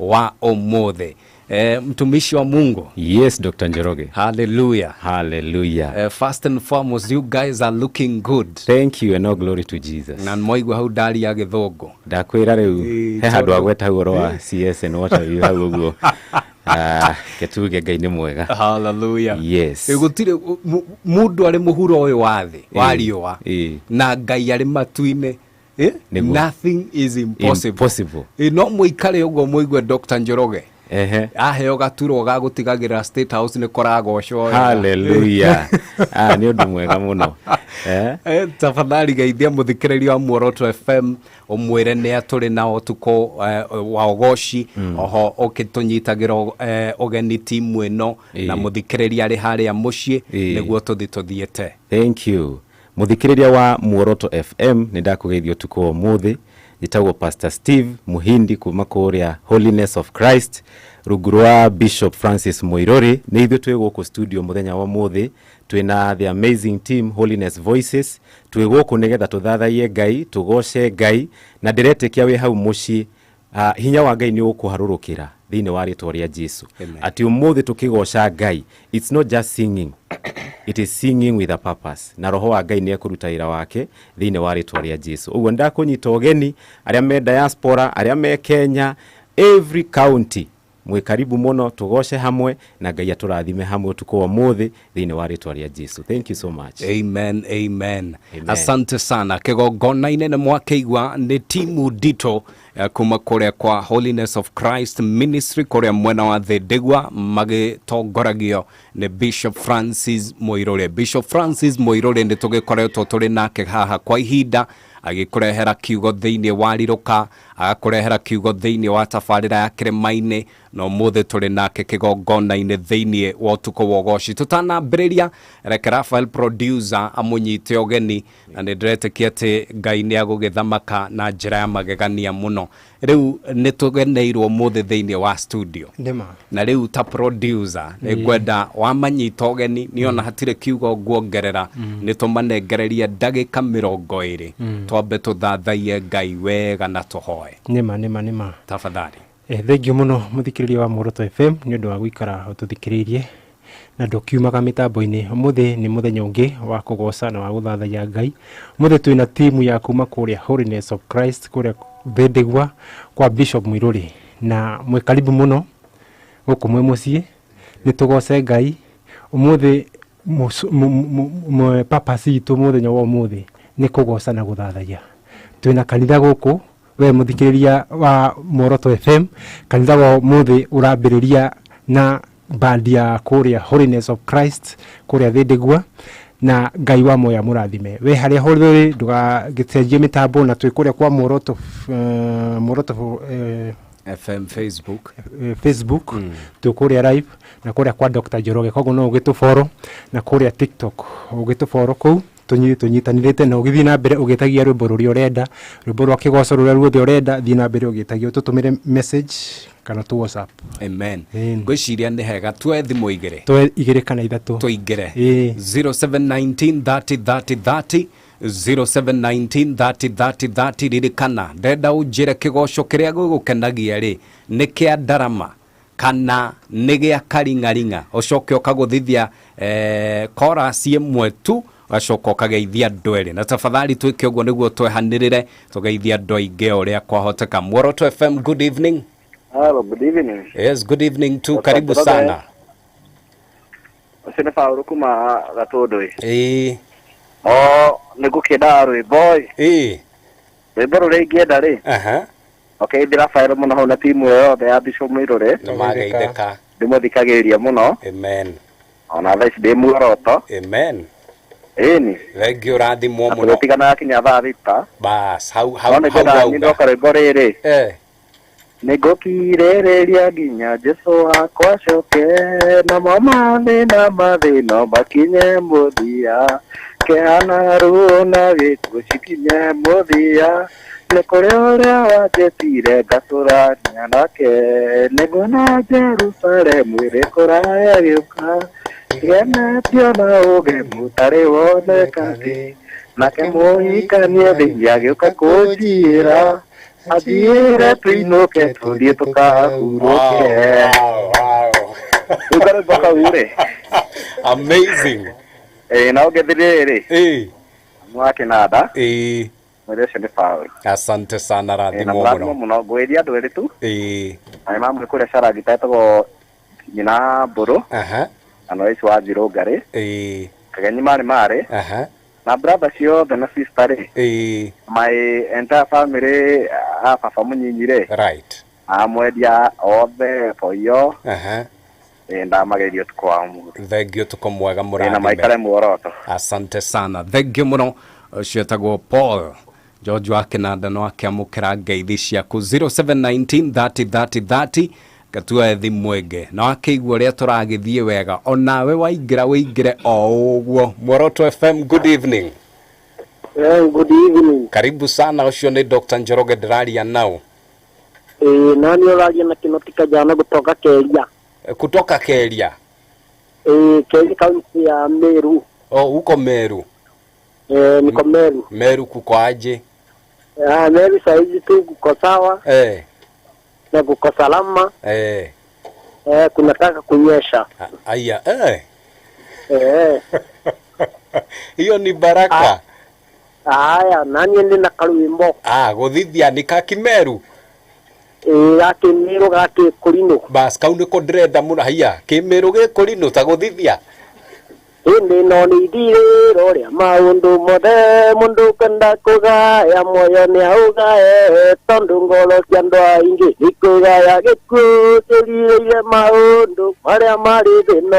wa omothe. Mtumishi wa Mungu. Yes, Dr. Njoroge. Hallelujah. Hallelujah. First and foremost, you guys are looking good. Thank you and all glory to Jesus. Na moigwa hau ndari ya githungu. Ndakwira riu he handu agweta huro wa CS and what are you hau uguo. Ketuge Ngai ni mwega. Hallelujah. Yes. Gutire mundu ari muhuro uyu wa thi wa riwa na Ngai ari matu-ine. Nothing is impossible. No muikare ugo muigwe Dr. Njoroge. Aheo gaturo ga gutigagira State House ni koragocwo. Hallelujah. Ni undu mwega muno. Tafadhali geithia muthikiriria wa Muoroto FM umwire ni aturi na otuko wa ogoshi oho okitunyitagira ogeni timu eno na muthikiriria ari haria mucii niguo tuthithiete. Thank you. Muthikiriria wa Muoroto FM ni ndakugeithio tuko muthi jitagwo Pastor Steve Muhindi kuma kuria Holiness of Christ rugurwa Bishop Francis Moirori ni ithu twi guku studio muthenya wa muthi twina the amazing team Holiness Voices twi guku nigetha tuthathaie Ngai tugoce Ngai na ndiretekia wi hau muci hinya wa Ngai ni ukuharurukira thini wa ritwa ria Jesu ati umuthi tukigoca Ngai it's not just singing. It is singing with a purpose. Na roho wa Ngai ni ekuruta ira wake thini wa ritwa ria Jesu. Uguo ndakunyita ogeni aria me diaspora, aria me Kenya, every county mwe karibu muno tugoce hamwe na Ngai aturathime hamwe tuko muthi thini wa ritwa ria Jesu. Thank you so much. Amen. Asante sana. Kigogona inene mwakeigwa ni timu dito kuma kuria kwa Holiness of Christ Ministry kuria mwena wa Thedegwa magitongoragio ni Bishop Francis Moirori. Bishop Francis Moirori ndi tugikoretwo turi nake haha kwa ihinda agikurehera kiugo thiini wa riruka agakurehera kiugo thiini wa tafarira ya kiremaine no muthe turi nake kigogona-ini thiini wa utuko wa ugoci tutanambiriria reke Rafael producer amunyite ogeni na ndiretekia ati Ngai ni agugithamaka na njira ya magegania muno. Riu nitugeneirwo muthe thiini wa studio na riu ta producer ngwenda wamanyita ogeni niona hatire kiugo nguongerera nitumanengereria ndagika 20 twambe tuthathaie Ngai wega na tuhoe. Nima Tafadhali. Thank you muno muthikiriria wa Muoroto FM ni undu wa guikara ututhikiririe na ndokiumaga mitambo-ini. Muthi ni muthenya ungi wa kugoca na wa guthathaia Ngai. Muthi twina timu ya kuma kuria Holiness of Christ kuria Thedegwa kwa Bishop Moirori na mwe karibu muno guku mwe mucii ni tugoce Ngai. Umuthi mwe purpose itu muthenya wa umuthi ni kugoca na guthathaia. Twina kanitha guku we muthikiriria wa Muoroto FM kanitha wa muthi urambiriria na bandi ya kuria Holiness of Christ kuria Thedegwa na Ngai wa moya murathime we haria hori ndugagitenjie mitambo na twikuria kwa Muoroto FM Facebook tukuria live na kuria kwa Dr. Njoroge koguo no ugitufollow na kuria TikTok ugitufollow kou tunyitanirite na ugithi na mbere ugitagia rwimbo ruria urenda rwimbo rwa kigoco ruria ruothe urenda thi na mbere ugitagia tutumire message kana tu WhatsApp. Amen. Gwiciria ni hega twe thimu igire kana ithatu tuingire 0719303030 0719303030 ririkana ndenda unjire kigoco kiria gugukenagia ri ni kia ndarama kana ni gia karingaringa ucoke ukaguthithia chorus imwe tu gacoka kageithia ndwere na tafadhali twike uguo niguo twehanirire tugeithia ndo inge uria kwahoteka. Muoroto FM, good evening. Hello, good evening. Yes, good evening too. Karibu sana. Usine Paulo kuma gatodoi. Nigukienda rwimbo. Rwimbo ruria ingienda ri. Okay, ndira Rafael muno ho na timu yo ya Bishop Moirori. Tumageitheka. Ndimuthikagiriria muno. Amen. Ona thaici ndi Muoroto. Amen. Ni. Regi urathimwo muno. Tutigana kinya thaa thita. Bas, how ndoka rwimbo riri. Nigukirereria nginya Jesu wakwa coke na mamathi na mathino makinye muthia kehana runa gikuo cikinye muthia ni kuria uria wanjetire ngaturania nake niguona Jerusalemu iri kuraya giuka genetio na ugemu tari woneka thi nake muhikanie thiia giuka kunjira Adire tuinuke tuthie tukahuruke. Ugare baka ure. Amazing. Na ugethire mwake nada. Mwere cio nĩ Paul. Asante sana na mũrathimo mũno ngwĩria andũ erĩ tu na mamwe kũrĩa caragita etagwo nyina Mbũrũ na Lois wa Njirũ Ngarĩ Kageni marĩ na brother ciothe na sister my entire family baba mũnyinyi right amwendia othe boyo ndamagerio tuko wa mũthĩ thengio tuko mwega mũrathime na maikare muoroto. Asante sana thengio mũno ũcio etagwo Paul George wa Kinanda no akiamukira ngeithi ciaku 0719 30 30 30 gatua thimwenge na akigwa ria turagithie wega onawe waingire o uguo Muoroto FM. Good evening. Good evening. Karibu sana ucio ni Dr. Njoroge Diraria nao. Nani uragia na Kinotika jana kutoka Keria. Keria kaunti ya Meru. Huko Meru. Niko Meru. Meru kuko aje? Meru saizi tu kuko sawa. Na kuko salama. Kunataka kunyesha. Aya, hiyo ni baraka. Aya, nani ndi na kalwimbo? Guthithia ni ka Kimeru. Gake Meru gake Kurino. Bas kaune ko dreda muna haya. Kimeru ge Kurino ta guthithia. Indi no ni thiriro ria maundu mothe mundu kenda kugaya moyo ni augaya tondu ngoro cia andu aingi ikugaya gikuthiriire maundu maria mari thino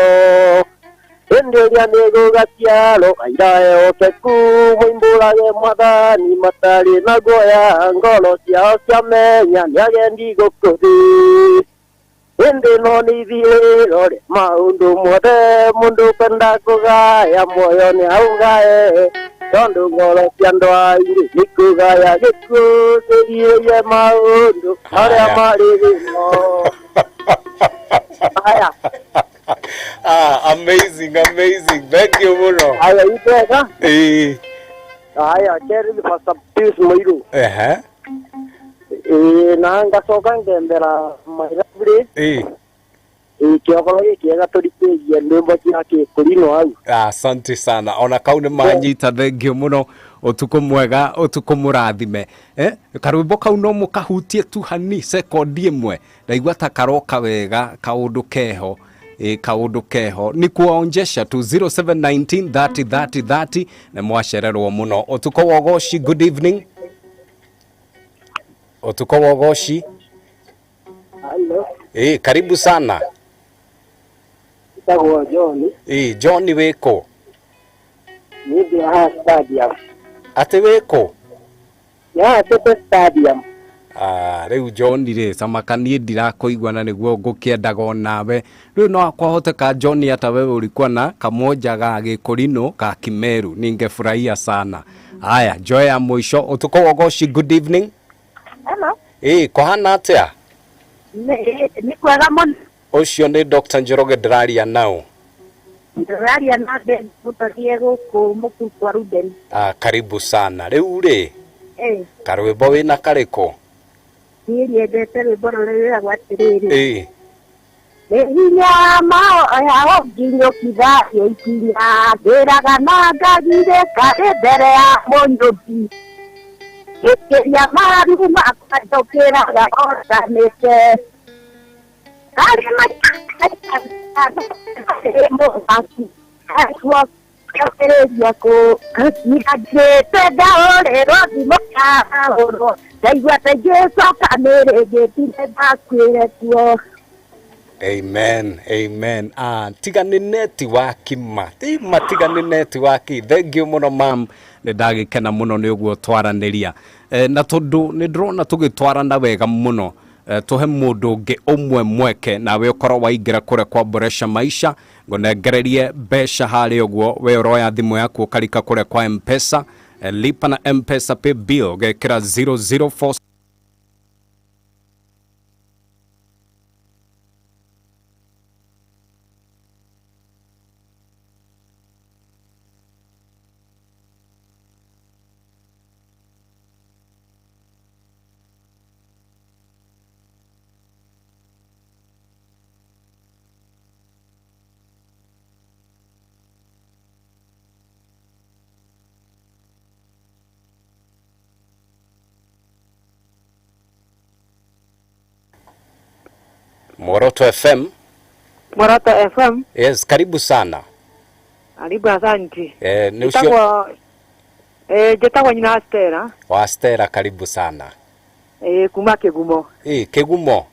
indi ria ni gugaciaro airae okeku muimburage mwathani matari na guoya ngoro ciao ciamenya ni agendi gukuthi indi no ni thiriro ria maundu mothe mundu kenda kugaya moyo ni augae tondu ngoro cia andu aingi ikugaya gikuthiriire maundu maria mari thino. Aya. Amazing. Thank you, Muno. Aya, itega? Aya, Kerry Pastor Pius Moiru. Na ngacoka ngembera mairabure. Kiogoro gikiega turikirie ndimbo cia Kikurino au. Asante sana. Ona kaune manyita thengio muno utuko mwega utuko murathime. Karwimbo kau no mukahutie tu hani sekondi imwe. Ndaigua ta karoka wega kaundu keho. Kaundu keho ni kuonjesha tu 0719 30 30 30 na mwashererwo muno utuko wogoshi. Good evening. Utuko wogoshi. Hello. Karibu sana. Itakuwa John. John weko. Nidi ha stadium. Ate weko. Ya tepe stadium. Riu John ri samakanie ndirakuigua na niguo ngukiendaga onawe riu no akwahoteka John hata wewe ulikuwa na kamoja ga Gikurino ka Kimeru ningefurahia sana. Haya joy ya mwisho utuko wogoshi. Good evening. Hello. Kohana atia? Ni kwega muno. Ucio ni Dr. Njoroge Diraria nao. Diraria na ben mutagie guku muku kwa Ruben. Karibu sana. Riu ri karwimbo wina kariko? Niĩ ndete rwĩmbo rũrĩa rwatirĩrĩ hinya mao yao nginya kithario ikinya ndĩraga na ngagire karĩ mbere ya mũnyũmbi gĩkĩria maru makajokĩraga oranĩte karĩ mũthaki kĩrĩria kũkiragĩte ndaũrĩrwo thimũ kahũrwo ndaigua ta ingĩcoka nĩrĩngĩtire ndakwĩre kuo. Amen. Tigani network matigani network. Thank you muno mam. Nindagikena muno ni uguo twaraniria na tondu nindrona tugitwarana wega muno tuhe mundu ungi umwe mweke nawe ukorwo waingira kure kwa boresha maisha ngonengererie besha hali uguo we uroya thimu yaku ukarika kure kwa M-Pesa lipa na M-Pesa pay bill gekira 004 Muoroto FM. Muoroto FM. Yes, karibu sana. Karibu asante. Jitagwa nyina Astera. Wa Astera, karibu sana. Kuma Kegumo. Kegumo.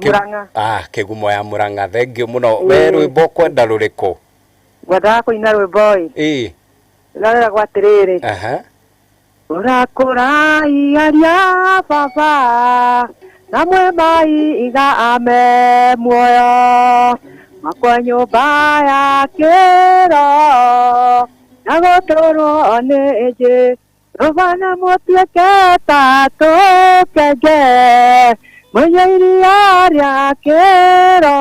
Muranga. Kegumo ya Muranga. Thengio muno. We rwimbo kwenda ruriko? Gwenda kuina rwimbo Rara gwa tiriri. Urakura iaria baba. Namwe mai iga ame muoyo. Makwa nyumba ya kero. Nagotoro neje. Rovana motieke tatu kege. Mwenye iriaria kero.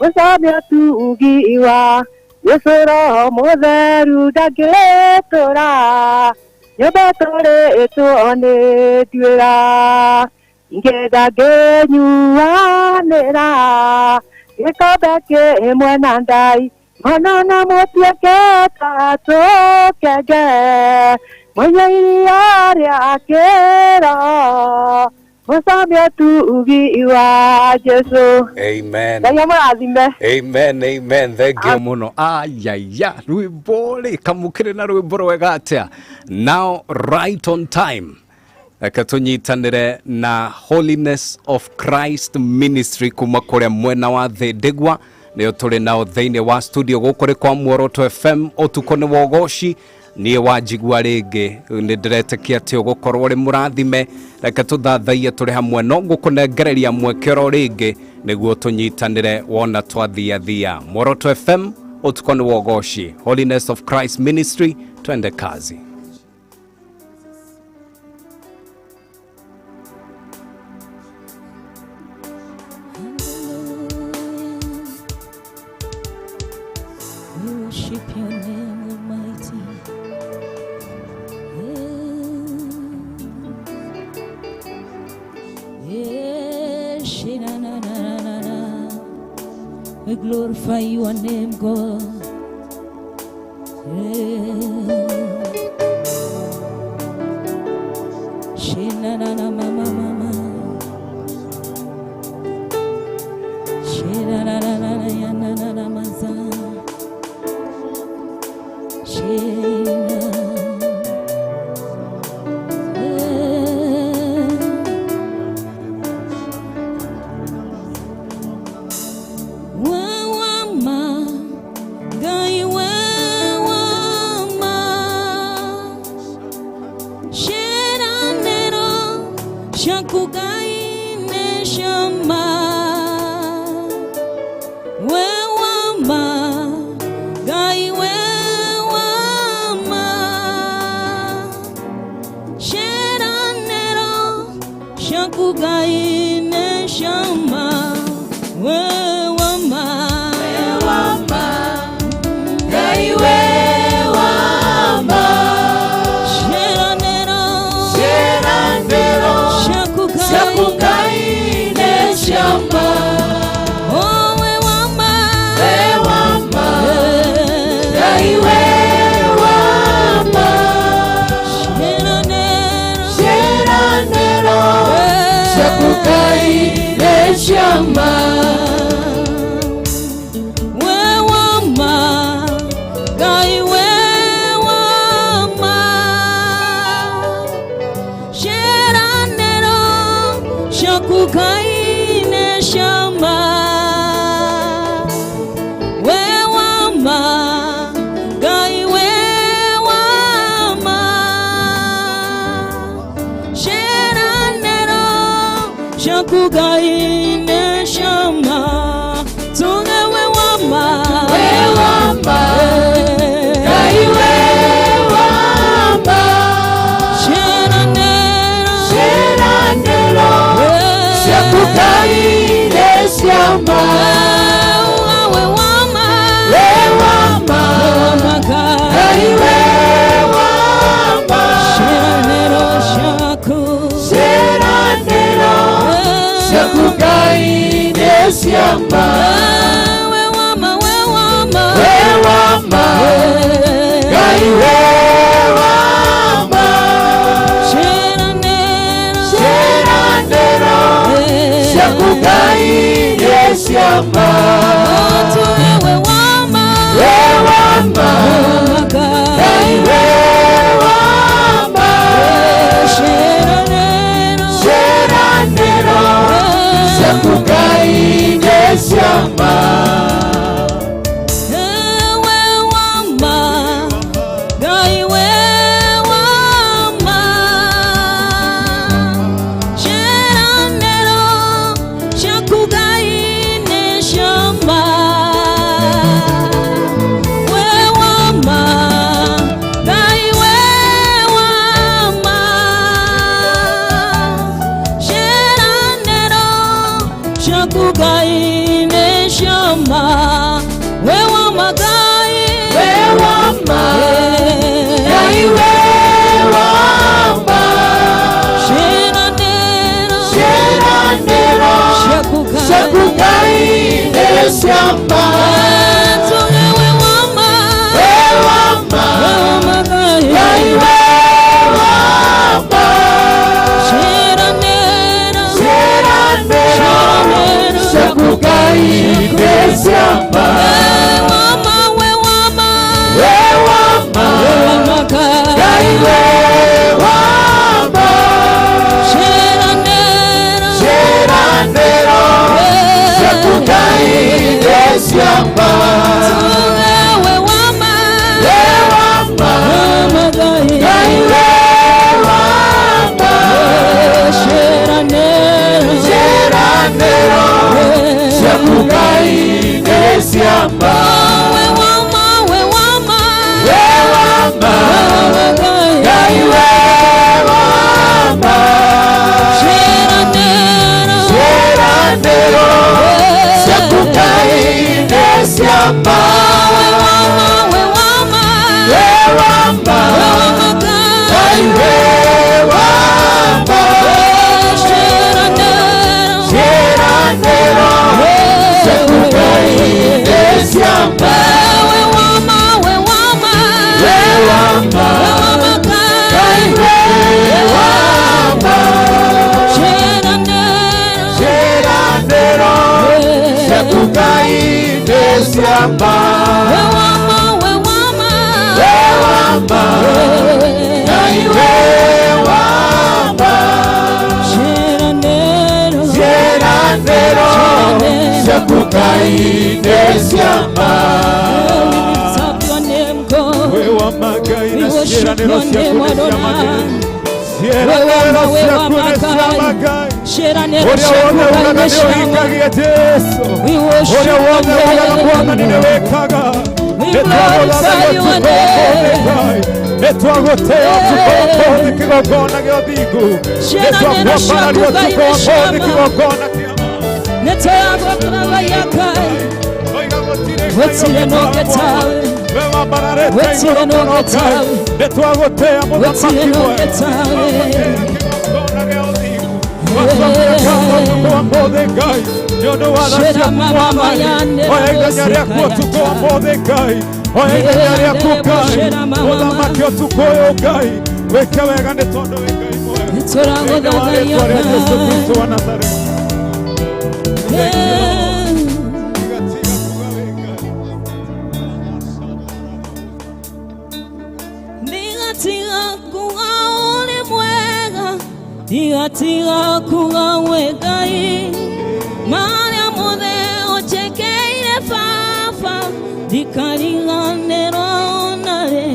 Musamia tugiwa. Yesoro mutheru ndagetora. Nyobetore tuone tuera. Ngeda genyuanera. Gekobeke mwena ndai. Manana motieke tatu kege. Mwenye iriaria kero. Musamia tugiwa Jesu. Amen. Amen. Thank you muno. Ayaya, rwibole kamukire na rwiboro wegata. Now right on time. Katunyitanire na Holiness of Christ Ministry kuma kore mwena wa Thedegwa. Neo tuli nao theine wa studio gukore kwa Muoroto FM otukone wogoshi. Niye wajigua rege ndiretekia ati ugukorwo uri murathime reka tuthathaie turi hamwe no ngukunegereria mwekero rege niguo tunyitanire wona twathiathia. Muoroto FM utukone wogoshi. Holiness of Christ Ministry, twende kazi. We glorify your name, God. Shinana mama mama. Shinana yana maza. Shakugai Yeshama Wewe wama Wewama Gai Wewama Sheranero Shakugai Yeshama Tiga kuga wegai Maria mode ochekeire fafa Dikariga neronare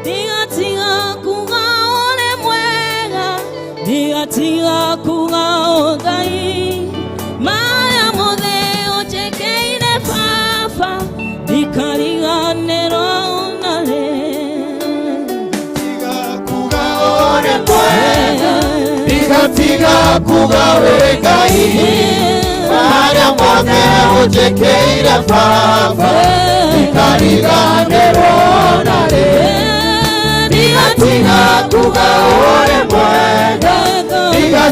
Tiga kuga ole mwega Tiga kuga ogai Maria mode ochekeire fafa Dikariga neronare Tiga kuga ole mwega Tiga kuga wegai Maria mode ochekeire fafa Dikariga neronare Tiga kuga ole mwega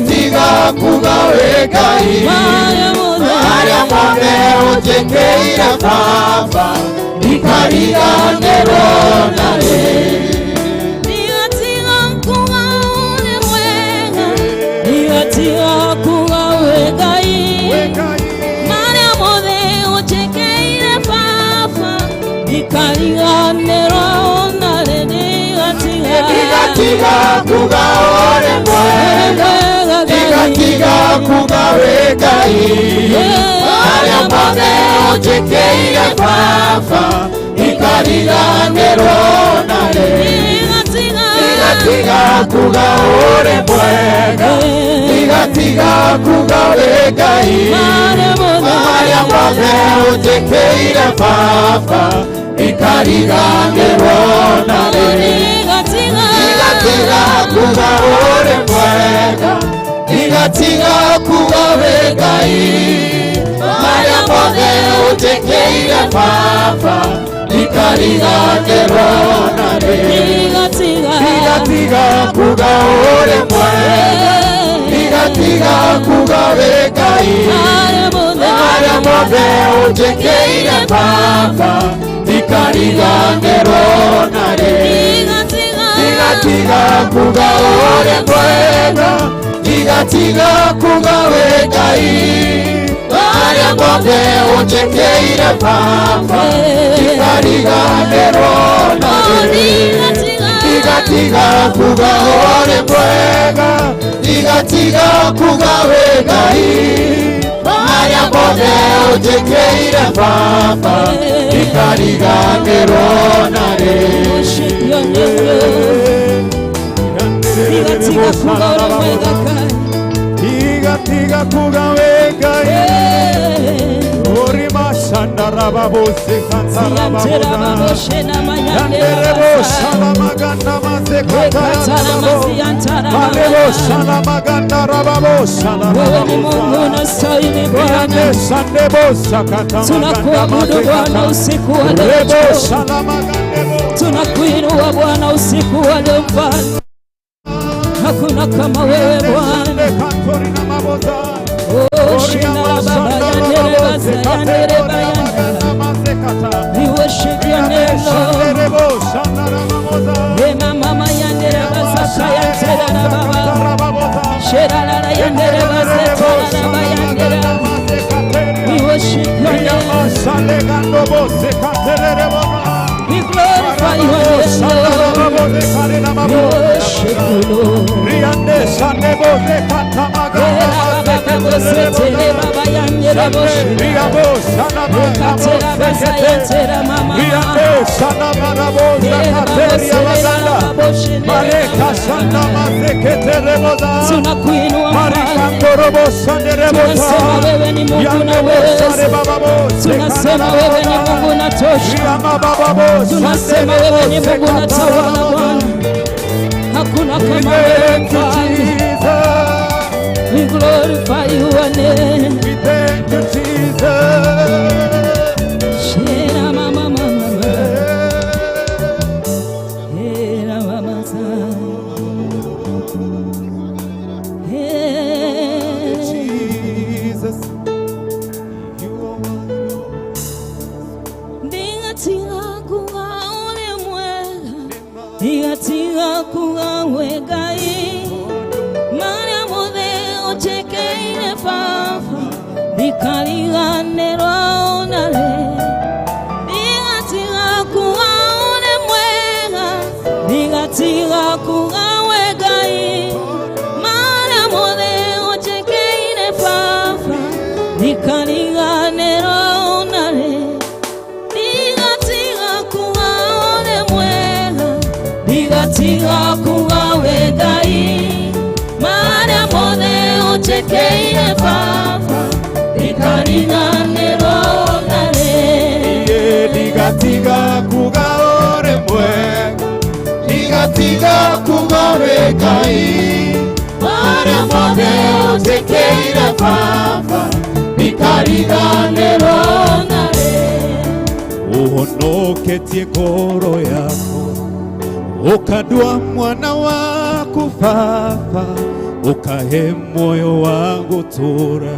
Tiga kuga wegai Maria mode ochekeire fafa Dikariga neronare Tiga kuga wegai Ndigatiga kuga ore mwega, ndigatiga kuga wegai, aria mothe unjikeire baba, ikariganirwo nawe. Ndigatiga kuga ore mwega, ndigatiga kuga wegai, aria mothe unjikeire baba, ikariganirwo nawe. Ndigatiga kuga ore mwega, ndigatiga kuga wegai, aria mothe unjikeire baba, ikariganirwo nawe. Ndigatiga kuga ore mwega, ndigatiga kuga wegai, aria mothe unjikeire baba, ikariganirwo nawe. Ndigatiga kuga ore mwega, ndigatiga kuga wegai, aria mothe unjikeire baba, ikariganirwo nawe. Ndigatiga kuga ore mwega, ndigatiga kuga wegai, aria mothe unjikeire baba, ikariganirwo nawe. Ndigatiga kuga ore mwega kai, ndigatiga kuga wegai, ori masanda rababose kantarababose yanderebo salamaganda mazekata yanderebo salamaganda rababose yande sandebo sakata tunakuabudu Bwana usiku wa leo, tunakuinua Bwana usiku wa leo. Hakuna kama wewe Bwana. Oh, shina la baba yandereba yandereba yandereba. We worship your name, Lord. Ema mama yandereba sasa yandereba baba. Shera la yandereba sasa baba yandereba. We worship your name. We glorify your name, Lord. We worship you, Lord. Tunakuinua tunasema wewe ni Mungu na uweza, tunasema wewe ni Mungu na tosha, tunasema wewe ni Mungu na tawala Bwana, hakuna kama wewe Mfalme. We glorify your name. We thank you, Jesus. Shera mama mama, shera mama Jesus, you are ndigatiga kuga ore mwega, ndigatiga kuga wegai, maria mothe unjikeire baba, ikariganirwo nawe. Ndigatiga kuga ore mwega, ndigatiga kuga wegai, maria mothe unjikeire baba, ikariganirwo nawe. Ndigatiga kuga ore mwega, ndigatiga kuga wegai, maria mothe unjikeire baba, ikariganirwo nawe. ndigatiga kuga ore mwega, ndigatiga kuga wegai, maria mothe unjikeire baba, ikariganirwo nawe. Uhonoketie ngoro yako, ukandua mwana waku baba, ukahe moyo wa gutura,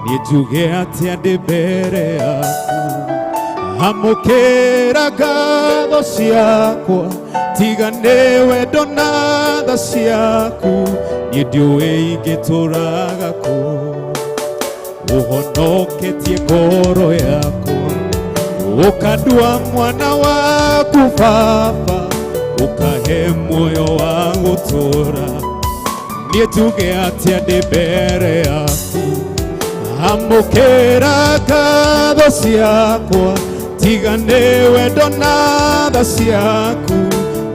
nijuge atia ndi mbere yaku, amukira ngatho ciakwa, tiga nĩ wendo na tha ciaku, niĩ ndiũĩ ingĩtũraga kũ. Ũhonoketie ngoro yakwa, ukadua mwana waku Baba ukahe muoyo wangu tura niĩ tuge atĩa ndĩ mbere yaku amũkĩra ngatho ciakwa tiga nĩ wendo na tha ciaku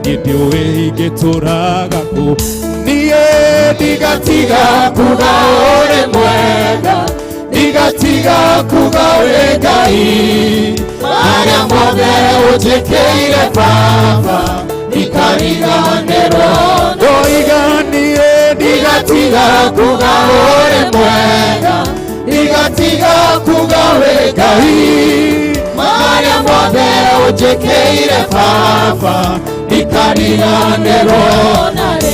niĩ ndiũĩ ingĩtũraga kũ niĩ ndigatiga kuga ũrĩ mwega ndigatiga kuga wĩ Ngai marĩa mothe ũnjĩkĩire Baba ndikariganĩrwo ndoiganie ndigatiga kuga ũrĩ mwega ndigatiga kuga wĩ Ngai marĩa mothe ũnjĩkĩire Baba ndikariganĩrwo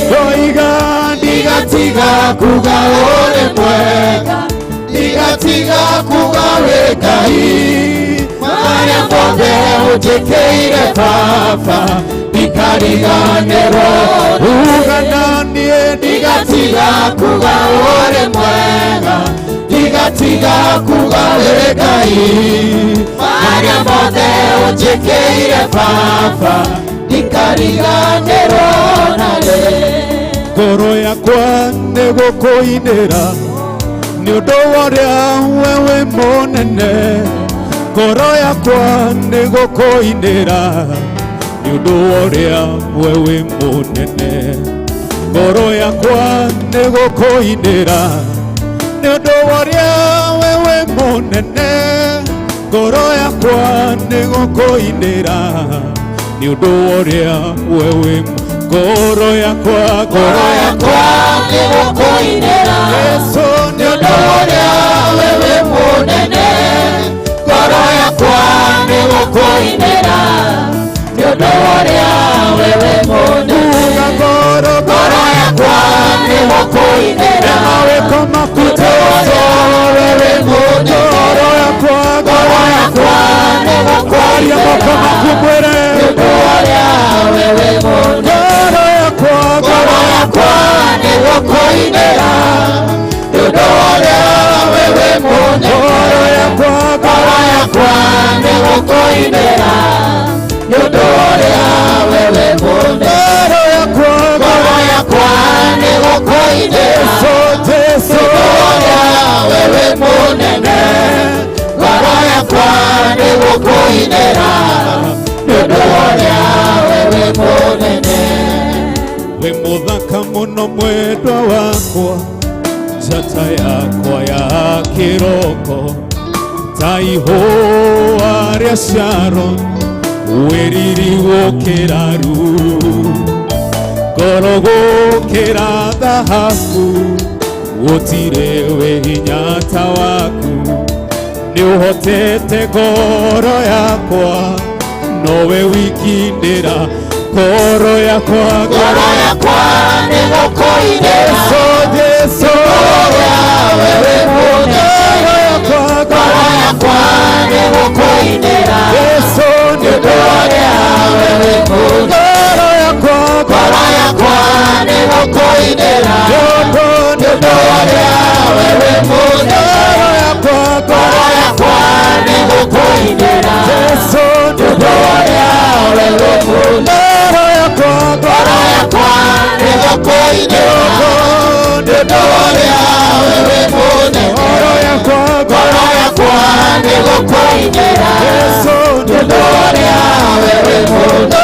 ndoiga ndigatiga kuga ũrĩ mwega ndigatiga kuga wĩ Ngai marĩa mothe ũnjĩkĩire Baba ndikariganĩrwo ugananie ndigatiga kuga ũrĩ mwega ndigatiga kuga wĩ Ngai marĩa mothe ũnjĩkĩire Baba ndikariganĩrwo narĩ ngoro yakwa nĩgũkũinĩra nĩũndũ wa ũrĩa we wĩ mũnene ngoro yakwa nĩgũkũinĩra nĩũndũ wa ũrĩa we wĩ mũnene ngoro yakwa nĩgũkũinĩra nĩũndũ wa ũrĩa we wĩ mũnene ngoro yakwa nĩgũkũinĩra nĩũndũ wa ũrĩa we wĩ ngoro yakwa nĩgũkũinĩra Yesu nĩũndũ wa ũrĩa we wĩ mũnene ngoro yakwa nĩgũkũinĩra nĩũndũ wa ũrĩa we wĩ mũnene ngoro yakwa nĩgũkũinĩra mawĩko maku Yesu we wĩ mũnene ngoro yakwa nĩgũkũinĩra nĩũndũ wa ũrĩa we wĩ mũnene ngoro yakwa nĩgũkũinĩra nĩũndũ wa ũrĩa we wĩ mũnene ngoro yakwa nĩgũkũinĩra nĩũndũ wa ũrĩa we wĩ mũnene ngoro yakwa nĩgũkũinĩra nĩũndũ wa ũrĩa we wĩ mũnene ngoro yakwa nĩgũkũinĩra nĩũndũ wa ũrĩa we wĩ mũnene wĩ mũthaka mũno mwendwa wakwa njata yakwa ya kĩroko ta ihũa rĩa Sharon wĩ riri gũkĩra ruru ngoro gũkĩra thahabu gũtirĩ wĩ hinya ta waku nĩũhotete ngoro yakwa nowe wikindĩra ngoro yakwa nĩgũkũinĩra Yesu we wĩ mũnene ngoro yakwa nĩgũkũinĩra Yesu nĩũndũ wa ũrĩa we wĩ mũnene ngoro yakwa nĩgũkũinĩra nĩũndũ wa ũrĩa we wĩ mũnene ngoro yakwa nĩgũkũinĩra Yesu nĩũndũ wa ũrĩa we wĩ mũnene ngoro yakwa nĩgũkũinĩra nĩũndũ wa ũrĩa we wĩ mũnene ngoro yakwa nĩgũkũinĩra Yesu nĩũndũ wa ũrĩa we wĩ mũnene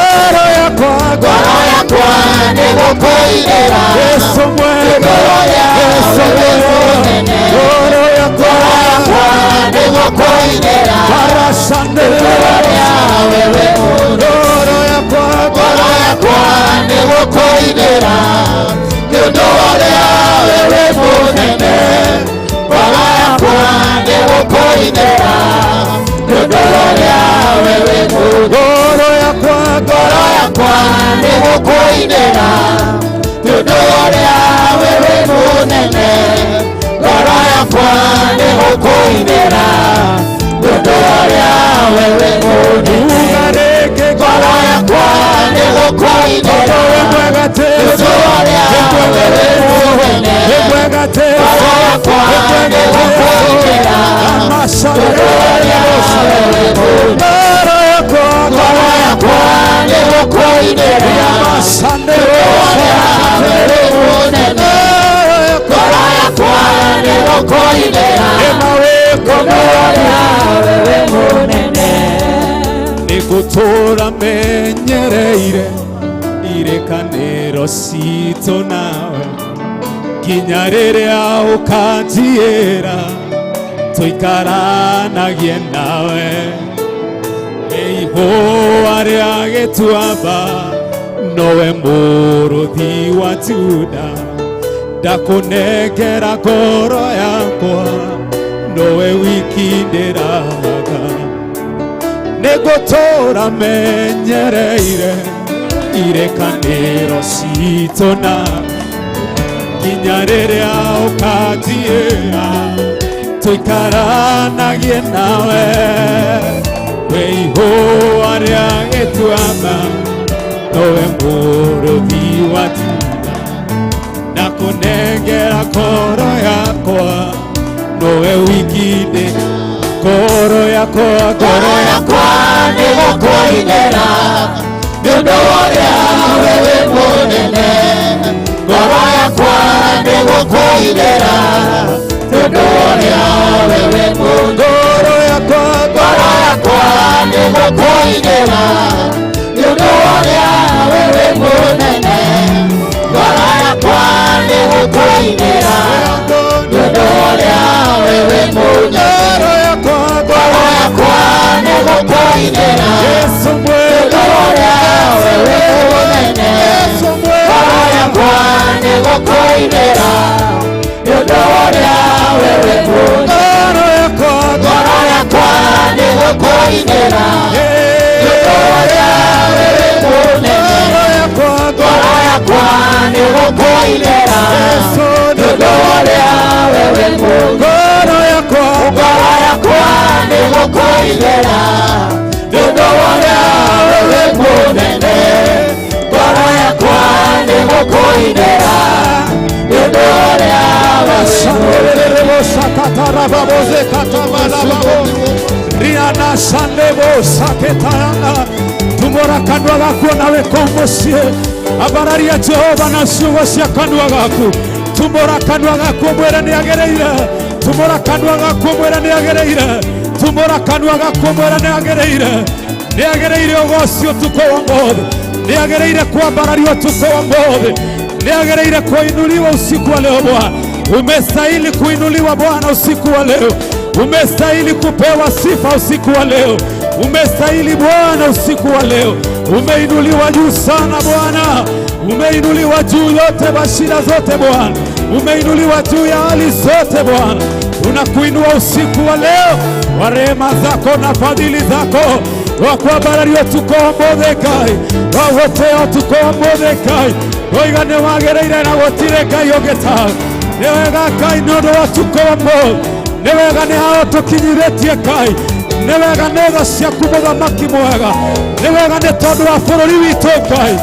ngoro yakwa nĩgũkũinĩra Yesu mwega Yesu mwega ngoro yakwa nĩgũkũinĩra nĩũndũ wa ũrĩa we wĩ mũnene ngoro yakwa nĩgũkũinĩra nĩũndũ wa ũrĩa we wĩ mũnene ngoro yakwa nĩgũkũinĩra nĩũndũ wa ũrĩa we wĩ mũnene ngoro yakwa nĩgũkũinĩra nĩũndũ wa ũrĩa we wĩ mũnene ngoro yakwa nĩgũkũinĩra nĩũndũ wa ũrĩa we wĩ mũnene ngoro yakwa nĩgũkũinĩra nĩũndũ wa ũrĩa we wĩ mũnene ngoro yakwa nĩgũkũinĩra nĩũndũ wa ũrĩa we wĩ mũnene koinera masande munene ngoro yakwa nĩ gũkũinĩra ngoro yawe munene nĩngũtũũra menyereire irekanĩro citũ nawe nginya rĩrĩa ũkanjiyĩra tũikaranagie nawe ihũa rĩa gĩtuamba nowe mũrũthi wa Juda ndakũnengera ngoro yakwa nowe wiki ndĩraga nĩngũtũũra menyereire irekanĩro citũ nawe nginya rĩrĩa ũkanjiyĩra tũikaranagie nawe we ihũa rĩa gĩtuamba nowe mũrũthi wa Juda ndakũnengera ngoro yakwa nowe wiki ngoro yakwa nĩ gũkũinĩra nĩũndũ ũrĩa we wĩ mũnene ngoro yakwa nĩ gũkũinĩra nĩũndũ ũrĩa we wĩ mũnene ngoro yakwa nĩ gũkũinĩra nĩũndũ ũrĩa we wĩ mũnene ngoro yakwa nĩ gũkũinĩra nĩũndũ ũrĩa we wĩ mũnene ngoro yakwa nĩ gũkũinĩra Yesu nĩũndũ ũrĩa we wĩ mũnene ngoro yakwa nĩ gũkũinĩra nĩũndũ ũrĩa we wĩ mũnene ngoro yakwa nĩ gũkũinĩra nĩũndũ ũrĩa we wĩ mũnene ngoro yakwa nĩ gũkũinĩra nĩũndũ ũrĩa we wĩ mũnene ngoro yakwa nĩ gũkũinĩra nĩũndũ ũrĩa we wĩ mũnene ngoro yakwa nĩ gũkũinĩra nĩũndũ ũrĩa we riana sandebo saketana tumora kanua gaku nawe kumucie abararia Jehova na ciugo cia kanua gaku tumora kanua gaku mwera nĩ agereire tumora kanua gaku mwera nĩ agereire tumora kanua gaku mwera nĩ agereire nĩ agereire ũgoci ũtukũ wa ũmũthĩ nĩ agereire kwambarario ũtukũ wa ũmũthĩ nĩ agereire kuinuliwa usiku wa leo Bwana umestahili kuinuliwa Bwana usiku wa leo umestahili kupewa sifa usiku wa leo umestahili Bwana usiku wa leo umeinuliwa juu sana Bwana umeinuliwa juu yote mashida zote Bwana umeinuliwa juu ya hali zote Bwana tunakuinua usiku wa leo wa rehema zako na fadhili zako wakwambarario tuko Mũthĩngai wagũtĩo tuko Mũthĩngai oigane wagereire na gũtirĩ Ngai ũngĩ tawe nĩ wega Ngai nĩ ũndũ wa tuko Mũthĩngai nĩ wega nĩ hao tũkinyithĩtie Ngai nĩ wega nĩ tha ciaku mũthamaki mwega nĩ wega nĩ tondũ wa bũrũri witũ Ngai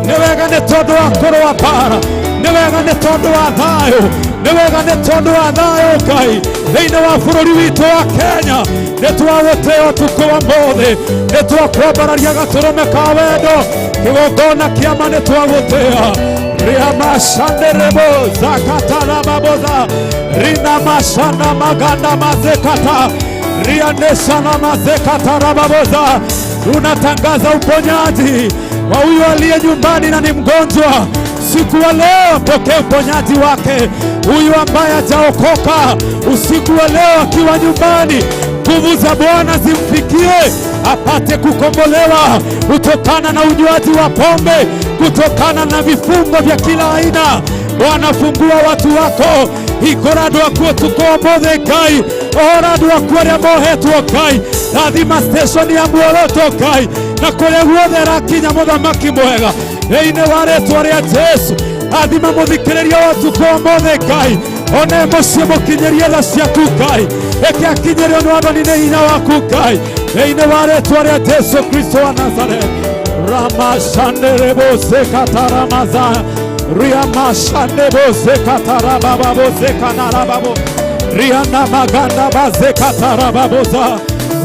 nĩ wega nĩ tondũ wa kũrũa mbara nĩ wega nĩ tondũ wa thayũ nĩ wega nĩ tondũ wa thayũ Ngai thĩinĩ wa bũrũri witũ wa Kenya nĩ twagũtĩo tuko Mũthĩ nĩ twakwambararia gatũrũme ka wendo kĩgongona kĩama nĩ twagũtĩo ria mashanderebo zakatara baboza rina mashana maganda mazekata ria nesana mazekatara baboza unatangaza uponyaji wa huyu aliye nyumbani na ni mgonjwa usiku wa leo pokea uponyaji wake huyu ambaye hajaokoka usiku wa leo akiwa nyumbani nguvu za Bwana zimfikie apate kukombolewa kutokana na unywaji wa pombe kutokana na vifungo vya kila aina Bwana fungua watu wako ikorado akuo tuko Mũthĩngai orado akuo rĩa mohetwo Ngai rathima station ya muoroto Ngai na kũrĩa guothe rakinya mũthamaki mwega thĩinĩ wa rĩĩtwa rĩa Jesu rathima mũthikĩrĩria wa tuko Mũthĩngai one mũciĩ mũkinyĩrie tha ciaku Ngai reke akinyĩrio nĩ wathani nĩ hinya waku Ngai thĩinĩ wa rĩĩtwa rĩa Jesu Kristo wa Nazareth ramashanderebo sekataramaza riamashandebo sekatarababo sekanarababo riana maganda bazekatarababoza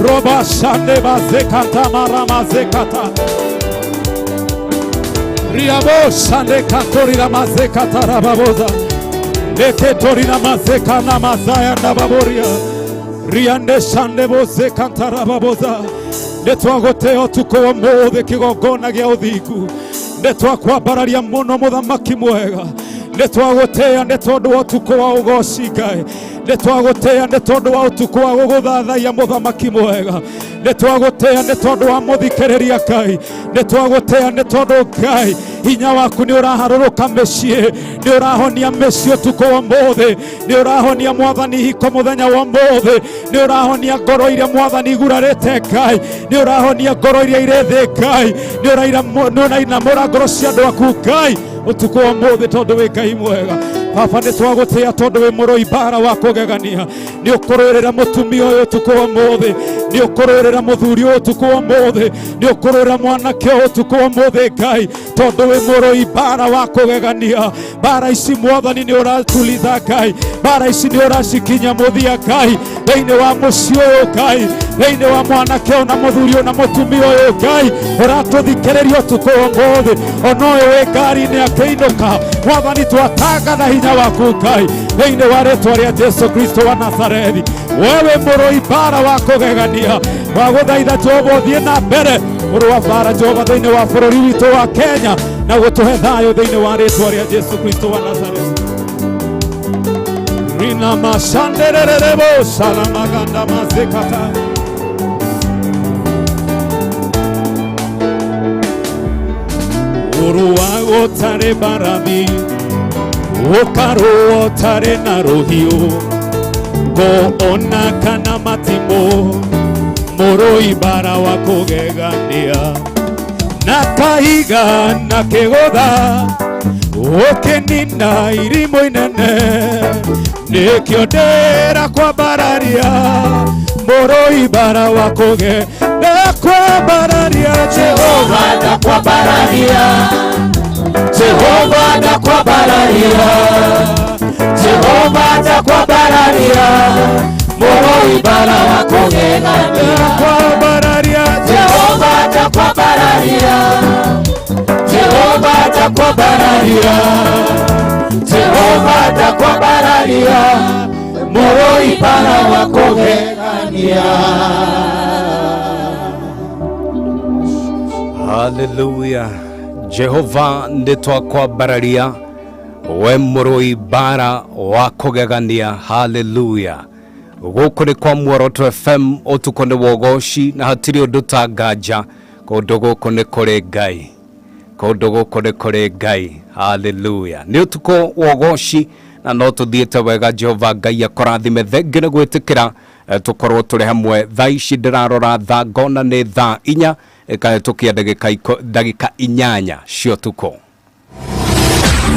roba shande bazekatamarama zekata Riabo shande katori na mazeka tarababoza. Leke tori na mazeka na mazaya na baboria. Riande shande boze kantarababoza. Netwagoteo tuko mothe kigogona gya uthiku. Netwakwambararia muno muthamaki mwega. Netwagotea netondu wa tuko wa ugoci Ngai. Netwagotea netondu wa utuko wa guguthathaiya muthamaki mwega. Netwagotea netondu wa muthikiriria Ngai. Netwagotea netondu Ngai hinya waku ni uraharuruka mecii, ni urahonia mecii utuko wa mothe, ni urahonia mwathani hiko muthenya wa mothe, ni urahonia ngoro iria mwathani igurarite Ngai, ni urahonia ngoro iria irethi Ngai, ni urainamura ngoro cia andu aku Ngai utuko wa mothe tondu wi Ngai mwega. Baba nitwagutia tondu wi muroi bara wa kugegania, ni ukururira mutumia uyu utuko wa mothe, ni ukururira muthuri uyu utuko wa mothe, ni ukururira mwanake uyu utuko wa mothe Ngai tondu wi muroi bara wa kugegania. Bara ici mwathani ni uratulitha Ngai, bara ici ni uracikinya muthia Ngai thiini wa mucii uyu Ngai, thiini wa mwanake uyu na muthuri uyu na mutumia uyu Ngai uratuthikiriria utuko wa mothe. Ona uyu wi ngari-ini akiinuka mwathani twatangatha hinya waku Ngai thiini wa ritwa ria Jesu Kristo wa Nazarethi. Wewe muroi bara wa kugegania, waguthaitha Jehova uthie na mbere uri wa bara Jehova thiini wa bururi witu wa Kenya na gutuhe thayo thiini wa ritwa ria Jesu Kristo wa Nazarethi. Rina mashandererebo salamaganda mazekata. Uruwa otare barabi Ukaro otare na rohio Go ona kana matimo Moroi bara wa kugegania Na kaiga na kegoda Okenina irimo inene Nikiodera kwa bararia Moroi bara wa kugegania kwa bararia Jehova da kwa bararia Jehova da kwa bararia Jehova da kwa bararia Moroi bara wa kugegania kwa bararia Jehova da kwa bararia Jehova da kwa bararia Jehova da kwa bararia Moroi bara wa kugegania. Hallelujah. Jehova nditwakwa bararia we muroi bara wa kugegania. Hallelujah. Gukuri kwa Muoroto FM utuko ni wogoshi na hatiri undu ta nganja kundu guku ni kuri Ngai, kundu guku ni kuri Ngai. Hallelujah. Ni utuko wogoshi na no tuthiete wega. Jehova Ngai akorathime. Thengi ni gwitikira tukorwo turi hamwe thaa ici ndirarora thaa ngona ni thaa 4 tukia dagika 8 cio tuko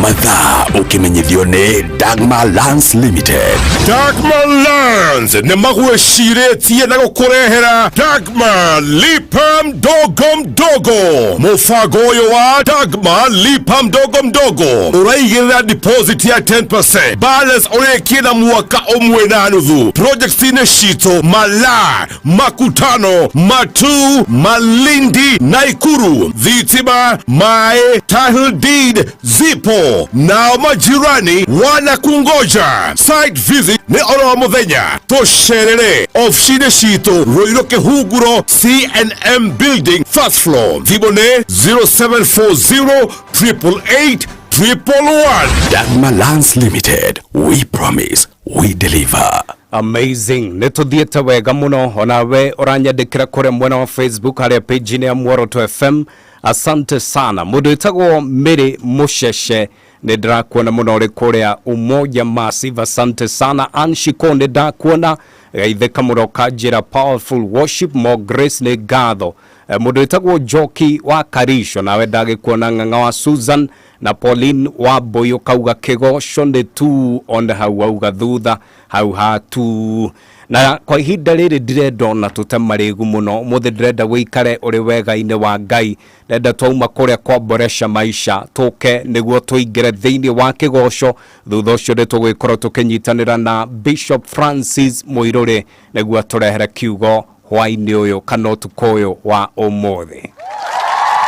mathaa ukimenyithio ni Dagmar Lands Limited. Dagmar Lands ni magwiciretie na gukurehera Dagmar Lipa Mdogo Mdogo. Mufago uyu wa Dagmar Lipa Mdogo Mdogo uraigirira deposit ya 10%, balance urekie na mwaka umwe na nuthu. Projects ine shito Mala, Makutano, Matu, Malindi, Naikuru, Thitima, Mae, Title Deed zipo na majirani wana kungoja. Site visit ni oro wa muthenya. Tosherere ofishine shito Roiroke Huguro CNM Building first floor. Thibone 0740 888 111. Dagmar Lands Limited. We promise, we deliver. Amazing. Nituthiete wega muno. Ona we uranyandikira kure mwena wa Facebook haria page ni ya Muoroto FM. Asante sana. Mundu itagwo Mary Musheshe ni ndakuona muno ri kuria Umoja Massive. Asante sana. Anshiko ni ndakuona gaitheka muno kanjira Powerful Worship. More Grace ni gatho. Mundu itagwo Joki wa Karisho nawe ndagikuona ng'ang'a wa Susan na Pauline wa Boyo kauga kigosho ndi tu on hau auga thutha hau hatu. Na kwa ihinda riri ndirenda tutemarigu muno muthe ndirenda wikare uri wega-ini wa Ngai. Ndenda twauma kuria kuboresha maisha tuke niguo tuingire thiini wa kigosho. Thutha ucio ndi tugwikorwo tukinyitanira na Bishop Francis Muiruri niguo turehere kiugo hwaini uyu kana utuko uyu wa umuthi.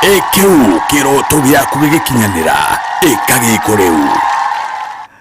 Ekiu kiroto gyaku gikinyanira ikagiko riu.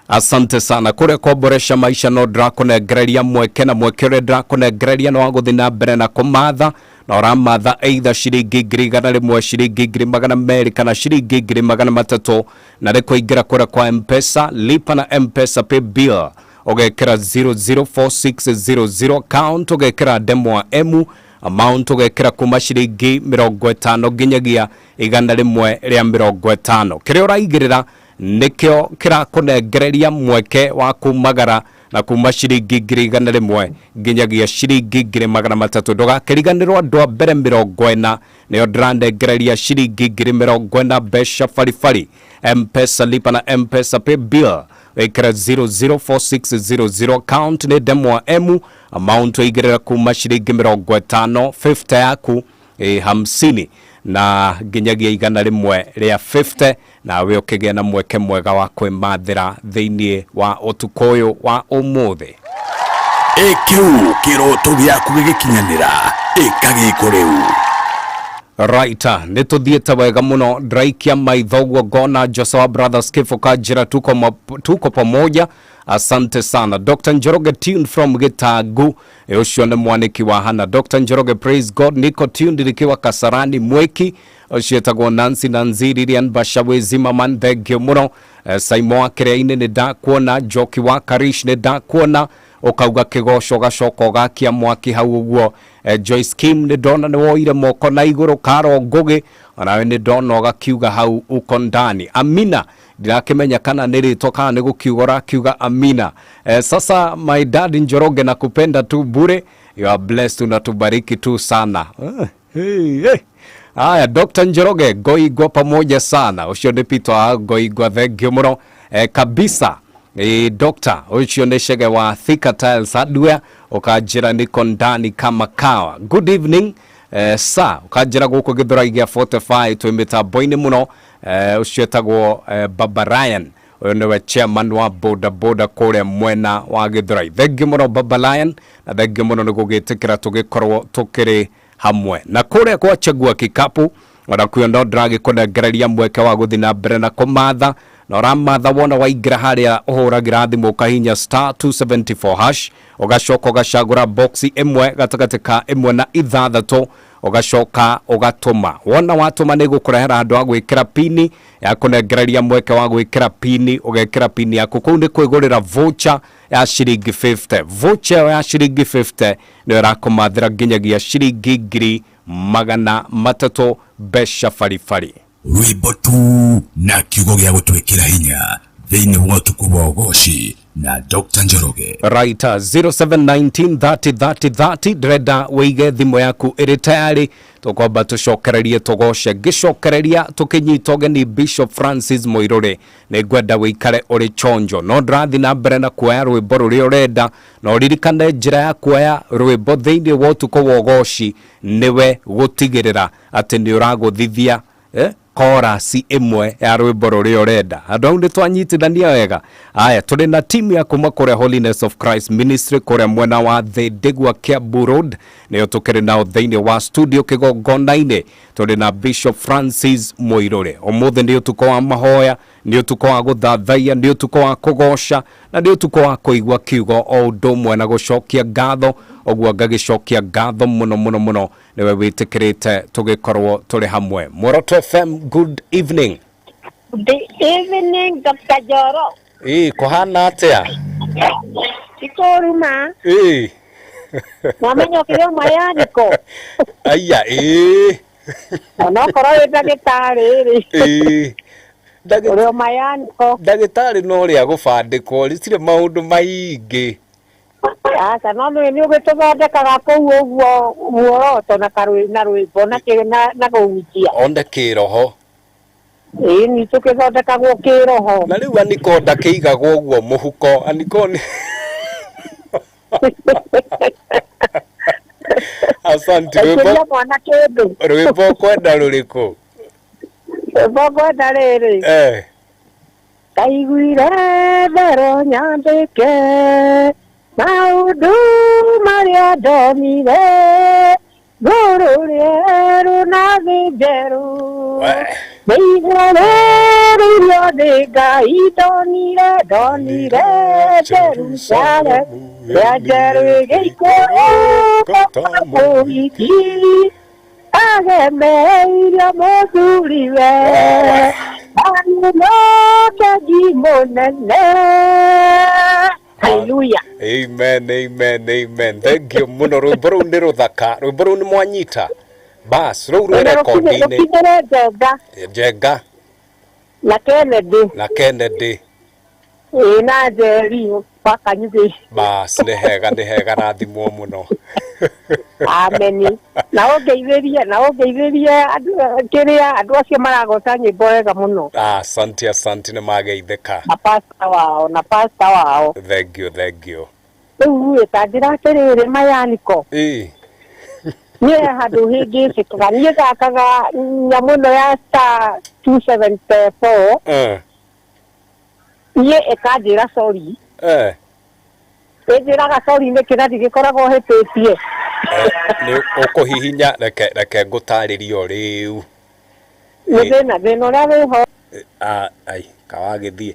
Asante sana kure kuboresha maisha no drakonegereria mweke na mwekere drakonegereria no waguthina mbere na kumatha na uramatha either shiringi ngiri igana rimwe shiringi ngiri magana meri kana shiringi ngiri magana matatu na rikuingira kure kwa M-Pesa lipa na M-Pesa pay bill ugekira 004600 account ugekira demo emu amount ugekira kuma shiringi 50 nginyagia igana rimwe ria 50 kire uraigirira nikyo kirakunegereria mweke wa kumagara na kuma shiringi ngiri igana rimwe nginyagia shiringi ngiri magana matatu ndugakiriganirwo andu a mbere 40 niyo ndiranengereria shiringi ngiri 40 besha farifari M-Pesa lipa na M-Pesa pay bill wekira 004600 account ni demo emu amount igirira kuma shiringi 50 50 yaku 50 na nginyagia igana rimwe ria 50 na we ukigea na mweke mwega wa kwimathira thiini wa utukoyo wa umuthi. Ekiu kiroto gyaku gikinyanira ikagiko riu. Right, nituthiete wega muno draikia maithogwo gona Joshua Brothers Kifuka jira tuko pamoja. Asante sana Dr. Njoroge tuned from Gitagu ucio ni mwaniki wa hana Dr. Njoroge praise God niko tuned likiwa Kasarani mweki ucio etagwo Nancy Nanziri Rian Bashawezi maman thegio muno Saimo wa Kireine ni ndakuona Joki wa Karish ni ndakuona ukauga kigosho gacoko gakia mwaki hau uguo Joyce Kim ni ndona ni woire moko na iguru Karo Ngugi onawe ni ndona gakiuga hau uko ndani Amina ndirakimenya kana nirito kana ni gukiugora kiuga Amina sasa my dad Njoroge na kupenda tu bure you are blessed na tubariki tu sana Aya Dr. Njoroge goigwa pamoja sana ucio ndipitwa goigwa thengio muno kabisa Doctor ucio ni shege wa Thika Tiles Hardware ukajira niko ndani kama kawa good evening sir ukajira guko githuraigia 45 twimita boine muno ucio etagwo Baba Ryan uyu niwe chairman wa boda boda kore mwena wa githurai thengio muno Baba Ryan na thengio muno nigugitikira tugikorwo tukiri hamwe na kore kwa chagua kikapu wanakuyo ndo dragi kunegereria mweke wa guthina mbere na kumatha na ramatha wona waigira haria uhuragira thimu ukahinya *274 hash ugacoka ugacagura boxi imwe gatagati ka imwe na ithathatũ ugacoka ugatuma wona watuma ni gukurehera andu agwikira pini ya kunegereria mweke wa gwikira pini ugekira pini yaku kuu ni kwigurira voucher ya shiringi 50 voucher ya shiringi 50 ni rakumathira nginyagia shiringi ngiri magana matatu besha farifari Rwimbo tu na kiugo gya gutwikira hinya thiini wa tukubo goshi na Dr. Njoroge. Right, 0719303030 dreda weige thimo yaku iri tayari tukwamba tucokererie tugoshe gicokereria tukinyitoge ni Bishop Francis Moirore ni gwenda wikare uri chonjo no drathi na mbere na kuoya rwimbo ruri urenda no ririkane njira ya kuoya rwimbo thiini wa tuko wogoshi niwe gutigirira ati ni uraguthithia chorus imwe ya rwimbo ruri urenda andu au nitwanyitithania wega aya turi na timu ya kuma kore Holiness of Christ Ministry kore mwena wa The Degwa Kiambu Road niyo tukiri nao thiini wa studio kigongona-ini turi na Bishop Francis Moirore umuthi ndio tuko wa mahoya ndio tuko wa guthathaia ndio tuko wa kugosha na ndio tuko wa kuigwa kiugo o undu mwe na gucokia ngatho ogwa gagicokia ngatho muno niwe witikirite tugikorwo turi hamwe Moroto FM good evening. Good evening Dr. Joro. Kohana atia? Ikoruma. Wamenyo kile mayaniko. Aya Ono koroye dagitari Uri mayaniko. Dagitari no ria gubandikwo ricire maundu maingi. Asa no ni ugituthondekaga kuu uguo muoroto na rwimbo na kuwikia onde kiroho ni tukithondekagwo kiroho na riu aniko ndakiigagwo uguo muhuko aniko ni asante rwimbo kwenda ruriku rwimbo kwenda riri kaiguire thero nyandike maundu maria ndonire ruru rieru na jeru Meigare Ridega Donire Jerusalem Yajeru Geiko Katamoriki Agemeira Mosuriwe Hallelujah. Amen. Thank you muno. Rwimbo ni ruthaka. Rwimbo ni mwanyita. Bas, rwimbo rekodi-ini. Jenga. Na Kennedy. Na Jerry paka nyuzi. Bas, ni hega rathimwo muno. Amen. Na ongeithĩrie andũ acio maragota nyĩmbo wega mũno. Asante nĩ mageithĩka. Na pastor wao. Thank you. Rĩu ta njĩra atĩrĩrĩ mayaniko. Niĩ handũ hĩngĩcĩkaga niĩ thakaga nyamũ ĩno ya star 274. Niĩ ĩkanjĩra sorry. Ĩnjĩraga sorry nĩ kĩrathi gĩkoragwo hĩtĩtie. Nĩ ũkũhihinya reke ngũtarĩrio rĩu. Thĩna ũrĩa wĩho. Kawagĩthiĩ.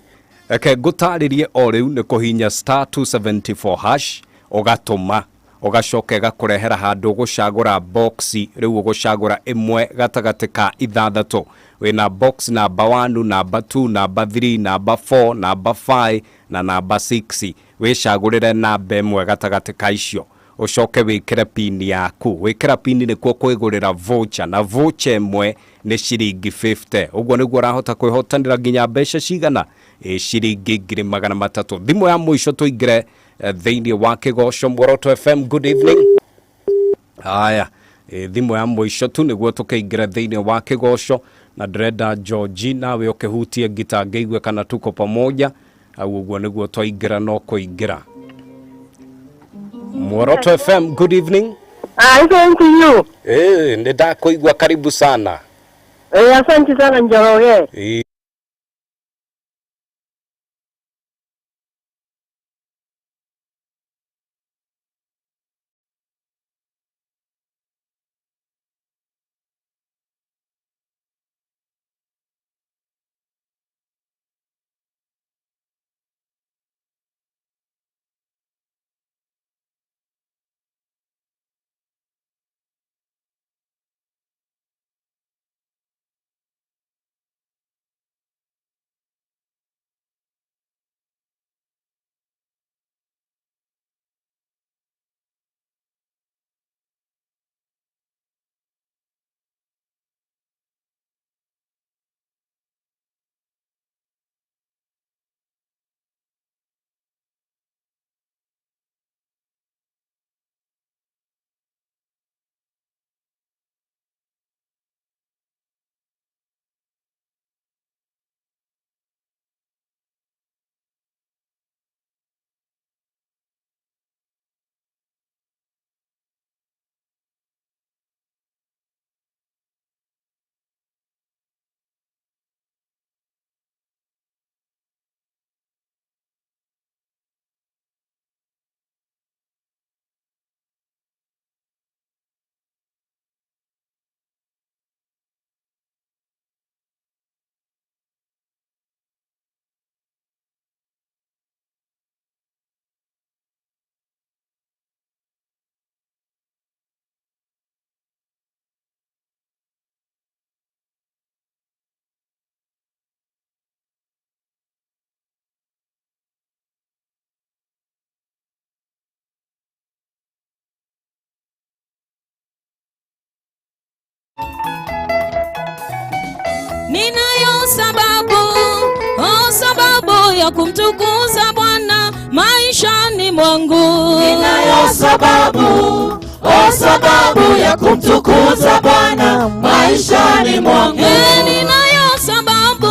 Reke ngũtarĩrie o rĩu nĩ kũhihinya star 274 hash ũgatũma ũgacoka ĩgakũrehera handũ gũcagũra boxi rĩu ũgũcagũra ĩmwe gatagatĩ ka ithathatũ wĩna box number 1 number 2 number 3 number 4 number 5 na number 6 wĩcagũrĩre namba ĩmwe gatagatĩ ka icio ucoke wĩkĩre pin yaku wĩkĩra pin nĩkuo kwĩgũrĩra voucher na voucher ĩmwe nĩ ciringi 50 ũguo nĩguo ũrahota kwĩhotanĩra nginya mbeca cigana ciringi 300 thimũ ya mũico tũingĩre thĩinĩ wa kĩgoco Muoroto FM. Good evening. Haya thimũ ya mũico tu nĩguo tũkĩingĩra thĩinĩ wa kĩgoco na ndĩrenda George nawe ũkĩhutie ngita ngĩigue kana tuko pamoja au ũguo nĩguo twaingĩra no kũingĩra. Muoroto FM, good evening. Thank you. Nĩndakũigua, karibu sana. Asante sana Njoroge. Ninayo sababu ya kumtukuza Bwana maishani mwangu. Ninayo sababu ya kumtukuza Bwana maishani mwangu. Ninayo sababu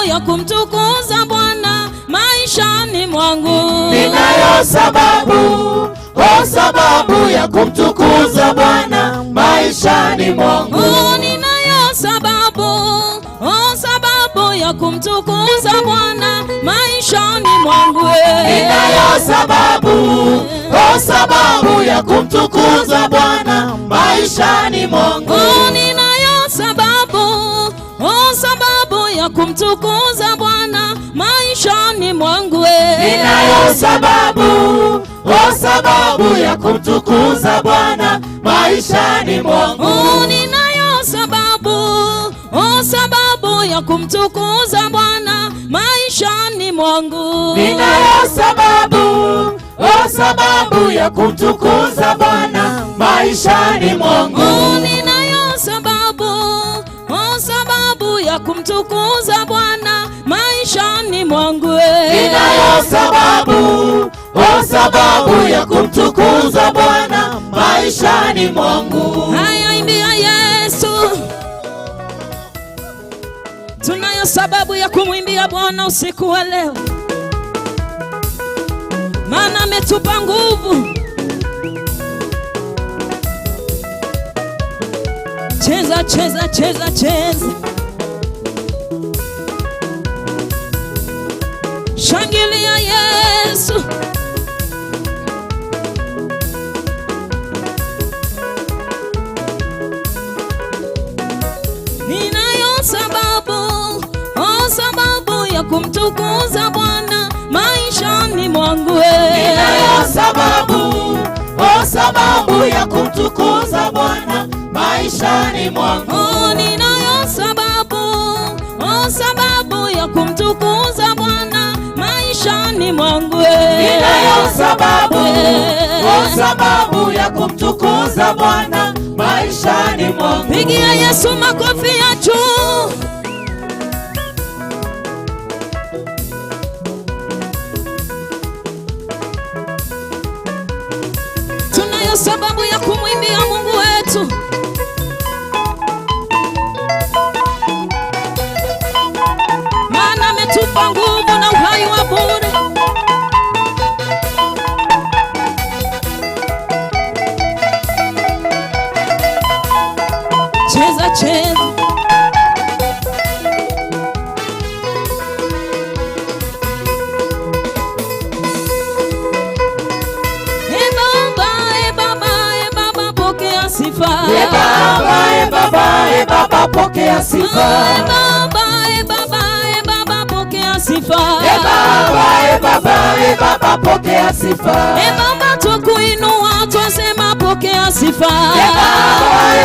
ya kumtukuza Bwana maishani mwangu. Ninayo sababu ya kumtukuza Bwana maishani mwangu. Ninayo sababu ya kumtukuza Bwana maishani mwangu. Ninayo oh sababu ya kumtukuza Bwana maishani mwangu. Ninayo sababu, oh sababu ya kumtukuza Bwana maishani mwangu. Ninayo sababu, oh sababu ya kumtukuza Bwana maishani mwangu. Ninayo sababu, oh sababu ya kumtukuza Bwana maishani mwangu. Ninayo sababu, oh sababu ya kumtukuza Bwana maishani mwangu. Ninayo sababu, oh sababu ya kumtukuza Bwana maishani mwangu. Ninayo sababu, oh sababu ya kumtukuza Bwana maishani mwangu. Haya, imbia Yesu. Tunayo sababu ya kumwimbia Bwana usiku wa leo, maana ametupa nguvu. Cheza, cheza, cheza, cheza. Shangilia Yesu. Ninayo sababu, oh sababu ya kumtukuza Bwana maishani mwangu. Ninayo sababu, oh sababu ya kumtukuza Bwana maishani mwangu. Ninayo sababu, oh sababu ya kumtukuza Bwana maishani mwangu. Ninayo sababu, oh sababu ya kumtukuza Bwana maishani mwangu. Pigia Yesu makofi ya juu. Tunayo sababu ya kumwimbia Mungu wetu. Maana ametupa nguvu na uhai wa bure. Cheza, cheza. Baba, pokea sifa. Baba, pokea sifa. Baba, pokea sifa. Baba, pokea sifa. Baba, tukuinua twasema pokea sifa.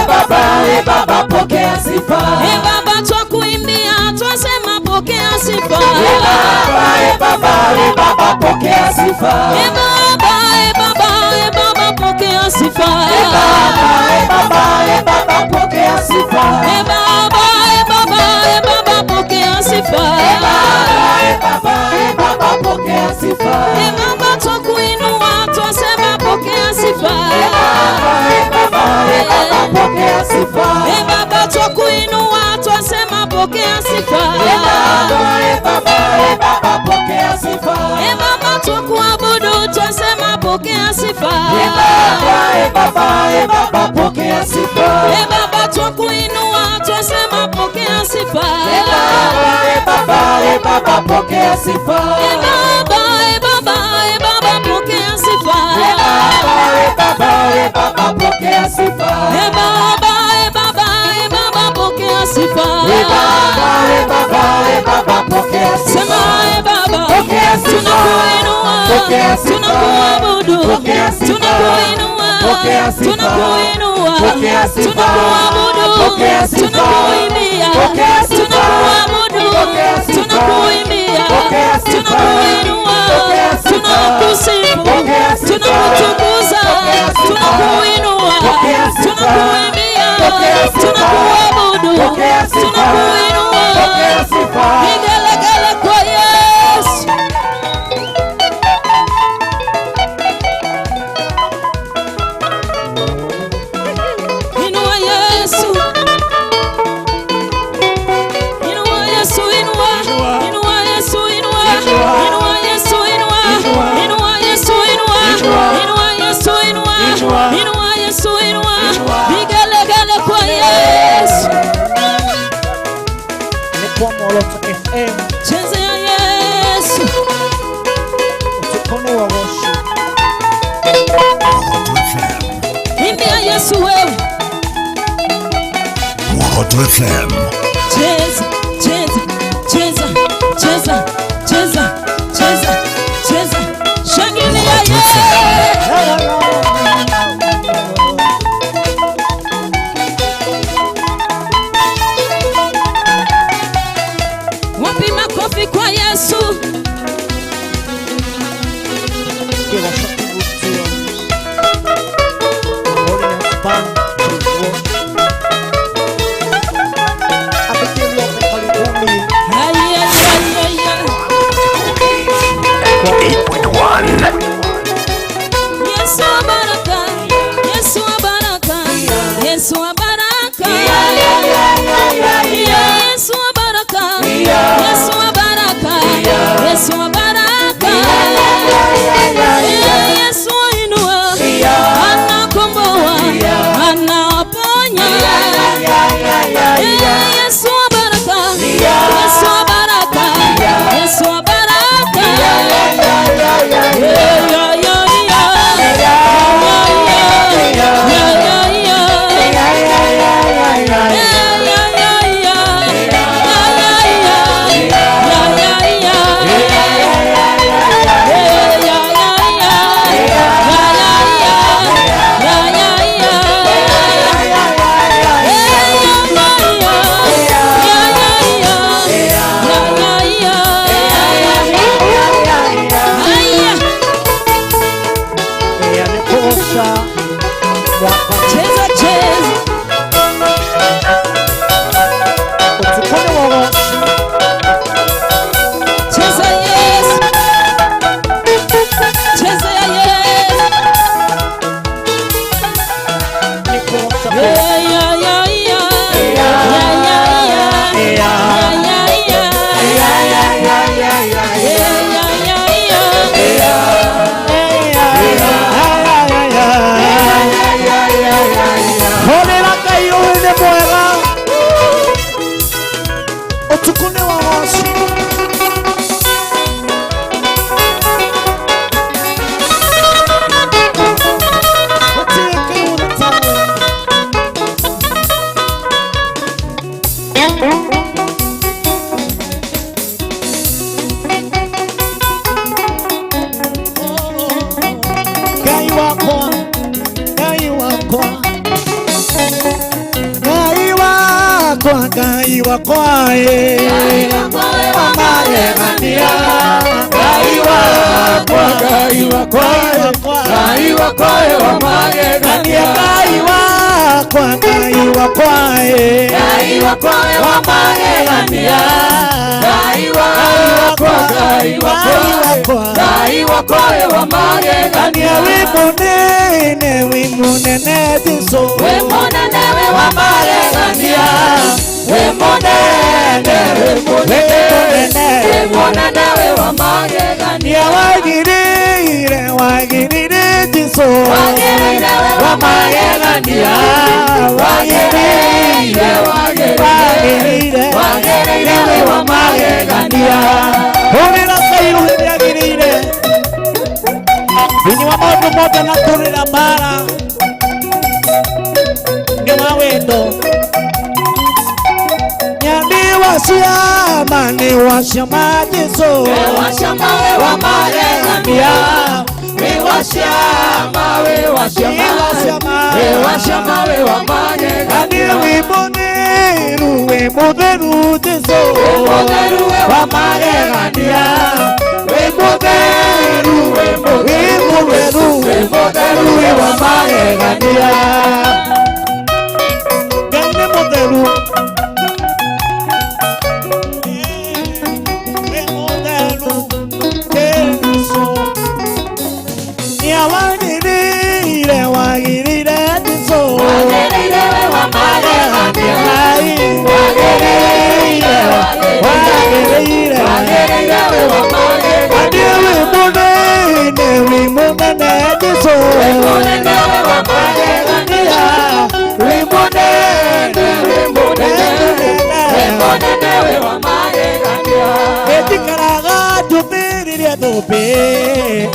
Baba, pokea sifa. Baba, twakuimbia twasema pokea sifa. Baba, pokea sifa. Baba, pokea sifa. Baba, pokea sifa. Baba, pokea sifa. Baba, pokea sifa. Baba, twakuinua twasema pokea sifa. Baba, pokea sifa. Baba, twakuinua twasema pokea sifa. Baba, pokea sifa. Baba, twakuabudu twasema pokea sifa. Baba, pokea sifa. Baba, twakuinua twasema pokea sifa. Baba, pokea sifa. Baba, pokea sifa. Baba, pokea sifa. Baba, pokea sifa. Baba, pokea sifa. Sema Baba, pokea sifa. tunakuinua, Pokea sifa. tunakuabudu, Pokea sifa. tunakuinua, Pokea sifa. tunakuinua, Pokea sifa. tunakuabudu, Pokea sifa. tunakuimbia, Pokea sifa. tunakuabudu, Pokea sifa. tunakuimbia, Pokea sifa. tunakuinua, Pokea sifa. tunakusifu, Pokea sifa. tunakutukuza, Pokea sifa. tunakuinua, Pokea sifa. tunakuimbia, Pokea sifa. tunakuabudu, Pokea sifa. tunakuinua. Pokea sifa. Vigelegele kwa Yesu. Inua Yesu. Inua Yesu, inua. Inua Yesu, inua. Inua Yesu, inua. Inua Yesu, inua. Yesu wewe. Mwokoto FM. Cheza, cheza, cheza, cheza, cheza, cheza, cheza. Shangilia wapi makofi kwa Yesu. Yesu wa baraka, Yesu wa baraka, Yesu wa baraka, Yesu wa baraka, Yesu wa baraka, Yesu wa baraka, Yesu inua, anakomboa, anaponya, Yesu wa baraka, Yesu wa baraka, Yesu wa baraka.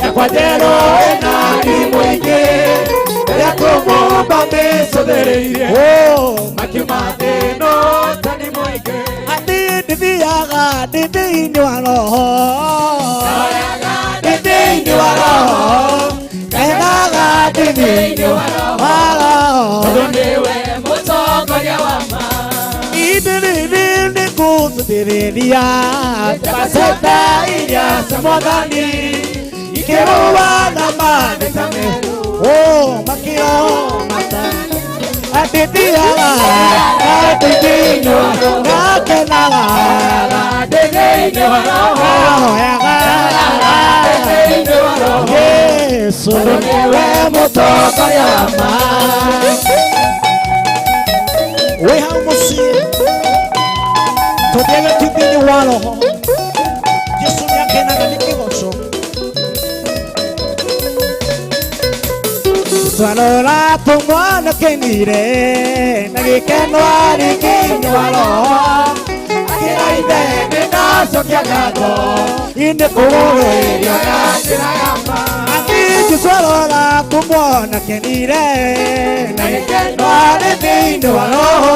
Ecuadero en Animuike, ya como Bambe mageire makimathino tani moike ndithiaga ndithĩinĩ wa roho ndithĩinĩ wa roho kenaga ndithĩinĩ wa roho tondũ nĩwe mũtongoria wa ma ndithĩinĩ nĩ kũthithĩria tabaceta iria cia Mwathani ikĩrũaga mathĩtame makĩo ndithiaga ndithĩinĩ wa roho nakenaga ndithĩinĩ wa roho Yesu niwe mũtongoria wa ma wĩ hau mũciĩ tũthiage thĩinĩ wa roho Yesu nĩakenaga nĩ kĩgoco twarora tũmwana kĩnire na gĩkeno arĩ thĩinĩ wa roho akĩraithe nĩndacokia ngatho inĩ kũrũĩrio na njĩra ya ma twarora tũmwana kĩnire na gĩkeno arĩ thĩinĩ wa roho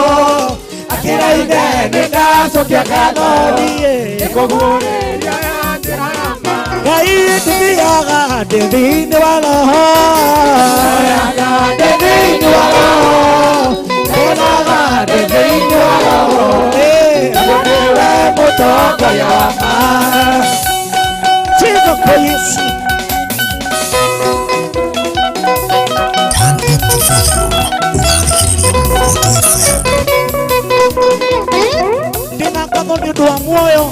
akĩraithe nĩndacokia ngatho inĩ kũrũĩrio na njĩra ya ma Ngai ndithiaga ndĩ thĩinĩ wa roho ndĩ thĩinĩ wa roho kenaga ndĩ thĩinĩ wa roho niwe mũtongoria wa ma Chigo kwa Yesu Turn up the volume unathikĩrĩria Muoroto FM ndĩna ngatho nĩ ũndũ wa muoyo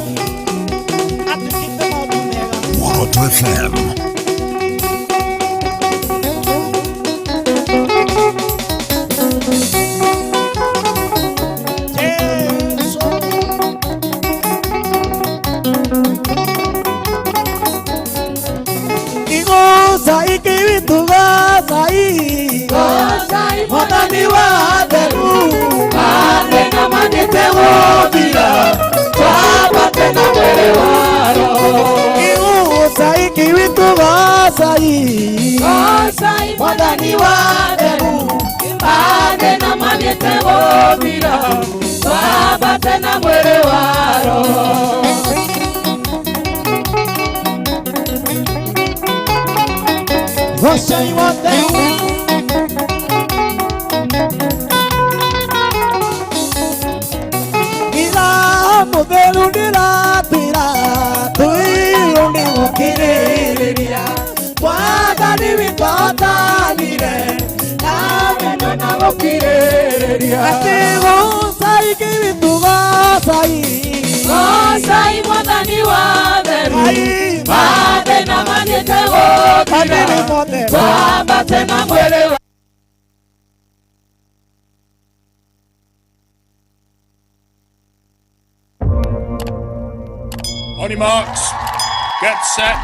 atĩkĩte maũndũ mega Muoroto FM Mwathani wa theru mathĩna manĩte gũthira twambate na mwĩrĩ wa roho igũcai kĩwitũ gocai Mwathani wa theru mathĩna manĩte gũthira twambate na mwĩrĩ wa roho gocai wa theru Mutheru ndiratwĩra twĩrwo nĩ gũkirĩrĩria Mwathani witũ ahotanire na wendo na gũkirĩrĩria atĩ gocai kĩwitũ gocai Mwathani wa theru mathĩna manĩte gũthira twambate na mwĩrĩ wa On your marks, get set,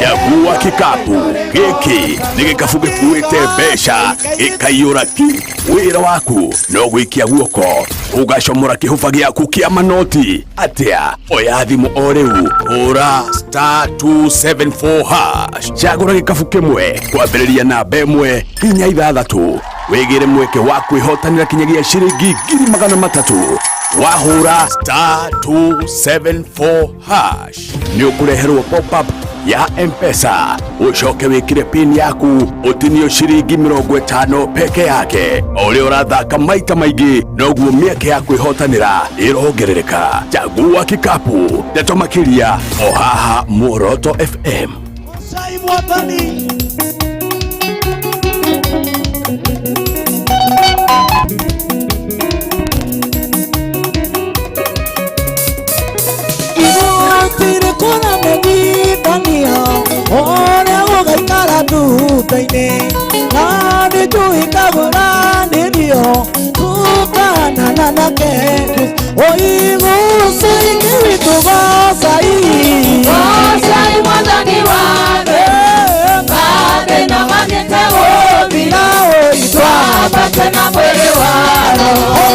Nyagua kikapu giki nĩ gĩkabu gĩkuĩte mbeca gĩkaiyũra ki wĩra waku no gũikia guoko ũgacomora kĩhũba gĩaku kĩa manoti atĩa oya thimũ o rĩu hũra *274# cagũra gĩkabu kĩmwe kwambĩrĩria namba 1 nginya 6 wĩgĩre mweke wa kwĩhotanĩra kinyagia ciringi 300 wahũra *274# nĩ ũkũreherwo pop-up ya M-Pesa ucoke wikire pin yaku utinio ciringi 50 peke yake ũrĩa ũrathaka maita maingĩ noguo mĩeke ya kwĩhotanĩra ĩrongerereka Chagua kikapu ndeto makĩria o haha Muoroto FM Sai Mwathani Tire kona menithania Orea gũgaikara ndutha-inĩ Na nĩnjũĩkagũranĩrio Tũkanana nake Oigũcai kĩwitũ gocai Mwathani wa theru mathĩna manĩte gũthira twambate na mwĩrĩ wa roho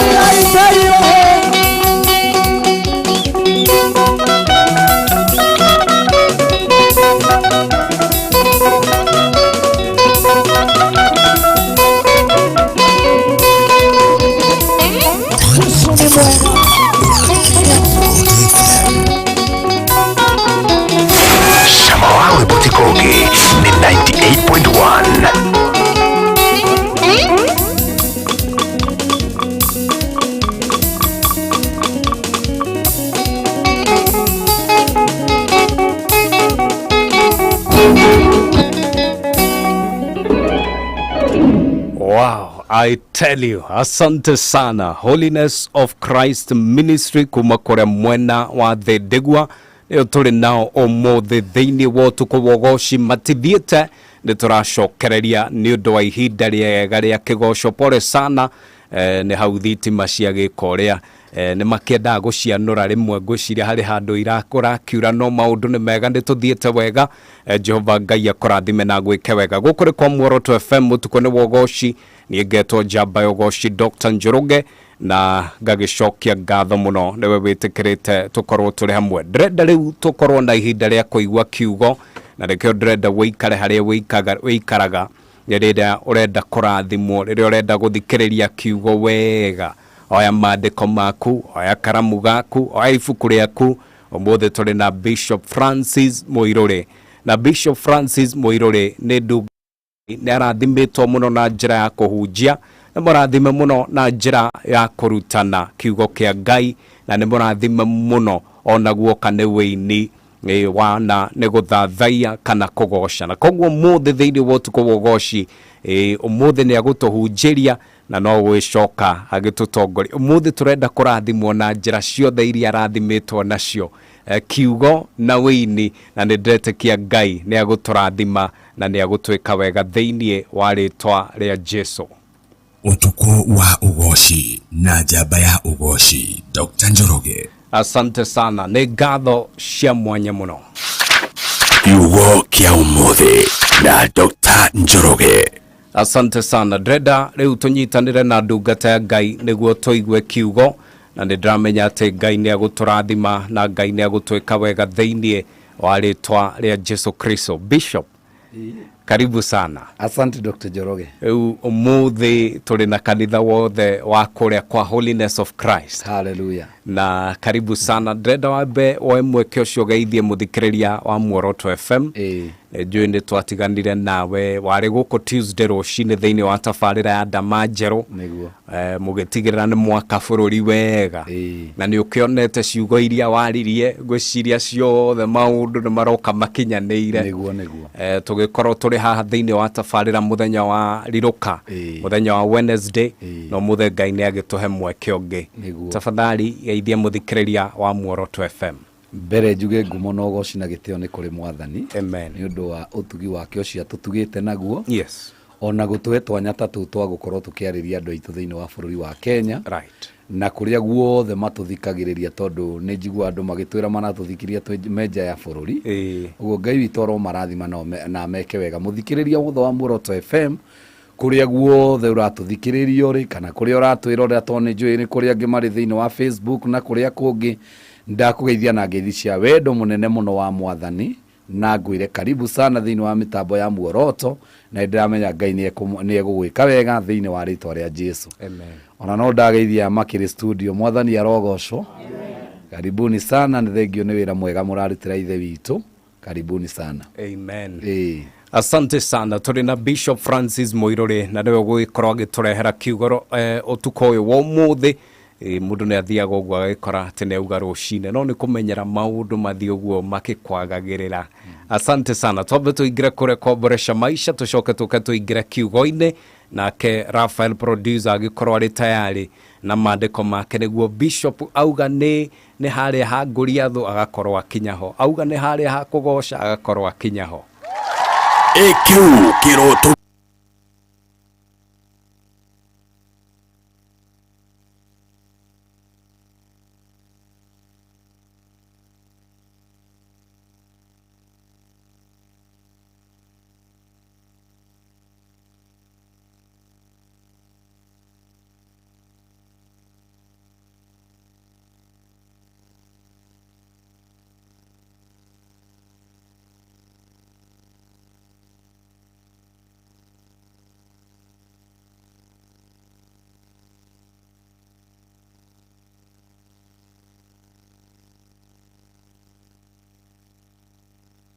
Wow, I tell you, asante sana. Holiness of Christ Ministry kuma kore mwena wa Thedegwa nio tuli nao omothe thiini wo tukuwogoci matithiete ni turacokereria ni undu wa ihinda riega ria kigoco. Pole sana ni hau thitima cia gikoria ni makiendaga gucianura rimwe ngwiciria hari handu irakura kiura no maundu ni mega ni tuthiete wega. Jehova Ngai akurathime na gwike wega gukuri kwa Muoroto FM mutuko ni wogoci ni ngetwo Jamba Yogoci Dr. Njoroge na ngagicokia ngatho muno niwe witikirite tukorwo turi hamwe. Ndrenda riu tukorwo na ihinda ria kuigua kiugo na rekio ndrenda wikare haria wikaraga rĩrĩa urenda kũrathimwo, rĩrĩa urenda guthikĩrĩria kiugo wega. Oya maandĩko maku, oya karamu gaku, oya ibuku rĩaku. Ũmũthĩ tũrĩ na Bishop Francis Muiruri, na Bishop Francis Muiruri nĩ ndungu nĩ arathimitwo muno na njĩra ya kũhunjia, nĩ mũrathime muno na njĩra ya kũrutana kiugo kĩa Ngai, na nĩ mũrathime muno ona guoka nĩ wĩini wana nĩ gũthathaiya kana kũgoca. Na koguo mũthĩ thĩinĩ wa ũtukũ wa ũgoci ũmũthĩ nĩ agũtũhunjĩria na no gwĩcoka agĩtũtongoria. Ũmũthĩ tũrenda kũrathimwo na njĩra ciothe iria arathimitwo nacio kiugo na wĩini, na nĩ ndĩretĩkia Ngai nĩ agũtũrathima na nĩ agũtwĩka wega thĩinĩ wa rĩtwa rĩa Jesu. Ũtukũ wa ũgoci na njamba ya ũgoci Dr. Njoroge. Asante sana, nĩ ngatho cia mwanya muno. Kiugo kia ũmũthĩ na Dr. Njoroge. Asante sana. Ndrenda riu tunyitanire na ndungata ya Ngai niguo tuigue kiugo, na ndramenya ati Ngai ni aguturathima na Ngai ni agutwika wega thĩinĩ wa rĩtwa rĩa Jesu Kristo. Bishop, karibu sana. Asante Dr. Njoroge. Umuthi tuli na kanitha wothe wa kuria kwa Holiness of Christ. Hallelujah. Na karibu sana. Ndrenda wambe oe mweke ucio geithie muthikiriria wa Muoroto FM. Njui ni twatiganire nawe wari guku Tuesday rucini thĩinĩ wa tabarĩra ya Ndamajerũ niguo mugitigirira ni mwaka bururi wega na ni ukionete ciugo iria waririe gwiciria ciothe maundu ni maroka makinyanĩire niguo tugikorwo turi haha thĩinĩ wa tabarĩra muthenya wa riruka muthenya wa Wednesday no muthe Ngai ni agituhe mweke ungi. Tafadhali geithia muthikiriria wa Muoroto FM. Mbere njuge ngumo na ũgoci na gĩtĩo nĩ kũrĩ Mwathani. Amen. Nĩ ũndũ wa ũtugi wake ũcio atũtugĩte naguo. Yes. Ona gũtũhe twanya ta tũu twa gũkorwo tũkĩarĩria andũ aitũ thĩinĩ wa bũrũri wa Kenya. Right. Na kũrĩa guothe matũthikagĩrĩria tondũ nĩ njigua andũ magĩtwĩra maratũthikĩria menja ya bũrũri. Ũguo Ngai witũ oro marathima na meke wega. Mũthikĩrĩria wothe wa Muoroto FM kũrĩa guothe ũratũthikĩrĩria ũrĩ kana kũrĩa ũratwĩrorera tondũ nĩ njũĩ nĩ kũrĩa angĩ marĩ thĩinĩ wa Facebook na kũrĩa kũngĩ. Ndakugeithia na ngeithi cia wendo munene muno wa Mwathani na ngwire karibu sana thĩinĩ wa mitambo ya Muoroto, na ndiramenya Ngai nĩ egũgwĩka wega thĩinĩ wa rĩtwa rĩa Jesu. Amen. Ona no ndageithia makĩrĩ studio Mwathani arogocwo. Karibuni sana, nĩ thengio nĩ wĩra mwega mũrarutĩra ithe witũ. Karibuni sana. Amen. Asante sana. Tũrĩ na Bishop Francis Muiruri na nĩwe gũgĩkorwo agĩtũrehera kiugo ũtukũ ũyũ wa ũmũthĩ. Mundu nĩ athiaga ũguo agĩkora atĩ nĩ auga rũcinĩ no nĩ kũmenyera maũndũ mathiĩ ũguo makĩkwagagĩrĩra. Asante sana. Twambe tũingĩre kũrĩa Komboresha Maisha, tũcoke tũke tũingĩre kiugo-inĩ, nake Raphael producer agĩkorwo arĩ tayari na maandĩko make nĩguo Bishop auga nĩ harĩa ha ngũria thũ agakorwo akinya ho, auga nĩ harĩa ha kũgoca agakorwo akinya ho. Kĩu kĩroto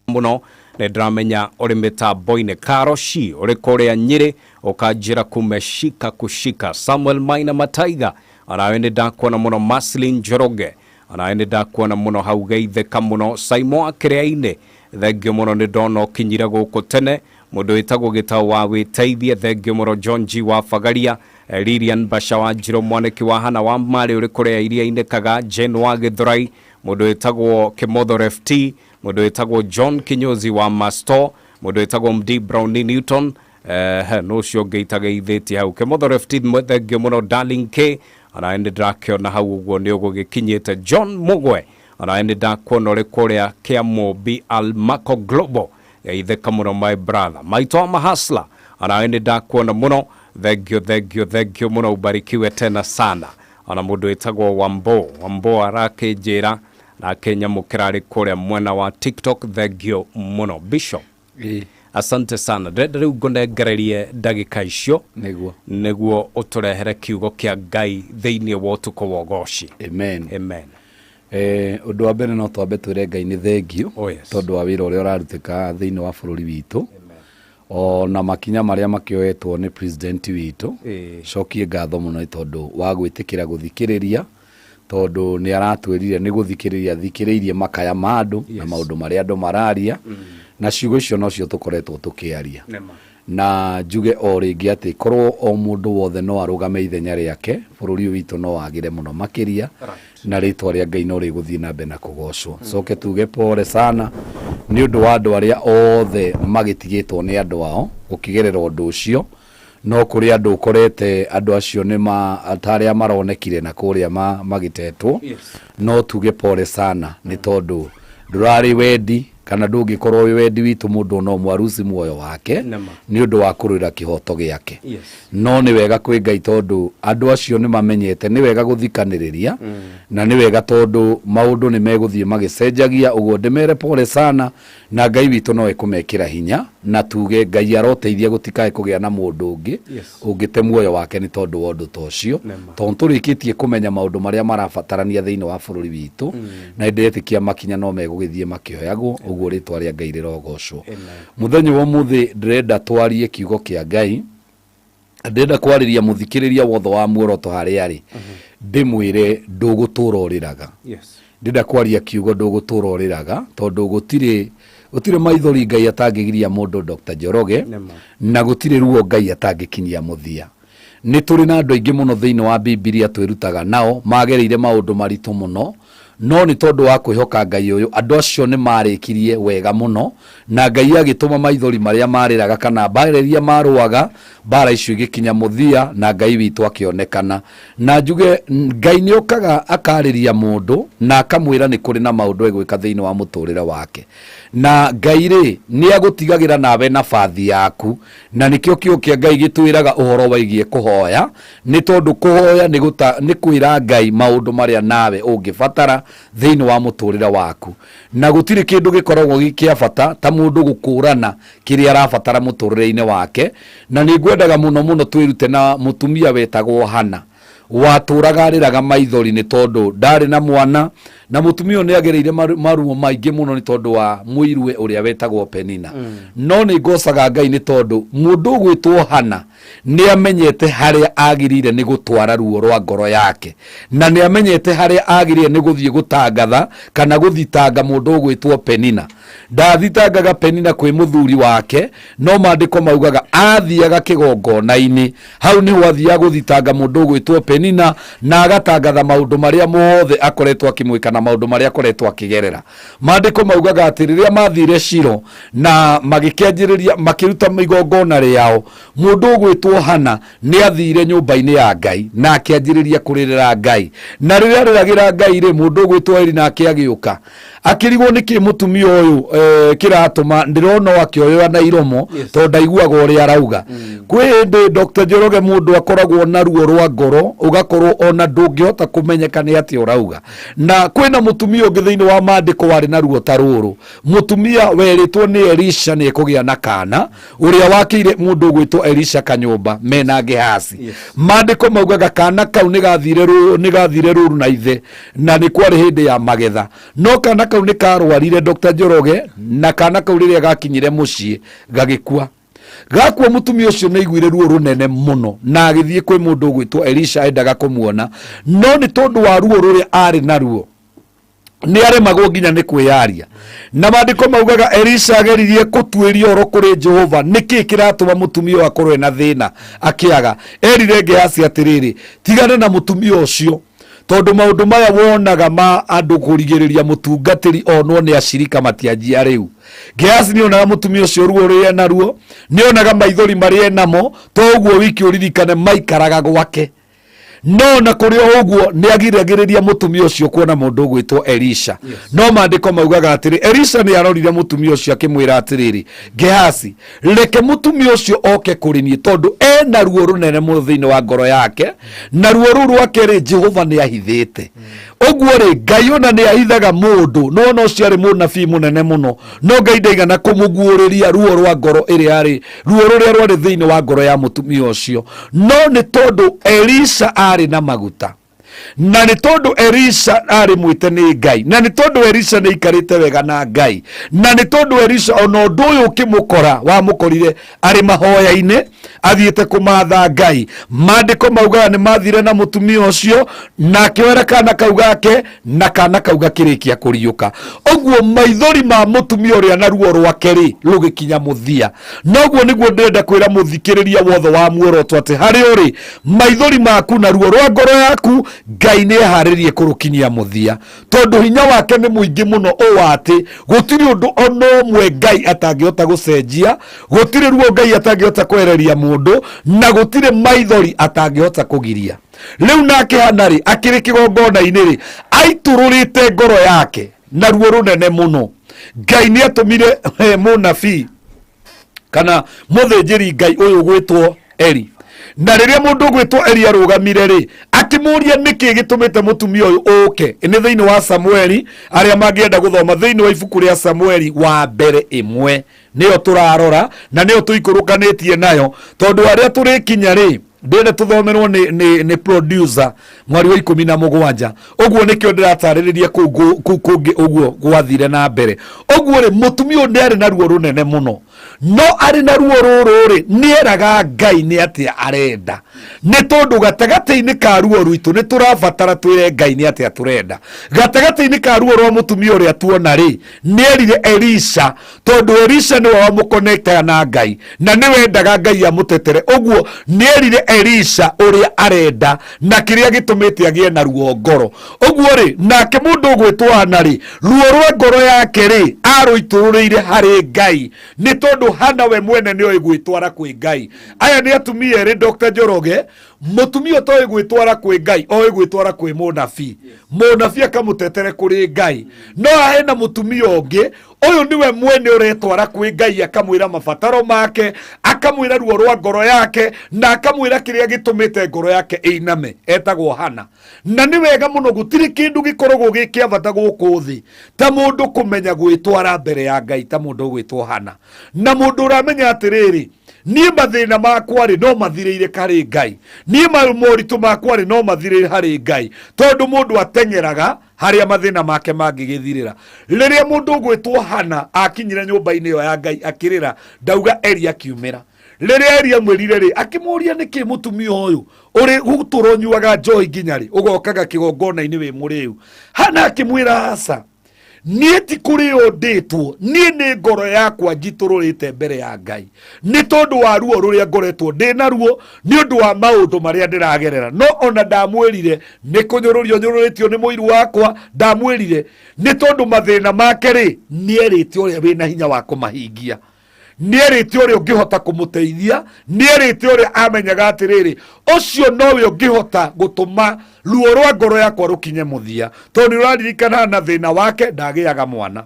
muno nĩ ndramenya ũrĩ mĩtambo-inĩ. Karoci ũrĩ kũrĩa Nyĩrĩ ũkanjĩra kumeshika kushika. Samuel Maina Mataiga onawe nĩ ndakuona muno. Maslin Njoroge onawe nĩ ndakuona muno hau geithĩka muno. Saimo Akĩrĩa-inĩ thengio muno nĩ ndona ũkinyire gũkũ tene. mundu witagwo Gitau wa Witeithie, thengio muno John G wa Fagaria, Lilian Basha wa Njiro mwaniki wa Hana wa Mari uri kuria iria Kaga, Jen wa Githurai, mundu witagwo Kimotho FT, mundu witagwo John Kinyozi wa Masto, mundu witagwo MD Brown Newton, no cio ngeitaga itheti hau Kimotho FT, thengio muno Darling K, anaende ndakiona hau uguo ni ugugikinyite John Mugwe, anaende ndakuona uri kuria Kiamo BL Marco Global itheka muno my brother Maitwa Mahasla, anaende ndakuona muno, thengio muno, ubarikiwe tena sana. Ana mundu witagwo Wambo arakinjira na Kenya mukirari kuria mwena wa TikTok, thengio muno Bishop. Asante sana. Riu ngonegererie ndagika icio niguo uturehere kiugo kia Ngai thiini wa utuko wa Goshi. Amen. Undu wa mbere no twambe twire Ngai ni thengio tondu wa wira uria urarutika thiini wa bururi witu, na makinya maria makioetwo ni president witu. Cokie ngatho muno tondu wa gwitikira guthikiriria, tondu ni aratwirire ni guthikiriria thikiririe makaya ma andu na maundu maria andu mararia, na ciugo icio no cio tukoretwo tukiaria. Na njuge o ringi ati korwo o mundu wothe no arugame ithenya riake, bururi witu no wagire muno makiria, na ritwa ria Ngai no riguthie na mbere na kugocwo. Coke tuge pole sana ni undu wa andu aria othe magitigitwo ni andu ao gukigerera undu ucio, no kuri andu ukorete andu acio ni ataria maronekire na kuria magitetwo. No tuge pole sana ni tondu ndurari wendi kana ndungikorwo wendi witu mundu no mwarusi muoyo wake ni undu wa kurira kihoto giake. No ni wega kwi Ngai tondu andu acio ni mamenyete ni wega guthikaniriria, na ni wega tondu maundu ni meguthie magicenjagia. Uguo ndimere pole sana, na Ngai witu no ekumekira hinya, na tuge Ngai aroteithia gutikae kugia na mundu ungi ungite muoyo wake ni tondu wa undu tocio, tondu turikitie kumenya maundu maria marabatarania thiini wa bururi witu, na ndetikia makinya no megugithie makioyagwo. Uguo ritwa ria Ngai rirogocwo. Muthenya wa muthi ndirenda twarie kiugo kia Ngai, ndenda kwariria muthikiriria wothe wa muoroto haria ari, ndimwire ndugutura uriraga. Ndenda kwaria kiugo ndugutura uriraga tondu gutire maithori Ngai atangigiria mundu Dr. Njoroge, na gutire ruo Ngai atangikinyia muthia. Ni turi na andu aingi muno thiini wa Biblia twirutaga nao magereire maundu maritu muno, no ni tondu wa kwihoka Ngai uyu andu acio ni marikirie wega muno, na Ngai agituma maithori maria mariraga kana bareria maruaga bara icio igikinya muthia, na Ngai witu akionekana. Na njuge Ngai ni okaga akariria mundu na akamwira ni kuri na maundu egwika thiini wa muturire wake, na Ngai ri ni agutigagira nawe nafathi yaku. Na nikio kiukia Ngai gitwiraga uhoro waigie kuhoya, ni tondu kuhoya ni kwira Ngai maundu maria nawe ungibatara thiini wa muturire waku, na gutire kindu gikoragwo gikia bata ta mundu gukurana kiria arabatara muturire-ini wake. Na ni ngwendaga muno twirute na mutumia wetagwo Hana, waturaga ariraga maithori ni tondu ndari na mwana, na mutumia ni agereire maruo maingi muno ni tondu wa muirwe uria wetagwo Penina. No ni ngocaga Ngai ni tondu mundu gwitwo Hana ni amenyete haria agirire ni gutwara ruo rwa ngoro yake, na ni amenyete haria agirire ni guthie gutangatha kana guthitanga mundu gwitwo Penina. Ndathitangaga Penina kwi muthuri wake, no mandiko maugaga athiaga kigongona-ini, hau ni wathia guthitanga mundu gwitwo Penina, na agatangatha maundu maria mothe akoretwo akimwika na maundu maria akoretwo akigerera. Mandiko maugaga ati riria mathire Shilo na magikianjiriria makiruta igongona riao, mundu gwitwo Hana ni athire nyumba-ini ya Ngai na akianjiriria kuririra Ngai. Na riria riragira Ngai ri mundu gwitwo Eli na akiagiuka akirigwo niki mutumia uyu kiratuma ndirona akioyoa na iromo tondu ndaiguaga uria arauga. Kwi ndi Dr. Njoroge mundu akoragwo na ruo rwa ngoro ugakorwo ona ndungihota kumenyeka ni ati urauga, na kwina mutumia ungi thiini wa mandiko wari na ruo ta ruru. Mutumia weritwo ni Elisha ni kugia na kana uria wakire mundu gwitwo Elisha kanyumba mena Gehazi. Mandiko maugaga kana kau ni gathire ruru na ithe, na ni kwari hindi ya magetha. No kana kau ni karwarire Dr. Njoroge, na kana kau riria gakinyire mucii gagikua. Gakwa mutumia ucio ni igwire ruo runene muno, na agithie kwi mundu gwitwo Elisha endaga kumuona, no ni tondu wa ruo ruria ari na ruo ni aremagwo nginya ni kwiyaria na mandiko maugaga Elisha ageririe kutuiria oro kuri Jehova niki kiratuma mutumia akorwe na thina akiaga erire Gehazi atiriri tigana na mutumia ucio tondu maundu maya wonaga ma andu kurigiriria mutungatiri onwo ni ashirika matianjia riu. Gehazi ni onaga mutumia ucio ruo ri naruo ni onaga maithori mari namo toguo wiki uririkane maikaraga gwake no na kuri oguo ni agiragiriria mutumia ucio kuona mundu gwitwo Elisha. No mandiko maugaga atiri Elisha ni arorire mutumia ucio akimwira atiriri Gehazi reke mutumia ucio oke kuri ni tondu ena ruo runene muno thiini wa ngoro yake na ruo ru rwake ri Jehova ni ahithite. Oguo ri Ngai ona ni ahithaga mundu no no ciari munabii munene muno no Ngai ndaigana kumuguuriria ruo rwa ngoro iri ari ruo ruria rwari thiini wa ngoro ya mutumia ucio no ni tondu Elisha ari na maguta na ni tondu Elisha ari mwite ni Ngai na ni tondu Elisha ni ikarite wega na Ngai na ni tondu Elisha ono ndu uyu kimukora wa mukorire ari mahoya-ine athiete kumatha Ngai. Mandiko maugaga ni mathire na mutumia ucio na kiwera kana kaugake na kana kauga kirikia kuriuka. Oguo maithori ma mutumia uria na ruo rwake ri rugikinya muthia noguo niguo ndenda kwira muthikiriria wothe wa muoroto ati hari uri maithori maku na ruo rwa ngoro yaku Ngai ni eharirie kurukinyia muthia tondu hinya wake ni muingi muno o ati gutiri undu ono mwe Ngai atangihota gucenjia gutiri ruo Ngai atangihota kwereria mundu na gutiri maithori atangihota kugiria. Riu nake hanari akiri kigongona-ini ri aitururite ngoro yake na ruo runene muno. Ngai ni atumire munabii kana muthinjiri Ngai uyu gwitwo Eli na riria mundu gwitwo Eli arugamire ri akimuria niki gitumite mutumia uyu uke ni thiini wa Samueli aria mangienda guthoma thiini wa ibuku ria Samueli wa mbere imwe niyo turarora na niyo tuikurukanetie nayo tondu aria turikinya ri ndende tuthomerwo ni producer mwari wa 17 oguo nikio ndirataririria kungi oguo gwathire na mbere. Oguo ri mutumia ndi ari na ruo runene muno no ari na ruo rururi nieraga Ngai ni atia arenda ni tondu gatagati-ini ka ruo rwitu ni turabatara twire Ngai ni atia turenda gatagati-ini ka ruo rwa mutumia uria tuona ri nierire Elisha tondu Elisha ni wa muconnecta na Ngai na ni wendaga Ngai amutetere. Oguo nierire Elisha uria arenda na kiria gitumite agie na ruo ngoro. Oguo ri nake mundu gwitwo Hana ri ruo rwa ngoro yake ri aruitururiire hari Ngai ni tondu Hana we mwene ni oigwitwara kwi Ngai. Aya ni atumia ri Dr. Njoroge mutumia to oigwitwara kwi Ngai oigwitwara kwi munabii munabii akamutetere kuri Ngai no ahena mutumia ungi uyu niwe mwene uretwara kwi Ngai akamwira mabataro make akamwira ruo rwa ngoro yake na akamwira kiria gitumite ngoro yake einame etagwo Hana. Na ni wega muno gutiri kindu gikoragwo gikiavata guku thi ta mundu kumenya gwitwara mbere ya Ngai ta mundu gwitwo Hana na mundu uramenya atiriri ni mathina makwa ri no mathirire kari Ngai ni moritu makwa ri no mathirire hari Ngai tondu mundu atengeraga haria mathina make mangigithirira. Riria mundu gwitwo Hana akinyira nyumba-ini yo ya Ngai akirira ndauga Eli akiumira riria Eli amwirire ri akimuria niki mutumia uyu uri guturonyuaga njoi nginya ri ugokaga kigongona-ini wi muriu. Hana akimwira asa nie ti kuri onditwo nie ni ngoro yakwa njitururite mbere ya Ngai ni tondu wa ruo ruria ngoretwo ndi na ruo ni undu wa maundu maria ndiragerera no ona ndamwirire ni kunyururio nyururitio ni muiru wakwa ndamwirire ni tondu mathina make ri nierite uria wina hinya wa kumahingia nierite uria ungihota kumuteithia nierite uria amenyaga atiriri ucio nowe ungihota gutuma ruo rwa ngoro yakwa rukinye muthia tondu uraririkana na thina wake ndagiaga mwana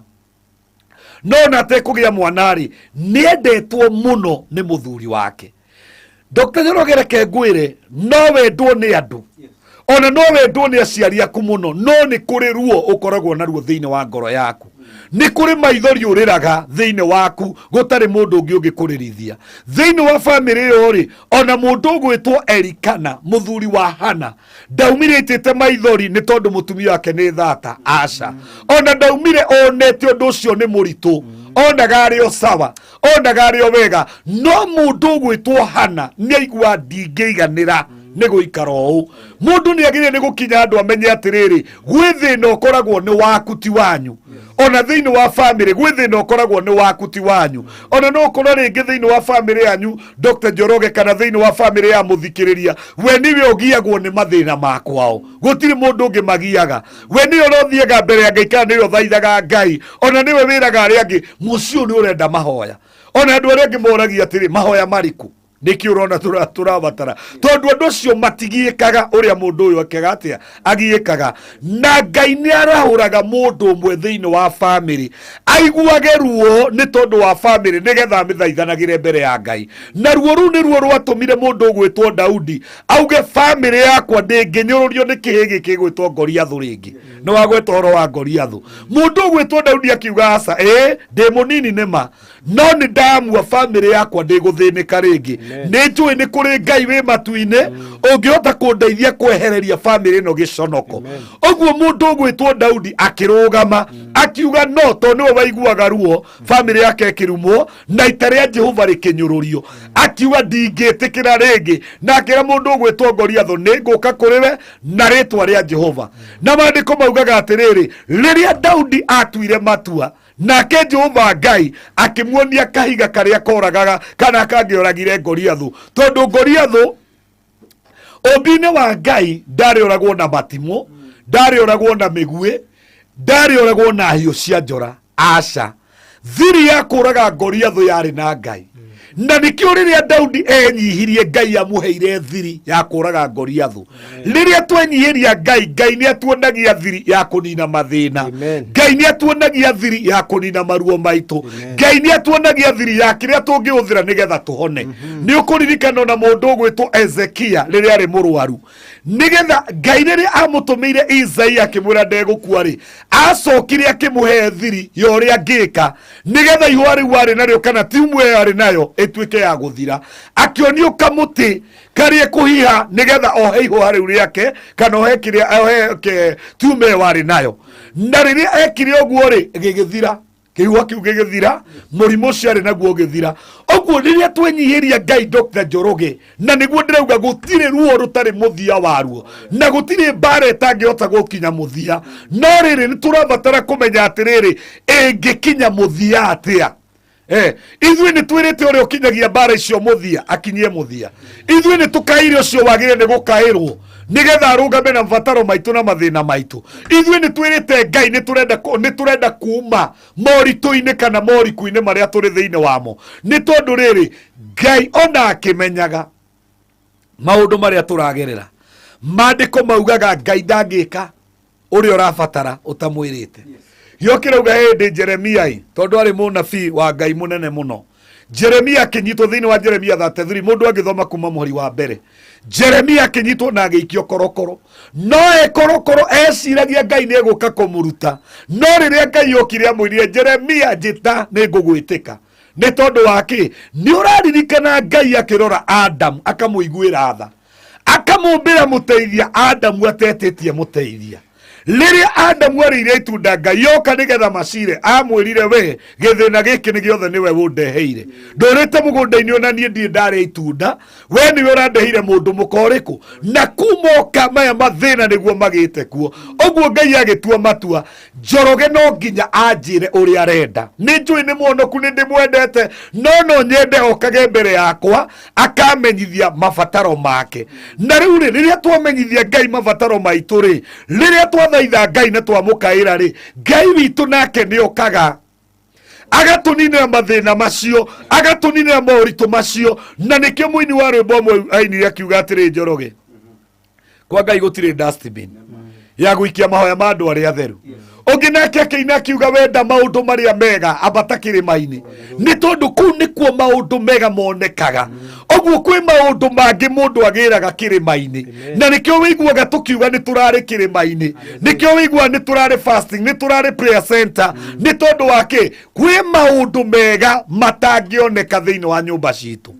no nate kugia mwana ri niendetwo muno ni muthuri wake. Dr. Njoroge reke ngwire no wendwo ni andu ona no wendwo ni aciari aku muno no ni kuri ruo ukoragwo na ruo thiini wa ngoro yaku ni kuri maithori uriraga thiini waku gutari mundu ungi ungikurithia thiini wa family yo ri ona mundu gwitwo Elikana muthuri wa Hana ndaumiritite maithori ni tondu mutumia wake ni thata aca ona ndaumire onete undu ucio ni muritu onaga ari o sawa onaga ari o wega no mundu gwitwo Hana ni aigua ndingiiganira nĩ gũikara ũũ. Mũndũ nĩ agĩrĩire nĩ gũkinya andũ amenye atĩrĩrĩ, gwĩ thĩna ũkoragwo nĩ waku ti wanyu. Ona thĩinĩ wa family gwĩ thĩna ũkoragwo nĩ waku ti wanyu. Ona no ũkorwo rĩngĩ thĩinĩ wa family yanyu Dr. Njoroge kana thĩinĩ wa family ya mũthikĩrĩria, we niwe ũgiagwo nĩ mathĩna makwao. Gũtirĩ mũndũ ũngĩ magiaga. We niwe ũrothiaga mbere ya Ngai kana niwe ũthaithaga Ngai. Ona niwe wĩraga arĩa angĩ mũciĩ ũyũ nĩ ũrenda mahoya. Ona andũ arĩa angĩ moragia atĩrĩ mahoya marĩkũ nĩkĩ ũrona tũrabatara, tondũ andũ acio matigiĩkaga ũrĩa mũndũ ũyũ akaga atĩa agiĩkaga. Na Ngai nĩ arahũraga mũndũ ũmwe thĩinĩ wa family aiguage ruo nĩ tondũ wa family nĩgetha amĩthaithanagĩre mbere ya Ngai. Na ruo rũu nĩruo rwatũmire mũndũ ũgwĩtwo Daudi auge family yakwa ndĩngĩnyũrũrio nĩ kĩhĩĩ gĩkĩ gwĩtwo Goliathũ rĩngĩ. Nĩ wagweta ũhoro wa Goliathũ. Mũndũ ũgwĩtwo Daudi akiuga aca ndĩ mũnini nĩma, no nĩ ndamua family yakwa ndĩgũthĩnĩka rĩngĩ. Nĩ njũĩ nĩ kũrĩ Ngai wĩ matu-inĩ ũngĩhota kũndeithia kwehereria family ĩno gĩconoko. Ũguo mũndũ ũgwĩtwo Daudi akĩrũgama akiuga no to nĩwe waiguaga ruo family yake ĩkĩrumwo na ita rĩa Jehova rĩkĩnyũrũrio. Akiuga ndingĩtĩkĩra rĩngĩ, na akĩra mũndũ ũgwĩtwo Goliathũ nĩ ngũka kũrĩ we na rĩtwa rĩa Jehova. Na maandĩko maugaga atĩrĩrĩ, rĩrĩa Daudi atuire matua nake Jehova Ngai akĩmuonia kahiga karĩa koragaga kana kangĩoragire Goliathũ, tondũ Goliathũ ũmbi-inĩ wa Ngai ndarĩ oragwo na matimũ, ndarĩ oragwo na mĩguĩ, ndarĩ oragwo na hiũ cia njora. Aca, thiri ya kũraga Goliathũ yarĩ na Ngai. Na nĩkĩo rĩrĩa Daudi enyihirie Ngai amuheire thiri ya kũraga Goliathũ. Rĩrĩa twenyihĩria Ngai, Ngai nĩ atuonagia thiri ya kũnina mathĩna. Ngai nĩ atuonagia thiri ya kũnina maruo maitũ. Ngai nĩ atuonagia thiri ya kĩrĩa tũngĩhũthĩra nĩgetha tũhone. Nĩ ũkũririkana ona mũndũ ũgwĩtwo Ezekia rĩrĩa arĩ mũrwaru, nĩgetha Ngai rĩrĩa amũtũmĩire Isaia akĩmwĩra ndegũkua rĩ, acokire akĩmũhe thiri ya ũrĩa angĩka nĩgetha ihũa rĩu arĩ narĩo kana timu ĩyo arĩ nayo ĩtuĩke ya gũthira. Akĩonio kamũtĩ karĩa kũhiha nĩgetha ohe ihũa rĩu rĩake kana ohe timu ĩyo arĩ nayo. Na rĩrĩa ekire ũguo rĩ gĩgĩthira, kĩhuha kĩu gĩgĩthira, mũrimũ ũcio arĩ naguo ũgĩthira. Ũguo rĩrĩa twenyihĩria Ngai Dr. Njoroge, na nĩguo ndĩrauga gũtirĩ ruo rũtarĩ mũthia waruo na gũtirĩ mbara ĩtangĩhota gũkinya mũthia, no rĩrĩ nĩ tũrabatara kũmenya atĩrĩrĩ ĩngĩkinya mũthia atĩa. Ithuĩ nĩ twĩrĩte ũrĩa ũkinyagia mbara icio mũthia akinyie mũthia. Ithuĩ nĩ tũkaire ũcio wagĩrĩire nĩ gũkaĩrwo nĩgetha arũgame na mabataro maitũ na mathĩna maitũ. Ithuĩ nĩ twĩrĩte Ngai nĩ tũrenda kuma moritũ-inĩ kana moriku-inĩ marĩa tũrĩ thĩinĩ wamo. Nĩ tondũ rĩrĩ Ngai ona akĩmenyaga maũndũ marĩa tũragerera. Maandĩko maugaga Ngai ndangĩka ũrĩa ũrabatara ũtamwĩrĩte. Yokĩrauga hĩndĩ Jeremia tondũ arĩ mũnabii wa Ngai mũnene mũno. Jeremia akĩnyitwo thĩinĩ wa Jeremia 33, mũndũ agĩthoma kuma mũhari wa mbere. Jeremia akĩnyitwo na agĩikio korokoro. No korokoro eciragia Ngai nĩ egũka kũmũruta. No rĩrĩa Ngai yokire amwĩrire Jeremia njĩta nĩ ngũgwĩtĩka. Nĩ tondũ wake nĩ ũraririkana Ngai akĩrora Adamu akamũiguĩra tha. Akamũmbĩra mũteithia Adamu atetĩtie mũteithia. Rĩrĩa Adamu arĩire itunda Ngai yoka nĩgetha macire amwĩrire we gĩthĩna gĩkĩ nĩ gĩothe nĩwe ũndeheire. Ndũrĩte mũgũnda-inĩ ona niĩ ndirĩ ndarĩa itunda, we nĩwe ũrandeheire mũndũ mũkorĩkũ na kumoka maya mathĩna nĩguo magĩte kuo. Ũguo Ngai agĩtua matua, Njoroge no nginya anjĩre ũrĩa arenda. Nĩ njũĩ nĩ muonoku nĩ ndĩmwendete, no nyende okage mbere yakwa akamenyithia mabataro make. Na rĩu rĩrĩa twamenyithia Ngai mabataro maitũ rĩ, rĩrĩa twaitha Ngai na twamũkaĩra rĩ, Ngai witũ nake nĩ okaga agatũninĩra mathĩna macio, agatũninĩra moritũ macio. Na nĩkĩo mũini wa rwĩmbo ũmwe ainire akiuga atĩrĩ Njoroge, kwa Ngai gũtirĩ dustbin ya gũikia mahoya ma andũ arĩa atheru. Ũngĩ nake akĩina akiuga wenda maũndũ marĩa mega ambata kĩrĩma-inĩ, nĩ tondũ kũu nĩkuo maũndũ mega monekaga. Ũguo kwĩ maũndũ mangĩ mũndũ agĩraga kĩrĩma-inĩ, na nĩkĩo wĩiguaga tũkiuga nĩ tũrarĩ kĩrĩma-inĩ, nĩkĩo wĩiguaga nĩ tũrarĩ fasting, nĩ tũrarĩ prayer center. Nĩ tondũ wake kwĩ maũndũ mega matangĩoneka thĩinĩ wa nyũmba citũ,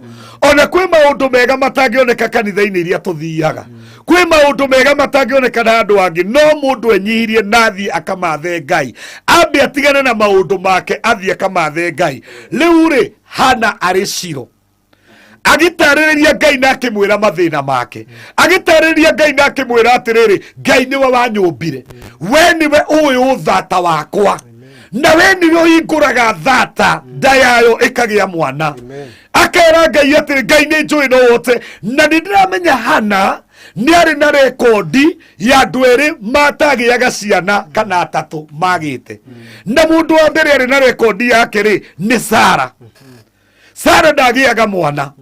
ona kwĩ maũndũ mega matangĩoneka kanitha-inĩ iria tũthiaga, kwĩ maũndũ mega matangĩoneka na andũ angĩ, no mũndũ enyihirie na athiĩ akamathe Ngai, ambe atigane na maũndũ make athiĩ akamathe Ngai. Rĩu rĩ Hana arĩ Shilo agitarĩrĩria Ngai na akĩmwĩra mathĩna make, agitarĩrĩria Ngai na akĩmwĩra atĩrĩrĩ, Ngai nĩwe wanyũmbire, we nĩwe ũyũ thata wakwa, na we nĩwe ũhingũraga thata nda yayo ĩkagĩa mwana. Akera Ngai atĩrĩ, Ngai nĩ njũĩ no wote, na nĩndĩramenya Hana nĩ arĩ na rekondi ya andũ erĩ matagĩaga ciana kana atatũ magĩte, na mũndũ wa mbere arĩ na rekondi yake rĩ nĩ Sara. Sara ndagĩaga mwana,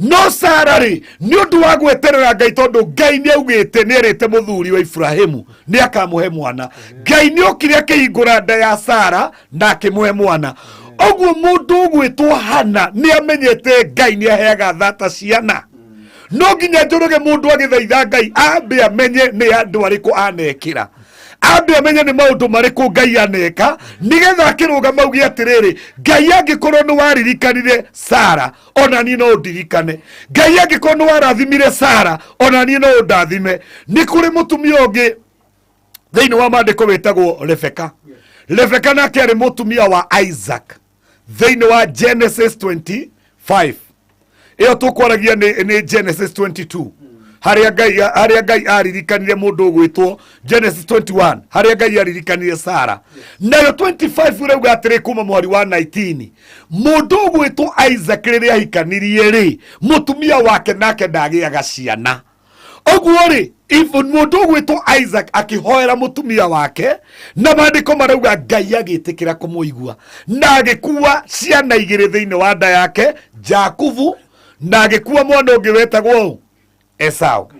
no Sara rĩ nĩ ũndũ wa gweterera Ngai, tondũ Ngai nĩ augĩte nĩ erĩte mũthuri wa Ibrahimu nĩ akamũhe mwana. Ngai nĩ okire akĩhingũra nda ya Sara na akĩmũhe mwana. Ũguo mũndũ ũgwĩtwo Hana nĩ amenyete Ngai nĩ aheaga thata ciana. No nginya Njoroge mũndũ agĩthaitha Ngai ambe amenye nĩ andũ arĩkũ anekĩra, ambe amenye nĩ maũndũ marĩkũ Ngai aneka, nĩgetha akĩrũgama auge atĩrĩrĩ, Ngai angĩkorwo nĩ waririkanire Sara, ona niĩ no ndirikane. Ngai angĩkorwo nĩ warathimire Sara, ona niĩ no ndathime. Nĩ kũrĩ mũtumia ũngĩ thĩinĩ wa maandĩko wĩtagwo Rebeka. Rebeka nake arĩ mũtumia wa Isaac thĩinĩ wa Genesis 25. Iyo tukwaragia ni Genesis 22. Harĩa Ngai aririkanire mũndũ ũgwĩtwo Genesis 21. Harĩa Ngai aririkanire Sara. Nayo 25 urauga atĩrĩ kuma mweri wa 19. Mũndũ ũgwĩtwo Isaac rĩrĩa ahikanirie rĩ, mũtumia wake nake ndagĩaga ciana. Ũguo rĩ, mũndũ ũgwĩtwo Isaac akĩhoera mũtumia wake, na maandĩko marauga Ngai agĩtĩkĩra kũmũigua, na agĩkua ciana igĩrĩ thĩinĩ wa nda yake, Jakubu, na agĩkua mwana ũngĩ wetagwo Esau.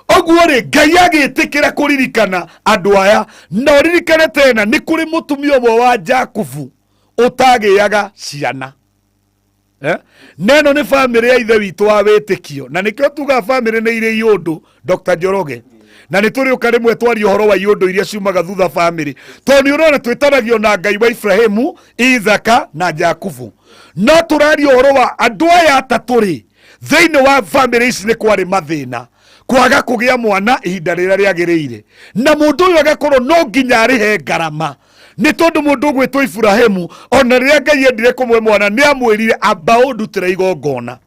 Ũguo rĩ, Ngai agĩtĩkĩra kũririkana andũ aya, na ũririkane tena nĩ kũrĩ mũtumia ũmwe wa Jakubu ũtagĩaga ciana. Neno nĩ family ya ithe witũ wa wĩtĩkio, na nĩkĩo tuga family nĩ irĩ iũndũ Dr. Njoroge, na nĩ tũrĩ ũka rĩmwe twaria ũhoro wa iũndũ iria ciumaga thutha family, tondũ nĩ ũrona twĩtanagio na Ngai wa Ibrahimu, Isaka na Jakubu, no tũraria ũhoro wa andũ aya atatũ rĩ, thĩinĩ wa family ici nĩ kwarĩ mathĩna, kwaga kũgĩa mwana ihinda rĩrĩa rĩagĩrĩire, na mũndũ ũyũ agakorwo no nginya arĩhe ngarama, nĩ tondũ mũndũ ũgwĩtwo Ibrahimu ona rĩrĩa Ngai endire kũmũhe mwana nĩ amwĩrire amba ũndutĩre igongona.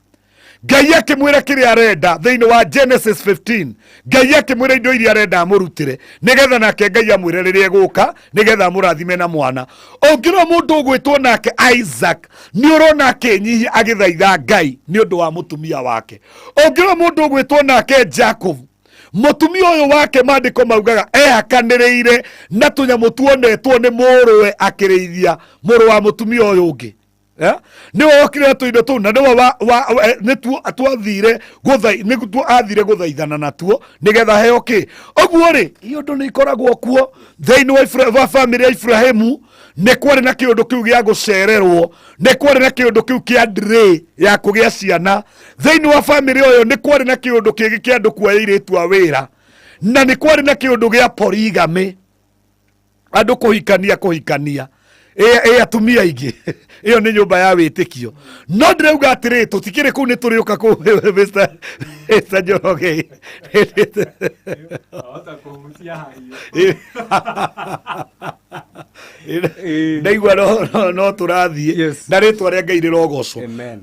Ngai akĩmwĩra kĩrĩa arenda thĩinĩ wa Genesis 15. Ngai akĩmwĩra indo iria arenda amũrutĩre, nĩgetha nake Ngai amwĩre rĩrĩa egũka nĩgetha amũrathime na mwana. Ũngĩrwo mũndũ ũgwĩtwo nake Isaac nĩ ũrona akĩnyihia agĩthaitha Ngai nĩ ũndũ wa mũtumia wake. Ũngĩrwo mũndũ ũgwĩtwo nake Jacob, mũtumia ũyũ wake maandĩko maugaga ehakanĩrĩire na tũnyamũ tuonetwo nĩ mũrũwe akĩrĩithia mũrũ wa mũtumia ũyũ ũngĩ. Nĩwe wokire tũindo tũu, na nĩwe twathire gũthaithana natuo nĩgetha heo kĩ. Ũguo rĩ, iũndũ nĩ ikoragwo kuo thĩinĩ wa family ya Ibrahimu. Nĩ kwarĩ na kĩũndũ kĩu gĩa gũcererwo, nĩ kwarĩ na kĩũndũ kĩu kĩa delay ya kũgĩa ciana. Thĩinĩ wa family ũyũ nĩ kwarĩ na kĩũndũ kĩngĩ kĩa andũ kuoya airĩtu a wĩra, na nĩ kwarĩ na kĩũndũ gĩa polygamy, andũ kũhikania atumia aingĩ. Iyo nĩ nyũmba ya wĩtĩkio. No ndĩrauga atĩrĩ, tũtikĩrĩ kũu, nĩ tũrĩũka kũu Mr. Njoroge. Ndaigua no tũrathiĩ na rĩtwa rĩa Ngai rĩrogocwo.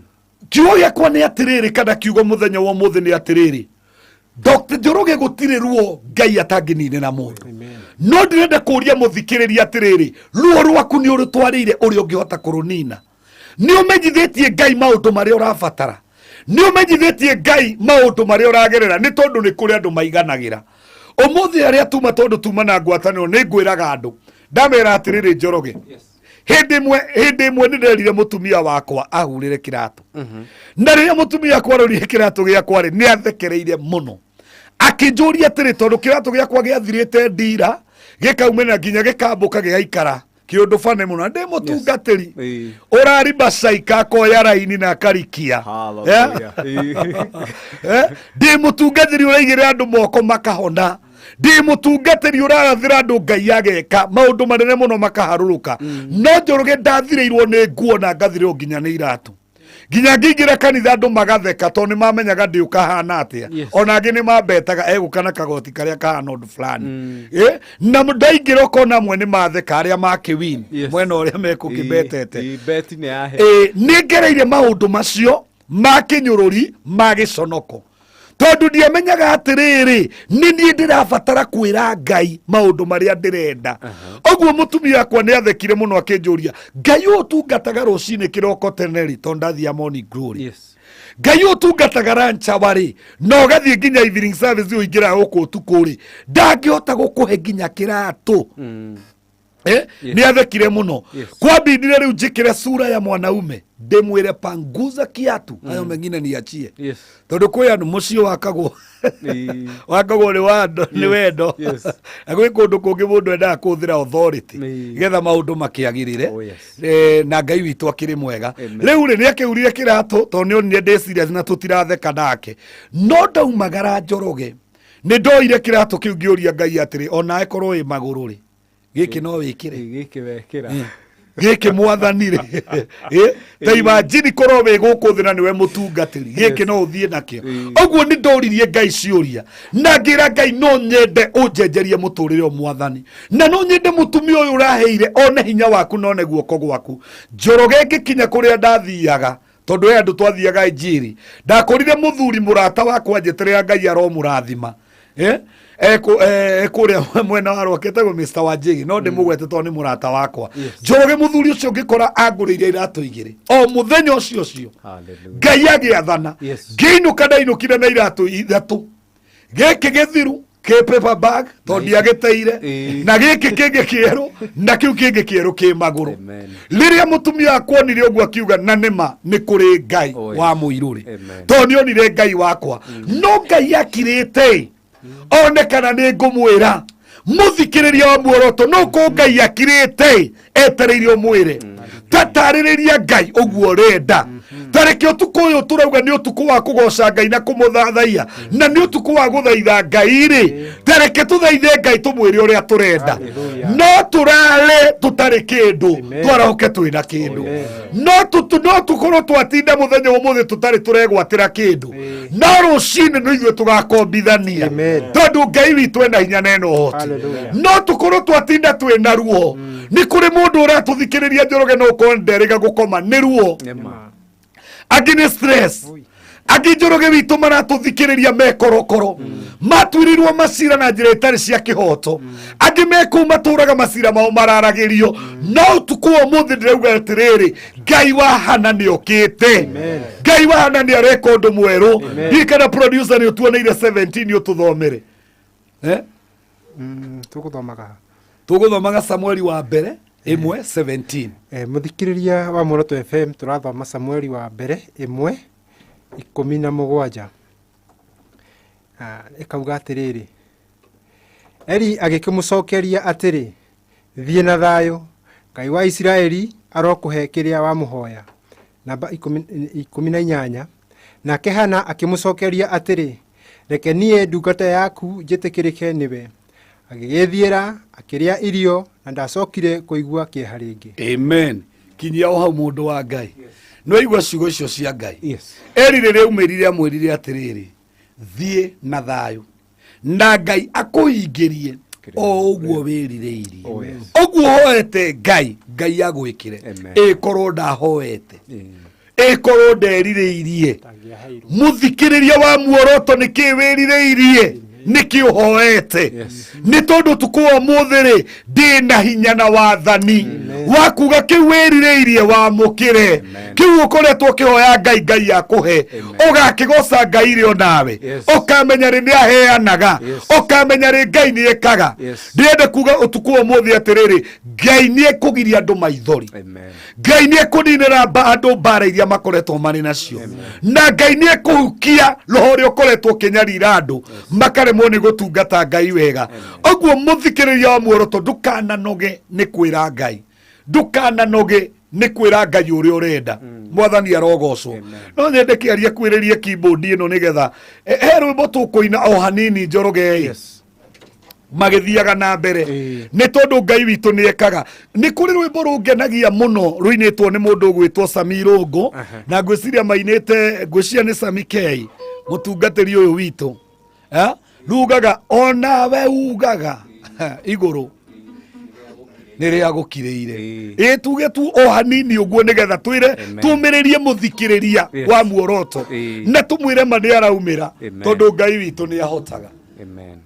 Kiugo gĩakwa nĩ atĩrĩrĩ, kana kiugo mũthenya wa ũmũthĩ nĩ atĩrĩrĩ, Dr. Njoroge gũtirĩ ruo Ngai atangĩnine na mũndũ. No ndĩrenda kũria mũthikĩrĩria atĩrĩrĩ, ruo rwaku nĩ ũrũtwarĩire ũrĩa ũngĩhota kũrũnina? Nĩ ũmenyithĩtie Ngai maũndũ marĩa ũrabatara? Nĩ ũmenyithĩtie Ngai maũndũ marĩa ũragerera? Nĩ tondũ nĩ kũrĩ andũ maiganagĩra. Ũmũthĩ arĩa tuma, tondũ tuma na ngwatanĩro, nĩ ngwĩraga andũ, ndamera atĩrĩrĩ Njoroge, hĩndĩ ĩmwe nĩ nderire mũtumia wakwa ahurĩre kĩratũ, na rĩrĩa mũtumia wakwa arorire kĩratũ gĩakwa rĩ, nĩ athekereire mũno, akĩnjũria atĩrĩ, tondũ kĩratũ gĩakwa gĩathirĩte ndira, gĩkaumĩra nginya gĩkambũka gĩgaikara kĩũndũ bane mũno, ndĩ mũtungatĩri ũrariba caika akoya raini na akarikia, ndĩ mũtungatĩri ũraigĩrĩra andũ moko makahona, ndĩ mũtungatĩri ũrarathĩra andũ Ngai ageka maũndũ manene mũno makaharũrũka. No Njoroge ndathirĩirwo nĩ nguo na ngathirĩrwo nginya nĩ iratũ, nginya ngĩingĩra kanitha andũ magatheka tondũ nĩ mamenyaga ndĩ ũkahana atĩa. Ona angĩ nĩ mambetaga egũka na kagoti karĩa kahana ũndũ fulani, na ndaingĩra ũkona amwe nĩ matheka arĩa makĩwini mwena ũrĩa mekũkĩbetete. Nĩ ngereire maũndũ macio ma kinyururi ma giconoko tondu ndiamenyaga atiriri ni nie ndirabatara kwira Ngai maundu maria ndirenda oguo mutumia akwa ni athekire muno akinjuria Ngai utungataga rucini kiroko teneri tondathia morning glory Ngai utungataga rancha wari no gathie nginya evening service uingira guku tukuri ndangihota gukuhe nginya kiratu ni athekire muno kwambindire riu njikire sura ya mwanaume ndimwire panguza kiatu ayo mengine niachie tondu kwi andu mucio wakagwo wakagwo ni wendo agwi kundu kungi mundu endaga kuthira authority getha maundu makiagirire na Ngai witu akiri mwega riu ri ni akiurire kiratu tondu ni ndi serious na tutiratheka nake no ndaumagara Njoroge ni ndoire kiratu kiu ngiuria Ngai atiri ona ekorwo i maguru ri giki no wikire giki wekira giki mwathanire ta imagine korwo we guku thina niwe mutungatiri giki no uthie nakio oguo ni ndoririe Ngai ciuria na ngira Ngai no nyende unjenjerie muturire o mwathani na no nyende mutumia uyu uraheire one hinya waku none guoko gwaku Njoroge ngikinya kuria ndathiaga tondu andu twathiaga Injiri ndakorire muthuri murata wakwa njeterera Ngai aromurathima kuria mwena wa rwaketagwo Mr. Wanjigi no ndimugwete to ni murata wakwa Njoroge muthuri ucio ngikora anguriire iratu igiri o muthenya ucio Ngai agiathana ngiinuka ndainukire na iratu ithatu giki githiru ke paper bag to ndiagiteire na giki kingi kieru na kiu kingi kieru ki maguru liria mutumia akwonire uguo akiuga na nima ni kuri Ngai wa muiruri to nionire Ngai wakwa no Ngai akirite onekana ni ngumwira muthikiriria wa muoroto no ko Ngai akirite etereirio mwire tataririria Ngai uguo renda tareke utuku uyu turauga ni utuku wa kugoca Ngai na kumuthathaia na ni utuku wa guthaitha Ngai ri tareke tuthaithe Ngai tumwire uria turenda no turale tutari kindu twarahoke twina kindu no tukorwo twatinda muthenya umuthi tutari turegwatira kindu no rucini no ithuĩ tugakombithania tondu Ngai witũ ena hinya na ena ũhoti no tukorwo twatinda twina ruo ni kuri mundu uratuthikiriria Njoroge no ko nderiga gukoma ni ruo agini stress agi Njoroge witũ maratuthikiriria mekorokoro matuirirwo macira na njira itari cia kihoto agi meku maturaga macira mao mararagirio no tukuo muthi ndirauga atiriri Ngai wa hana ni okite Ngai wa hana ni areka undu mweru ikana producer ni utuoneire 17 ni ututhomere tuguthomaga Samueli wa mbere 1:17 muthikiriria wa Muoroto FM turathoma Samueli wa mbere 1:17 ikauga atiriri Eli agikimucokeria atiri thie na thayo Ngai wa Israeli arokuhe kiria wa muhoya namba 18 nake Hana akimucokeria atiri reke nie ndungata yaku njitikirike niwe agigithiera akiria irio na ndacokire kuigua kieha ringi amen kinyia o hau mundu wa Ngai no igua ciugo icio cia Ngai Eli rĩrĩa umĩrire amwĩrire atiriri thie na thayo na Ngai akuhingirie o uguo wĩrirĩirie uguo hoete Ngai agwĩkire ĩkorwo ndahoete ĩkorwo nderirĩirie muthikiriria wa muoroto nĩkĩ wĩrirĩirie niki uhoete ni tondu tukuwa muthiri ndina hinya na wathani wakuga kiwirireirie wa mukire kiu ukoretwo kihoya Ngai akuhe ugakigoca Ngai rio nawe ukamenya ri ni aheanaga ukamenya ri Ngai ni ekaga ndiende kuga utukuwa muthi atiriri Ngai ni ekugiria andu maithori Ngai ni ekuninira andu bara iria makoretwo mari nacio na Ngai ni ekuhukia roho ri ukoretwo kinyarira andu makare moni gutungata Ngai wega oguo muthikiriria wa muoroto ndukananoge ni kwira Ngai ndukananoge ni kwira Ngai uria urenda mwathani arogocwo no nyende kiaria kwiririe keyboard ino nigetha rwimbo tukuina o hanini Njoroge magithiaga na mbere ni tondu Ngai witu ni ekaga ni kuri rwimbo rungenagia muno ruinitwo ni mundu gwitwo Samirongo na ngwiciria mainite ngwiciria ni Sami K mutungatiri uyu witu rugaga ona we ugaga iguru niria gukireire tuge tu o hanini uguo nigetha twire tumiririe muthikiriria wa muoroto na tumwire ma ni araumira tondu Ngai witu ni ahotaga. Amen.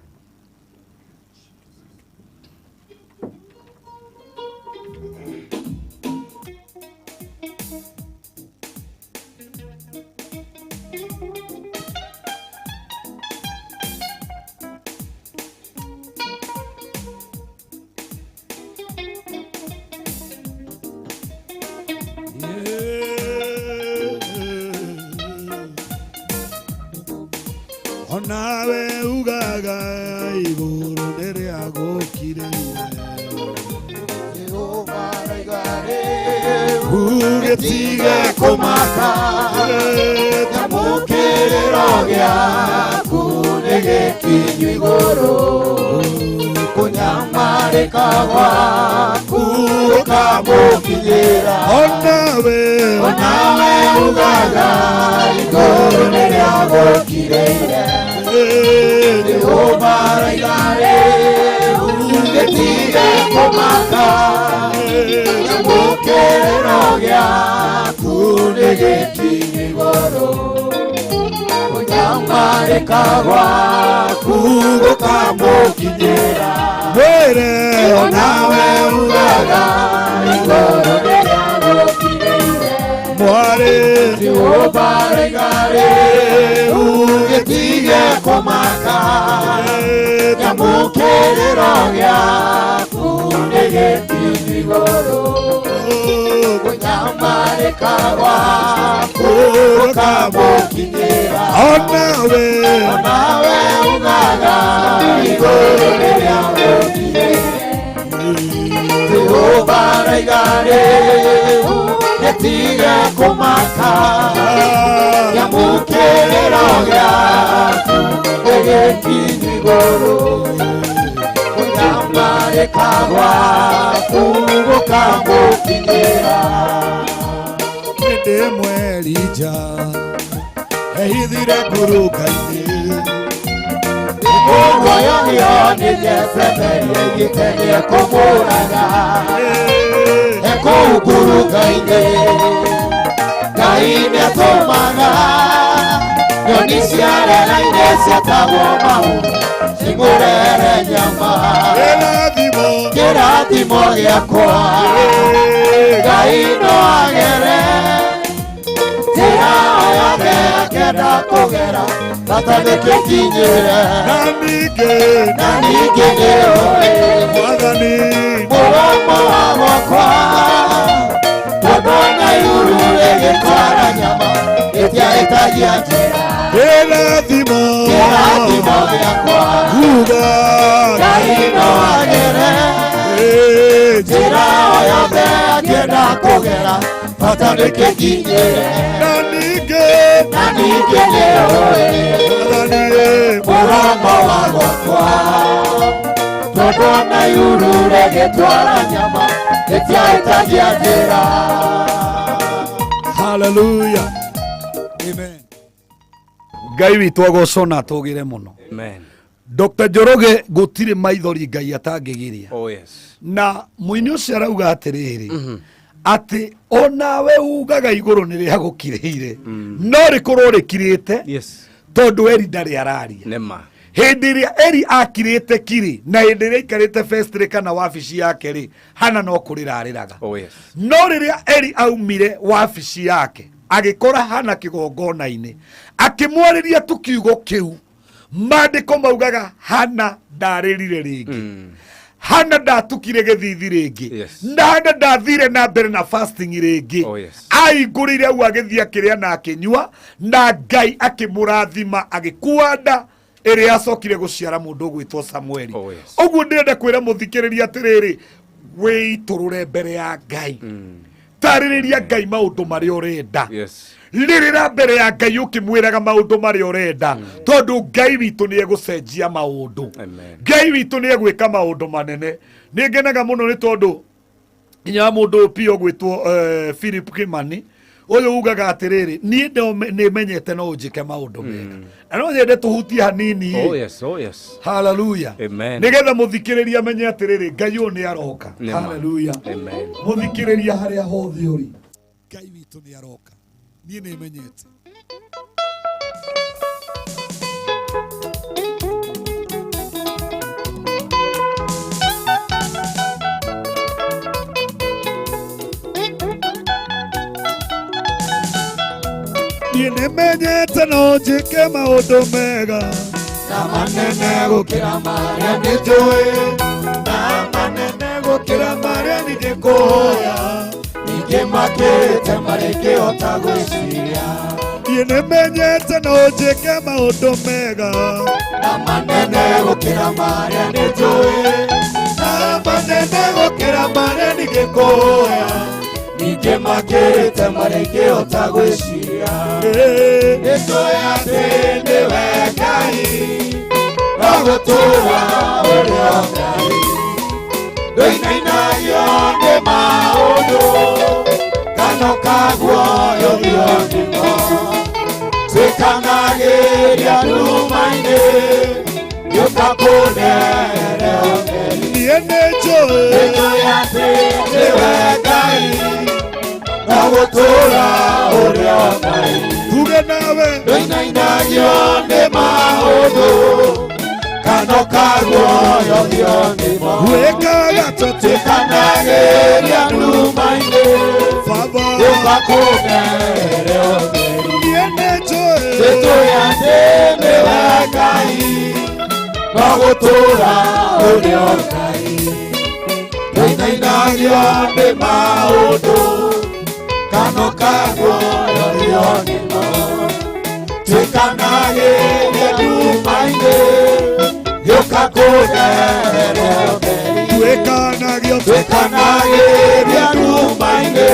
Onawe ugaga iguru niria gukireire Jehova raigare ugetiga kumaka nyamukiriro giaku nigikinyu iguru kunyamarika gwaku ukamukinyira onawe ugaga iguru niria gukireire Jehova raigare ugetiga kumaka nyamukiriro giaku nigikinyu iguru kunyamarika gwaku ukamukinyira were onawe ugaga iguru niria gukireire mware Jehova raigare ugetige kumaka nyamukiriro giaku nigikinyu iguru kunyamarika gwaku ukamukinyira onawe ugaga iguru niria gukireire Jehova raigare ugetige kumaka nyamukiriro giaku nigikinyu iguru kunyamarika gwaku ukamukinyira Ende mwerija ehithire ngurunga-ini muoyo nĩjesemerie gĩtenie kũmũraga ekũu ngurunga-ini Ngai nĩatũmaga nyoni ciarera-inĩ ciatagwo mau cimũrere nyama kĩrathimo gĩakwa Ngai no agere njĩra o yothe akĩenda kũgera bata nĩkĩkinyĩre na ningĩ nĩũĩ mũromo wa gwakwa tondũ na igũrũ rĩgĩtwara nyama ĩtiahĩtagia njĩra kĩrathimo gĩakwa Ngai no agere njĩra o yothe akĩenda kũgera bata nĩkĩkinyĩre na ningĩ nĩũĩ mũromo wa gwakwa tondũ na igũrũ rĩgĩtwara nyama ĩtiahĩtagia njĩra. Hallelujah. Amen. Ngai witũ agocwo na atũgĩre mũno. Amen. Dr. Njoroge gũtirĩ maithori Ngai atangĩgiria. Oh yes. Na mũini ũcio arauga atĩrĩrĩ atĩ onawe ugaga igũrũ nĩrĩa gũkirĩire no rĩkorwo rĩkirĩte tondũ Eri ndarĩ araria nema hĩndĩ ĩrĩa Eri akirĩte kiri na hĩndĩ ĩrĩa aikarĩte festire kana wabici yake rĩ Hana no kũrĩra arĩraga no rĩrĩa Eri aumire wabici yake agĩkora Hana kĩgongona-inĩ akĩmwarĩria tu kiugo kĩu maandĩko maugaga Hana ndarĩrire rĩngĩ Hana ndatukire gĩthithi rĩngĩ na Hana ndathire na mbere na fasting rĩngĩ aingũrĩire au agĩthiĩ akĩrĩa na akĩnyua na Ngai akĩmũrathima agĩkua nda ĩrĩa acokire gũciara mũndũ ũgwĩtwo Samueli ũguo ndĩrenda kwĩra mũthikĩrĩria atĩrĩrĩ wĩitũrũre mbere ya Ngai tarĩrĩria Ngai maũndũ marĩa ũrenda rĩrĩra mbere ya Ngai ũkĩmwĩraga maũndũ marĩa ũrenda tondũ Ngai witũ nĩ egũcenjia maũndũ Ngai witũ nĩ egwĩka maũndũ manene nĩ ngenaga mũno nĩ tondũ nginya mũndũ pio gwĩtwo Philip Kimani uyu ugaga atiriri nie nä menyete no njike maundu mega na no nyende tuhutie hanini. Oh yes, oh yes. Hallelujah. Amen. Nigetha muthikiriria menye atiriri Ngai uyu ni aroka. Hallelujah. Amen. Muthikiriria haria hothe uri Ngai witu ni aroka nie nä menyete. Nie nä menyete no njike maundu mega na manene gukira maria nä njũĩ na manene gukira maria ningĩ kũhoya ningĩ makĩrĩte marĩngĩhota gwĩciria. Nie nĩ menyete no njĩke maũndũ mega na manene gũkĩra marĩa nĩ njũĩ na manene gũkĩra marĩa ningĩ kũhoya ningĩ makĩrĩte marĩngĩhota gwĩciria. Nĩ njũĩ atĩ nĩwe Ngai wa gũtũũra ũrĩ o Ngai ndũinainagio nĩ maũndũ kano kaguoyo gĩothigo twĩkanagĩria nduma-inĩ gĩũka kũnehere Ngai. Niĩ nĩ njũĩ atĩ nĩwe Ngai wa gũtũũra ũrĩ o Ngai tuge nawe ndũinainagio nĩ maũndũ kano kaguoyo gĩothigo gwĩkaga tũtĩkanagĩria nduma-inĩ gĩũka kũnehere Ngai. Niĩ nĩ njũĩ atĩ nĩwe Ngai wa gũtũũra ũrĩ o Ngai ndũinainagio nĩ maũndũ kano kaguoyo gĩothigo twĩkanagĩria nduma-inĩ gĩũka kũnehere Ngai. Twĩkanagĩria nduma-inĩ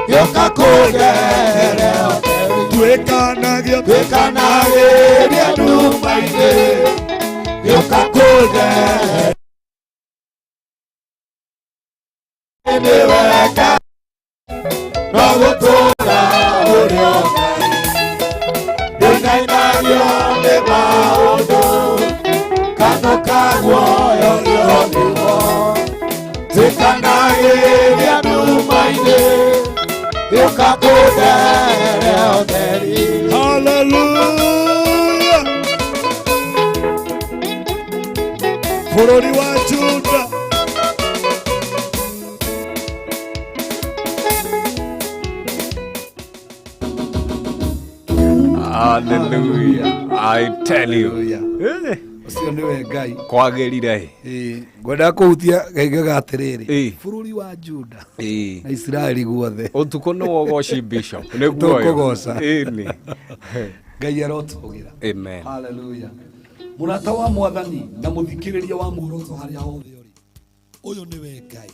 gĩũka kũnehere Ngai. Twĩkanagĩria nduma-inĩ gĩũka kũnehere nĩwe Ngai wa gũtũũra ũrĩ o Ngai ndũinainagio nĩ maũndũ kano kaguoyo gĩothigo twĩkanagĩria nduma-inĩ gĩũka kũnehere ũtheri. Hallelujah. Bũrũri wa Juda Hallelujah. I tell you. Ucio niwe Ngai. Kwagĩrire. Ngwenda kũhutia ngaigaga atĩrĩrĩ. Bũrũri wa Juda na Israeli guothe. Ũtukũ nĩ wogoci Bishop. Nĩguo tũkũgoca. Ĩni. Ngai arotũgĩra. Amen. Hallelujah. Mũrata wa Mwathani na mũthikĩrĩria wa muoroto harĩa hothe ũrĩ. Ũyũ nĩwe Ngai.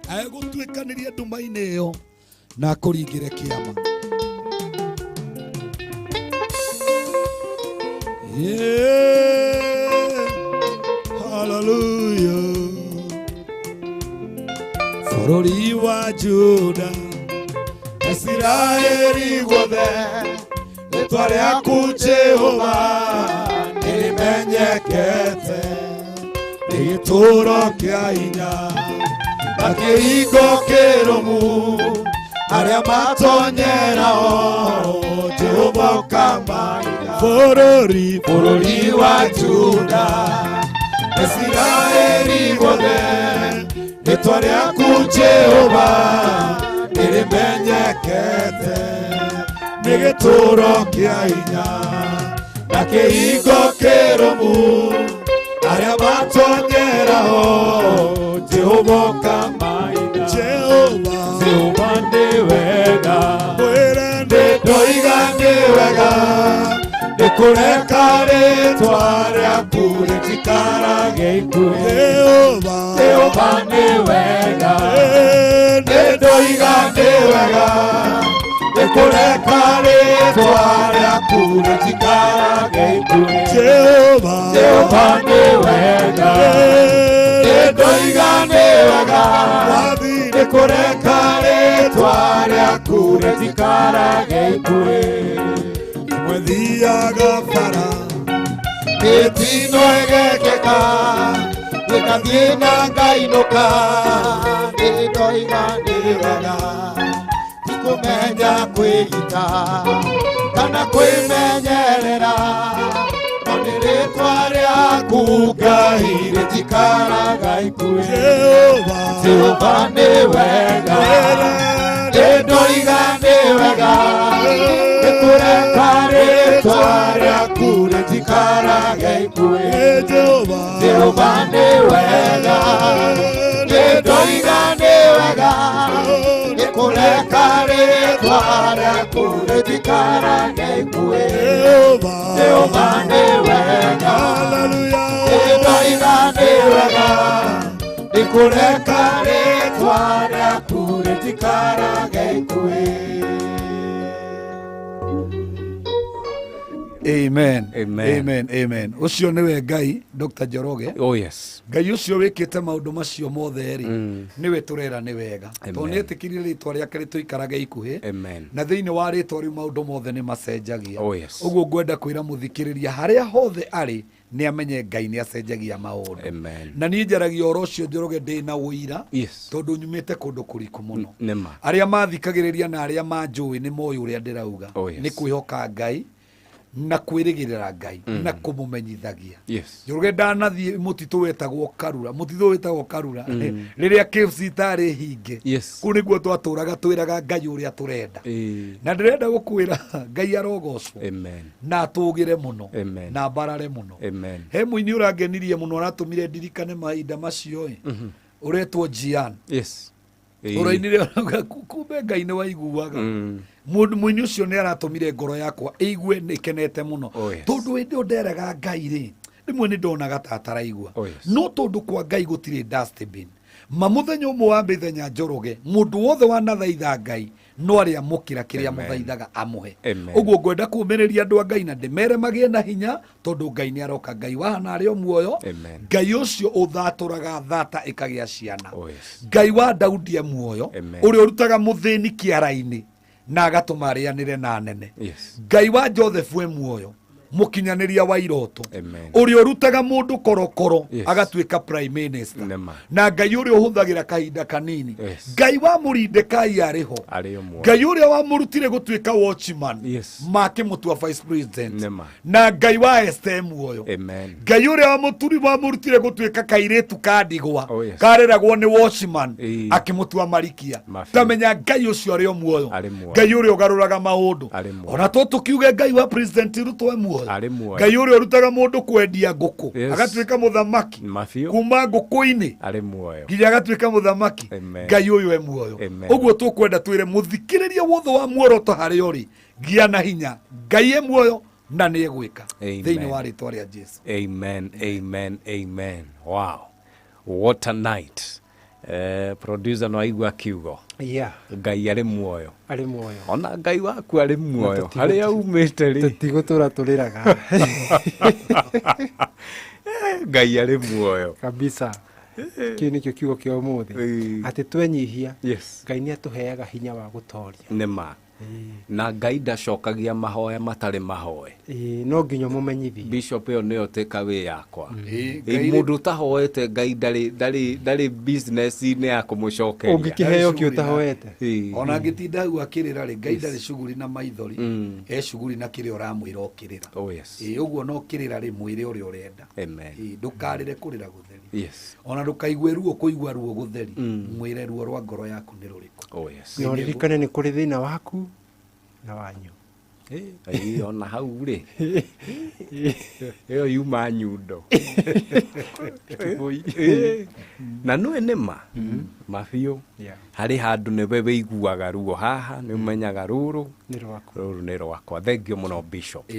Agũtuĩkanĩria nduma-inĩ ĩyo na akũringĩre kĩama. Yeah, hallelujah. Bũrũri wa Juda Israeli guothe rĩtwa rĩaku Jehova nĩrĩmenyekete nĩ gĩtũũro kĩa hinya na kĩhingo kĩrũmu arĩa matonyerao Jehova ũkamaina. Bũrũri wa Juda Israeli guothe rĩtwa rĩaku Jehova nĩrĩmenyekete nĩ gĩtũũro kĩa hinya na kĩhingo kĩrũmu arĩa matonyerao Jehova ũkamaina. Jehova nĩ wega ndĩndoiga nĩ wega nĩkũreka rĩtwa rĩaku rĩtikarage ikuũ. Jehova nĩ wega ndĩndoiga nĩ wega nĩkũreka rĩtwa rĩaku rĩtikarage ikuũ. Jehova nĩ wega ndĩndoiga nĩ wega nikureka ritwa rĩaku rĩtikarage ikue imwe thiaga bara mĩtino ĩgekĩka gĩgathiĩ na ngainũka nĩndoiga nĩ wega tikũmenya kwĩgita kana kwĩmenyerera no nĩ rĩtwa rĩaku Ngai rĩtikaraga ikue Jehova nĩ wega nĩndoiga nĩ wega nĩkũreka rĩtwa rĩaku rĩtikarage ikue Jehova nĩ wega nĩndoiga nĩ wega nĩkũreka rĩtwa rĩaku rĩtikarage ikue Jehova nĩ wega nĩndoiga nĩ wega nĩkũreka rĩtwa rĩaku rĩtikarage ikue. Amen. Amen. Amen. Amen. Ucio niwe Ngai Dr. Njoroge. Oh yes. Ngai ucio wikite maundu macio mothe ri niwe turera ni wega. Tonetikirie ritwa riake rituikarage ikuhi. Amen. Na thiini wa ritwa ri maundu mothe ni macenjagia. Oh yes. Uguo ngwenda kwira muthikiriria haria hothe ari ni amenye Ngai ni acenjagia maundu. Amen. Na ni njaragia oro ucio Njoroge ndi na uira. Yes. Tondu nyumite kundu kuriku muno. Nema. Aria mathikagiriria na aria manjui ni moyo uria ndirauga. Oh yes. Ni kwihoka Ngai na kwirigirira Ngai na kumumenyithagia. Yes. Njoroge ndanathie mutitu wetagwo Karura, mutitu wetagwo Karura riria KFC tari hinge. Yes. Ku niguo twaturaga twiraga Ngai uria turenda. Na ndirenda gukwira Ngai arogocwo. Amen. Na tugire muno. Amen. Na barare muno. Amen. He muini urangenirie muno aratumire ndirikane mahinda macio uretwo Jian. Yes. Urainire kumbe Ngai ni waiguaga. Mundu muini ucio ni aratumire ngoro yakwa igue nikenete muno tondu indi nderaga Ngai ri rimwe ni ndonaga tataraigua no tondu kwa Ngai gutire dustbin muthenya umwe wa mithenya Njoroge mundu wothe wanathaitha Ngai no aria mukira kiria muthaithaga amuhe uguo ngwenda kumiriria andu a Ngai na ndimere magie na hinya tondu Ngai ni aroka Ngai wahana ari o muoyo Ngai ucio uthaturaga thata ikagia ciana Ngai wa Daudi e muoyo uri urutaga muthini kiara-ini na agatuma arianire na nene. Ngai wa Joseph we muoyo mukinyaniria wa iroto uri urutaga mundu korokoro agatuika prime minister na Ngai uri uhuthagira kahinda kanini Ngai wa Muridekai ariho Ngai uri wa murutire gutuika watchman makimutua vice president na Ngai wa Esther muoyo Ngai uri wa muturi wa murutire gutuika kairetu kadigwa kareragwo ni watchman akimutua marikia tamenya Ngai ucio ari o muoyo Ngai uri ugaruraga maundu ona to tukiuge Ngai wa president Ruto muoyo Ngai uri urutaga mundu kwendia nguku agatuika muthamaki kuma nguku-ini nginya agatuika muthamaki Ngai uyu e muoyo uguo tukwenda twire muthikiriria wothe wa muoroto hari uri gia na hinya Ngai e muoyo na ni egwika thiini wa ritwa ria Jesu. Amen. Amen. Amen. Wow, what a night. Producer no aigua kiugo Ngai ari muoyo ona Ngai waku ari muoyo haria umite ri tigutura turiraga Ngai ari muoyo kabisa. Kĩu nĩkĩo kiugo kĩa ũmũthĩ atĩ twenyihia Ngai nĩ atuheaga hinya wa gũtoria nĩma na Ngai ndacokagia mahoya matari mahoe no nginya mũmenyithie Bishop yo nĩyo teka wĩ yakwa mũndũ tahoete Ngai ndarĩ business inĩ ya kũmũcokeria ũngĩkĩheo kĩo tahoete ona ngĩtinda hau akĩrĩra rĩ Ngai ndarĩ cuguri na maithori cuguri na kĩrĩa ũramwĩra ũkĩrĩra ũguo no kĩrĩra rĩ mwĩre ũrĩa ũrenda ndũkarĩre kũrĩra gũtheri ona ndũkaigue ruo kũigua ruo gũtheri mwĩre ruo rwa ngoro yaku nĩ rũrĩkũ no ririkane nĩ kũrĩ thĩna waku na wanyu ona hau rĩ ĩyo yuma nyundo na nũĩ nĩma mabiũ harĩ handũ nĩwe wĩiguaga ruo haha nĩ ũmenyaga rũrũ nĩ rwakwa. Thengio mũno Bishop.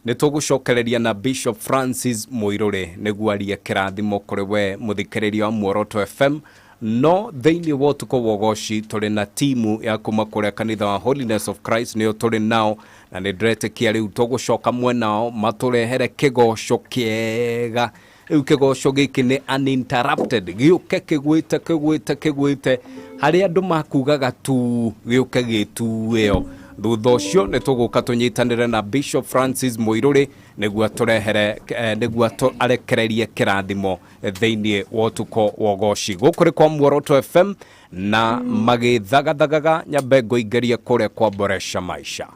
Nĩ tũgũcokereria na Bishop Francis Mũirũrĩ nĩguo arie kĩrathimo kũrĩ we mũthikĩrĩria wa Muoroto FM no thĩinĩ wa ũtukũ wa ũgoci tũrĩ na timu ya kuma kũrĩa kanitha wa Holiness of Christ nĩo tũrĩ nao, na nĩ ndĩretĩkia rĩu tũgũcoka mwenao matũrehere kĩgoco kĩega. Rĩu kĩgoco gĩkĩ nĩ uninterrupted, gĩũke kĩgwĩte harĩa andũ makugaga tu gĩũke gĩtuĩo. Thutha ũcio nĩ tũgũka tũnyitanĩre na Bishop Francis Mũirũrĩ nĩguo tũrehere nĩguo arekererie kĩrathimo thĩinĩ wa ũtukũ wa ũgoci. Gũkũ kwa Muoroto FM na magĩthagathagaga nyambe ngũingĩrie kũrĩa kwa Boresha Maisha.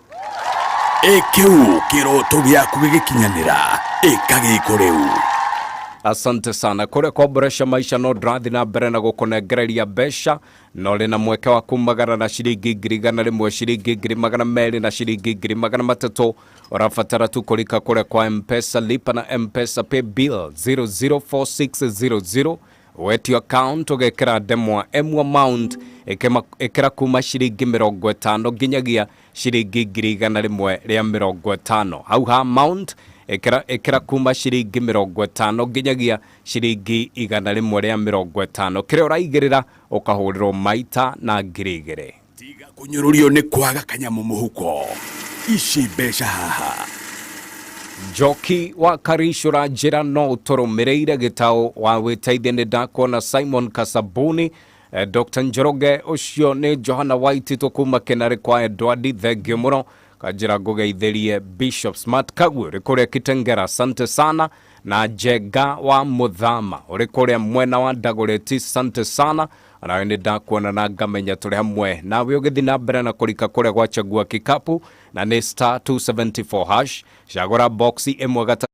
Kĩu kĩroto gĩaku gĩgĩkinyanĩra gĩko rĩu. Asante sana. Kũrĩa kwa Boresha Maisha no ndĩrathiĩ na mbere na gũkũnengereria mbeca, no rĩ na mweke wa kumagara na ciringi 100, ciringi 200 na ciringi 300. Ũrabatara tu kũrika kũrĩa kwa M-Pesa, lipa na M-Pesa pay bill 004600. Wetio account ũgekĩra ndemwa amount ĩkĩra kuma ciringi 50 nginyagia ciringi 150. Hau ha amount ekera kuma ciringi 50 nginyagia ciringi 150. Kĩrĩa ũraigĩrĩra ũkahũrĩrwo maita na 2,000. Tiga kunyũrũrio nĩ kwaga kanyamu mũhuko. Ici mbeca haha. Joki wa Karishura njĩra no ũtũrũmĩrĩire gĩtaũ wa wĩteithia nĩ ndakuona Simon Kasabuni. Dr. Njoroge ũcio nĩ Johana White tũkuma Kenare kwa Edward thengio mũno. Kanjira ngũgeithĩrie Bishop Smart Kagwe ũrĩ kũrĩa Kitengera, asante sana. Na Jega wa Muthama ũrĩ kũrĩa mwena wa Dagoretti, asante sana. Nawe nĩ ndakuona na ngamenya tũrĩ hamwe nawe ũgĩthiĩ na mbere na kũrika kũrĩa gwachagua kikapu na nĩ star 274 hash cagũra boxi ĩmwe gata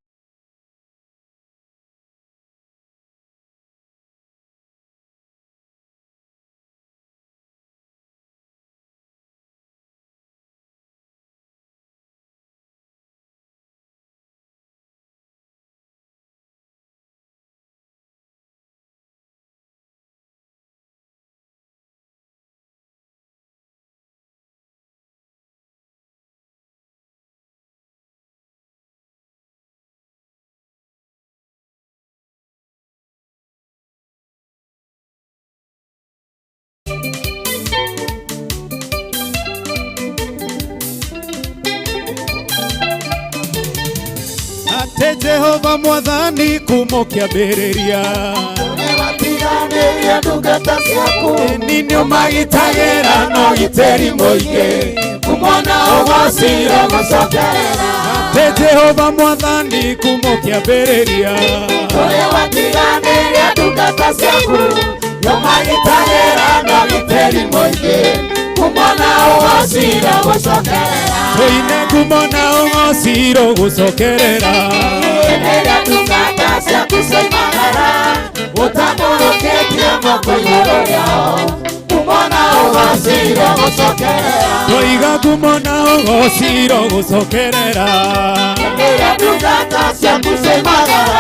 Ate Jehova mwathani kumokia bereria Watiganĩria ndungata ciaku Ninio magitagĩra no giteri mũingĩ kumona ũgocira gũcokerera Ate Jehova mwathani kumokia bereria Watiganĩria ndungata ciaku magitagĩra no giteri mũingĩ kumona ũgocira gũcokerera Toine kumona ũgocira gũcokerera Rĩrĩa ndungata ciaku cioimagara ũtamũrũkĩtie moko igũrũ rĩao kumona ũgocira gũcokerera Toiga kumona ũgocira gũcokerera Rĩrĩa ndungata ciaku cioimagara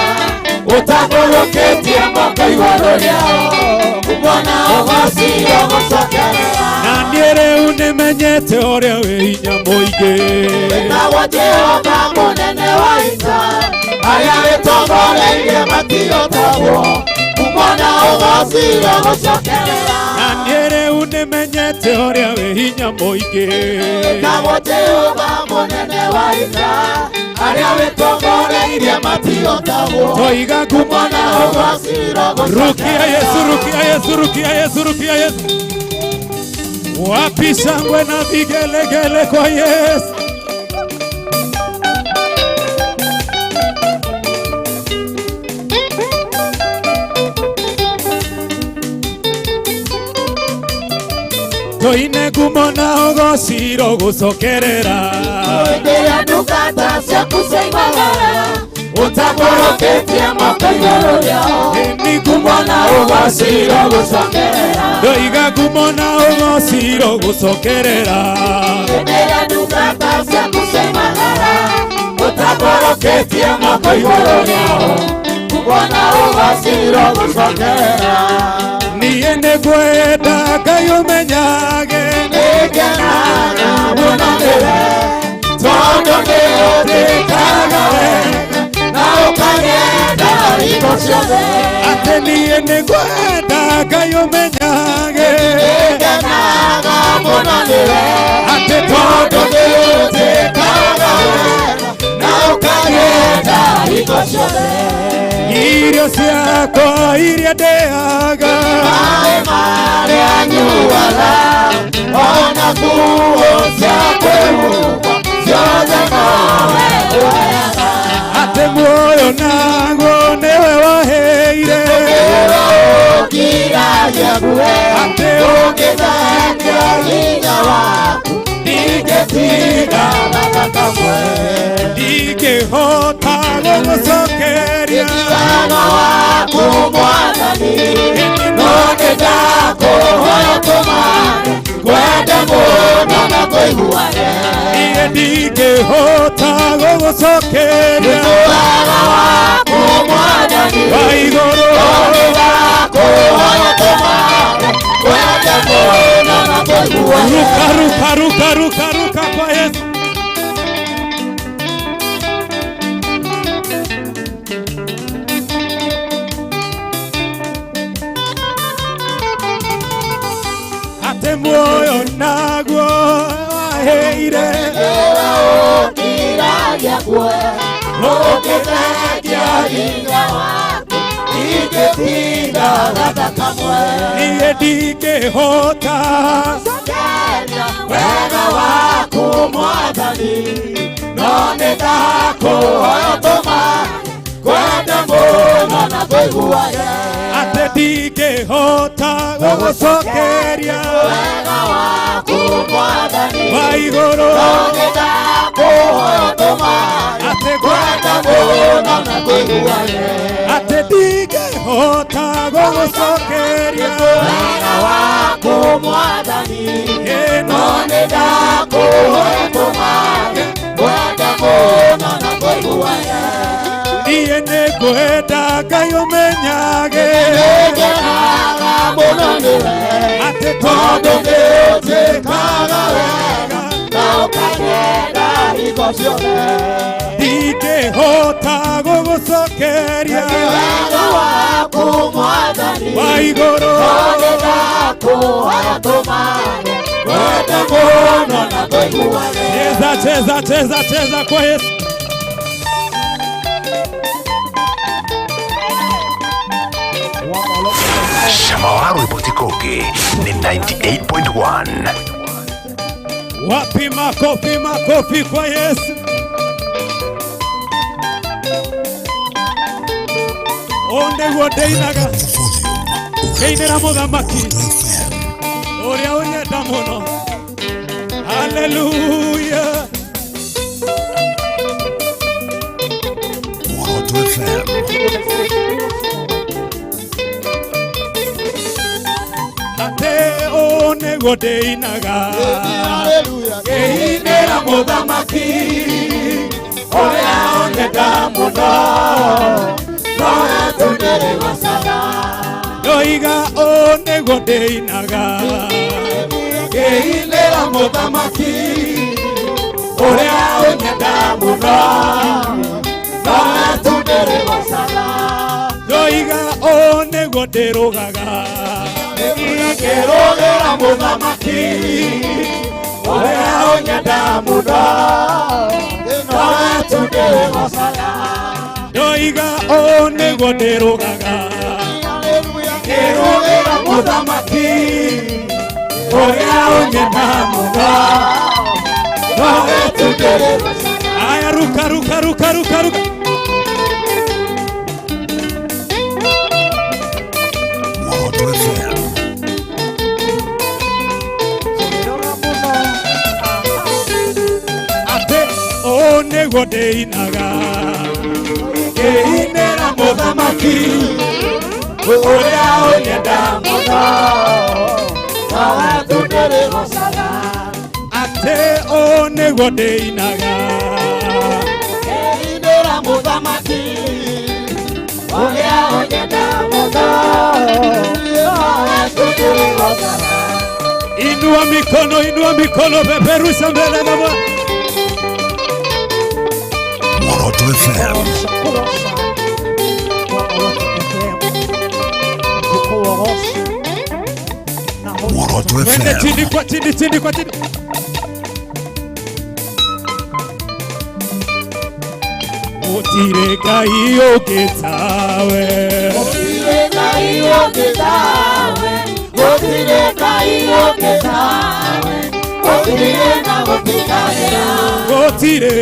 ũtamũrũkĩtie moko igũrũ rĩao kumona ũgocira gũcokerera Na niĩ rĩu nĩmenyete ũrĩa wĩ hinya mũingĩ Wĩtagwo Jehova mũnene wa ita arĩa wĩtongoreirie matiotagwo kumona ũgocira gũcokerera Na niĩ rĩu nĩmenyete ũrĩa wĩ hinya mũingĩ Wĩtagwo Jehova mũnene wa ita arĩa wĩtongoreirie matiotagwo Toiga kumona ũgocira gũcokerera Rukia Yesu, rukia Yesu, rukia Yesu, rukia Yesu Wapi shangwe na vigelegele kwa Yesu Toine kumona ũgocira gũcokerera Rĩrĩa ndungata ciaku cioimagara ũtamũrũkĩtie moko igũrũ rĩao kumona ũgocira gũcokerera Toiga kumona ũgocira gũcokerera Rĩrĩa ndungata ciaku cioimagara ũtamũrũkĩtie moko igũrũ rĩao kumona ũgocira gũcokerera Niĩ nĩngwenda Ngai ũmenyage Nĩngenaga mũno nĩwe tondũ nĩũthĩkaga wega na ũkagenda hingo ciothe Atĩ niĩ nĩngwenda Ngai umenyage Ngenaga mũno nĩwe atĩ tondũ nĩũtĩkaga wega na ũkagenda hingo ciothe. irio ciakwa iria ndĩaga Maĩ marĩa nyuaga ona nguo cia kwĩhumba ciothe nowe woyaga. atĩ muoyo naguo nĩwe waheire ũkiragia guo atĩ ũngĩthakia hinya waku ndingĩtiga bata kamwe. ndingĩhota gũgũcokeria Wega waku Mwathani no nĩndakũhoya ũtũmage ngwende mũno na ngũiguage. niĩ ndingĩhota gũgũcokeria Wega waku Mwathani wa igũrũ no nĩndakũhoya ũtũmage ngwende mũno na ngũiguage. ruka kwa Yesu. atĩ muoyo naguo waheire ũkiragia guo ũngĩthakia hinya waku ndingĩtiga bata kamwe. niĩ ndingĩhota wega waku Mwathani no nĩndakũhoya ũtũmage ngwende mũno na ngũiguage. atĩ ndingĩhota gũgũcokeria wega waku Mwathani wa igũrũ no nĩndakũhoya ũtũmage atĩ ngwende mũno na ngũiguage. atĩ ndingĩhota gũgũcokeria wega waku Mwathani ĩno no nĩndakũhoya ũtũmage ngwende mũno na ngũiguage. niĩ nĩngwenda Ngai ũmenyage Ngenaga mũno nĩwe atĩ tondũ nĩũtĩkaga wega na ũkagenda hingo ciothe. ndingĩhota gũgũcokeria Wega waku Mwathani wa igũrũ no nĩndakũhoya ũtũmage ngwende mũno na ngũiguage. cheza kwa Yesu. Shamawaru Ipotikoki ni 98.1. Wapi makofi kwa Yesu. Onde guodeinaga keinera muthamaki uria unyenda muno. Haleluya. Moto FM. Ate one guodeinaga keinera muthamaki uria unyenda muno. Yoiga one guodeinaga keinera muthamaki uria unyenda muno. Yoiga one guoderugaga kerogera muthamaki uria unyenda muno. Yoiga one guoderugaga kerogera muthamaki uria unyenda muno. Aya ruka. Moto FM. Ate one guodeinaga keinera muthamaki uria unyenda muno. Ate one guodeinaga keinera muthamaki uria unyenda muno. Inua mikono, peperusha mbele za Bwana. Moto FM. Mkuu wa Roshi Twende chini kwa chini, chini kwa chini. Otire Ngai ogetawe. Otire Ngai ogetawe. Otire Ngai ogetawe. Otire na gotikaya. Otire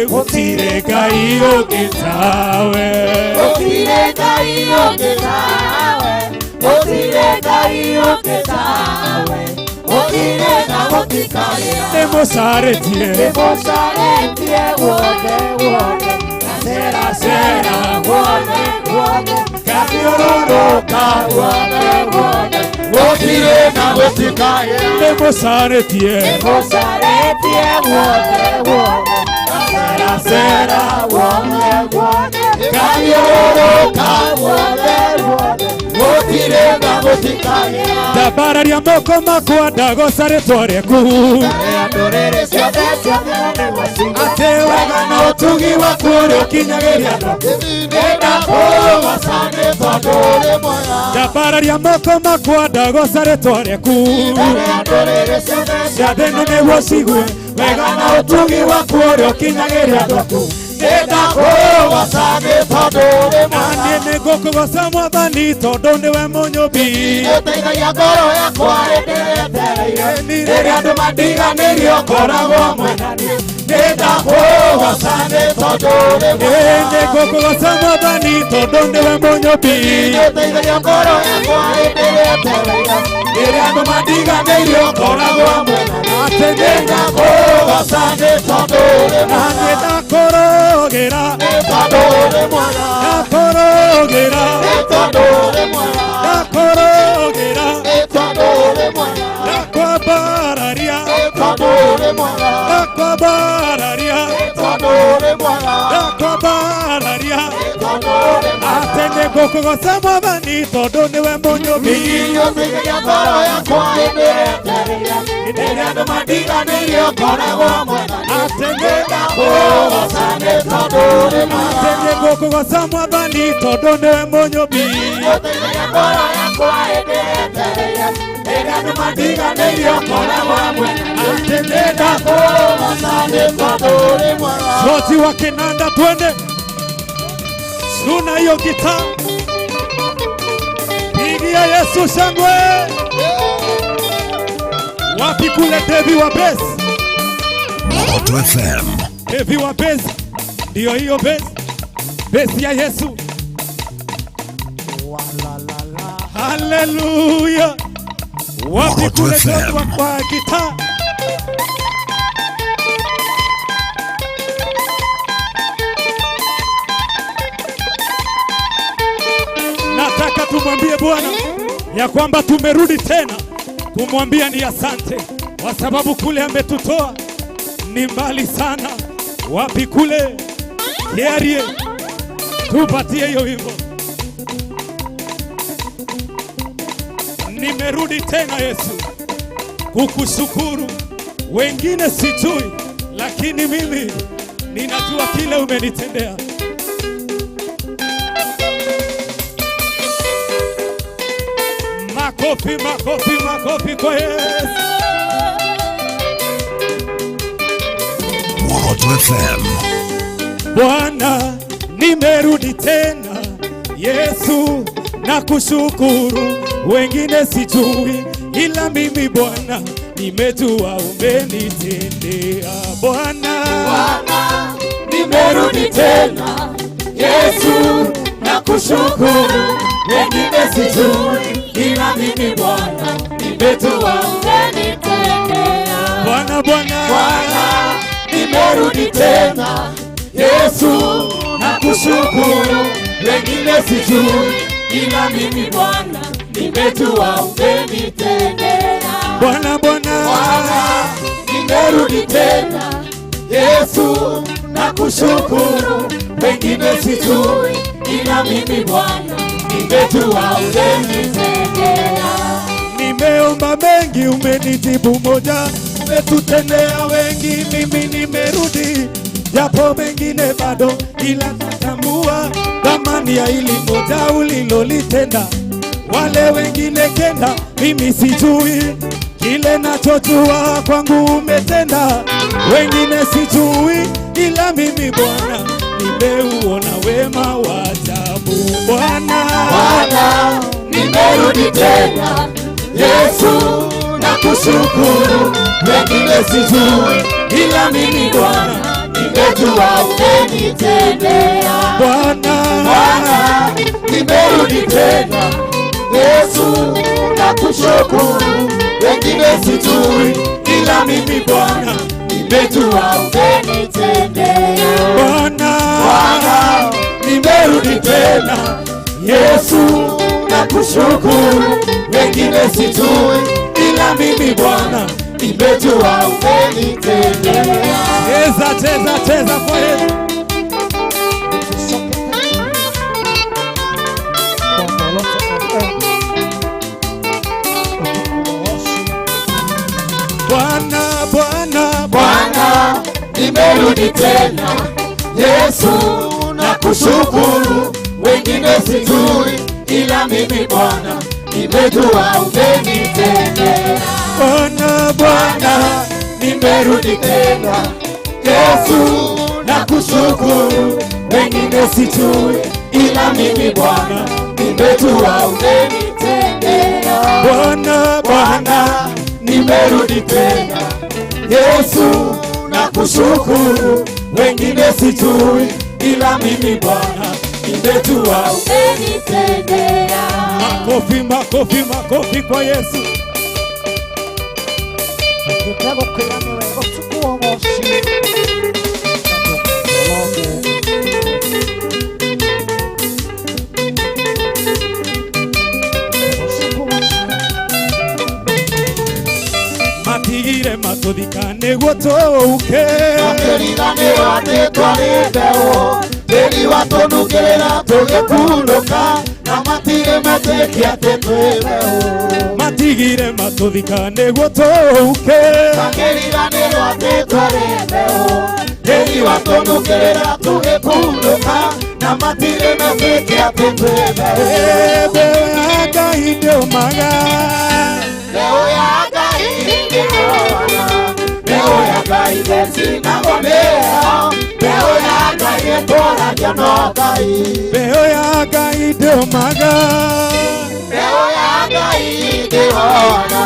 Ngai ogetawe. Otire Ngai ogetawe. Otire Ngai ogetawe. Otire na gotikaya. Demosaretie wote wote. Sera wote kabiororoka wote otire na gotikaya. Demosaretie wote sera wote kabiororoka wote otire na gotikaya. Dabara ria moko makwa ndagocare twareku atewega na utugi waku uri ukinyagiria dabara ria moko makwa ndagocare twareku ciathĩ ĩno nĩguo cigue wega na utugi waku uri ukinyagiria ndoku naniĩ nĩ ngũkũgoca Mwathani tondũ nĩwe mũnyũmbi rĩrĩa andũ mandiganĩirio ngoragwo mwenani nĩ ngũkũgoca Mwathani tondũ nĩwe mũnyũmbi rĩrĩa andũ mandiganĩirio ngoragwo mwenani atĩ nĩ naniĩ ndakũrũgĩra ndakwambararia atĩ nĩ ngũkũgoca Mwathani tondũ nĩwe mũnyũmbi rĩrĩa andũ mandiganĩirio ngoragwo mwenani atĩ nĩ ngũkũgoca Mwathani tondũ nĩwe mũnyũmbi rĩrĩa andũ mandiganĩirio ngoragwo mwenani atĩ nĩ Sote wa kinanda twende. Suna hiyo gitaa. Pigia Yesu shangwe. Wapi kule Devi wa bass? Moto FM. Devi wa bass. Ndio hiyo bass. Bass ya Yesu. Hallelujah. Wapi kule Devi wa gitaa? Nataka tumwambie Bwana ya kwamba tumerudi tena kumwambia ni asante, kwa sababu kule ametutoa ni mbali sana. Wapi kule Kiarie, tupatie hiyo wimbo. Nimerudi tena Yesu kukushukuru, wengine sijui, lakini mimi ninajua kile umenitendea. Makofi, makofi, makofi kwa Yesu. Moto FM. Bwana, nimerudi tena Yesu, nakushukuru, wengine sijui, ila mimi Bwana nimejua umenitendea. Bwana, nimerudi tena Yesu, nakushukuru, wengine sijui, ila mimi Bwana nimejua umenitendea. Bwana, nimerudi tena Yesu, nakushukuru, wengine sijui, ila mimi Bwana nimejua umenitendea. Bwana, nimerudi tena Yesu, nakushukuru, wengine sijui, ila mimi Bwana nimejua umenitendea. Nimeomba mengi umenijibu moja, umetutendea wengi, mimi nimerudi japo mengine bado, ila natambua thamani ya hili moja ulilolitenda. Wale wengine kenda mimi sijui, kile nachojua kwangu umetenda, wengine sijui, ila mimi Bwana nimeuona wema wa ajabu. Bwana, Bwana, nimerudi tena, Yesu nakushukuru, wengine sijui, ila mimi Bwana nimejua umenitendea. Bwana, Bwana, nimerudi tena, Yesu nakushukuru, wengine sijui, ila mimi Bwana nimejua umenitendea. Bwana, Bwana, nimerudi tena, Yesu nakushukuru, wengine sijui, ila mimi Bwana nimejua umenitendea. cheza cheza cheza kwa Yesu. Bwana, Bwana, Bwana, nimerudi tena, Yesu nakushukuru, wengine sijui, ila mimi Bwana nimejua umenitendea. Bwana, Bwana, nimerudi tena, Yesu nakushukuru, wengine sijui, ila mimi Bwana nimejua umenitendea. Bwana, Bwana, nimerudi tena, Yesu nakushukuru, wengine sijui, ila mimi Bwana nimejua umenitendea. makofi, makofi, makofi kwa Yesu. matigire matũthikane guotũke makĩriganĩrwo atĩ twarĩ mbeũ tĩri watũnungĩrĩra tũgĩkunũka na matirĩ metĩkia atĩ twĩ mbeũ matigire matũthikane guotũke makĩriganĩrwo atĩ twarĩ mbeũ tĩri watũnungĩrĩra tũgĩkunũka na matirĩ metĩkia atĩ twĩ mbeũ. mbeũ ya Ngai ndĩũmaga, mbeũ ya Ngai ndĩũmaga, mbeũ ya Ngai ndĩcinagwo nĩyo, mbeũ ya Ngai ĩtũũragio no Ngai, mbeũ ya Ngai ndĩũmaga, mbeũ ya Ngai ndĩũmaga,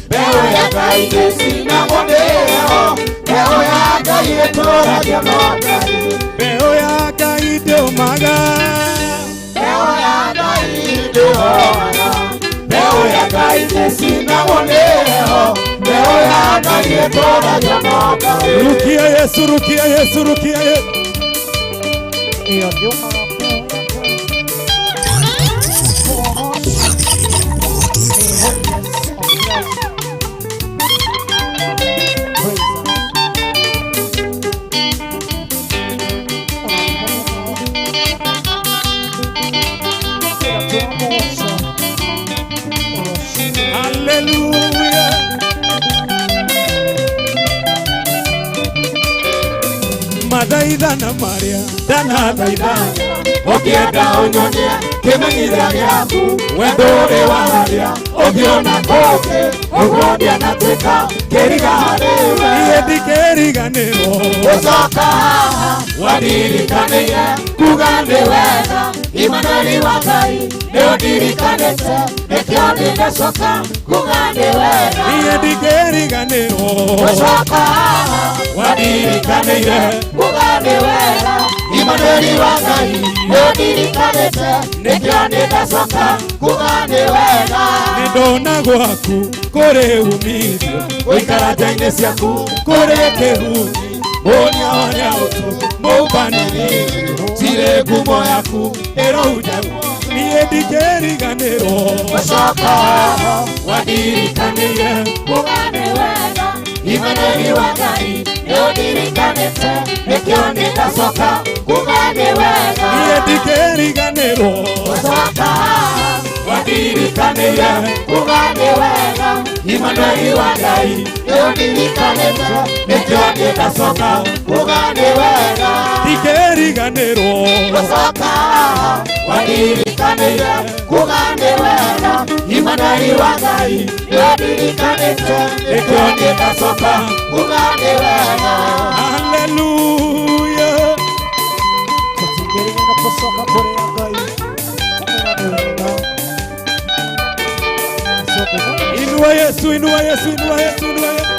mbeũ ya Ngai ndĩcinagwo nĩyo, mbeũ ya Ngai ĩtũũragio no Ngai, mbeũ ya Ngai ndĩũmaga, mbeũ ya Ngai ndĩũmaga, mbeũ ya Ngai ndĩcinagwo nĩyo, mbeũ ya Ngai ĩtũũragio no Ngai. rukia Yesu, rukia Yesu, rukia Yesu. Iyo ndio maana Hallelujah. Madaidana Maria, dana daidana, Ukienda unyonie kimenyithia gĩaku wendo ũrĩ waria ũngĩona kũngĩ ũguo ndianatuĩka kĩriga harĩwe iye ndikĩriganĩrwo gũcoka haha wandirikanirie kuga nĩ wega Imanueli wa Ngai nĩũndirikanĩte nĩkĩo ndĩnacoka kuga nĩ wega iye ndikĩriganĩrwo gũcoka haha wandirikanirie kuga nĩ wega Imanueli wa Ngai nĩũndirikanĩte nĩkĩo ndĩnacoka kuga nĩ wega nĩndona gwaku kũrĩ umithio gũikara nja-inĩ ciaku kũrĩ kĩhuni mũnia ũrĩa ũtu mũmbanĩrĩire cirĩ ngumo yaku ĩrounjagwo niĩ ndikĩriganĩrwo gũcoka haha wandirikanĩire kuga nĩ wega Imanueli wa Ngai nĩũndirikanĩte nĩkĩo ndĩnacoka kuga nĩ wega niĩ ndikĩriganĩrwo gũcoka haha wandirikanĩire kuga nĩ wega Imanueli wa Ngai nĩũndirikanĩte nĩkĩo ndĩnacoka kuga nĩ wega ndikĩriganĩrwo gũcoka haha wandirikanĩire kuga nĩ wega Imanueli wei wa Ngai nĩndirikанĩte nĩkĩo ndĩnacoka uga nĩ wega. Haleluya. Tũtingĩrĩgĩrĩra gũcoka kũrĩ Ngai nĩ wega. Inua Yesu, inua Yesu, inua Yesu, inua Yesu.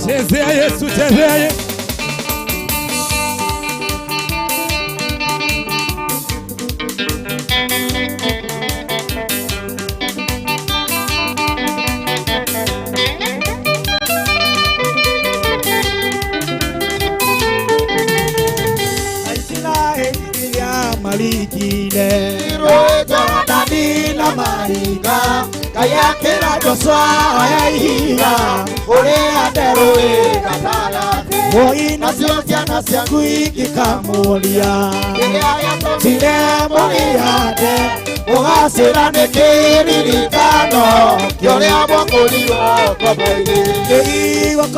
Chezea Yesu, chezea Yesu. Maligile Jordani na Mariga Kayakira Joshua Yahiga Ore Aderoe Katala Moi na ciana ciaku ikikamuria Tire muriade Ugacira nĩ kĩririkano kĩũrĩa mwakorirwo ngombo-inĩ.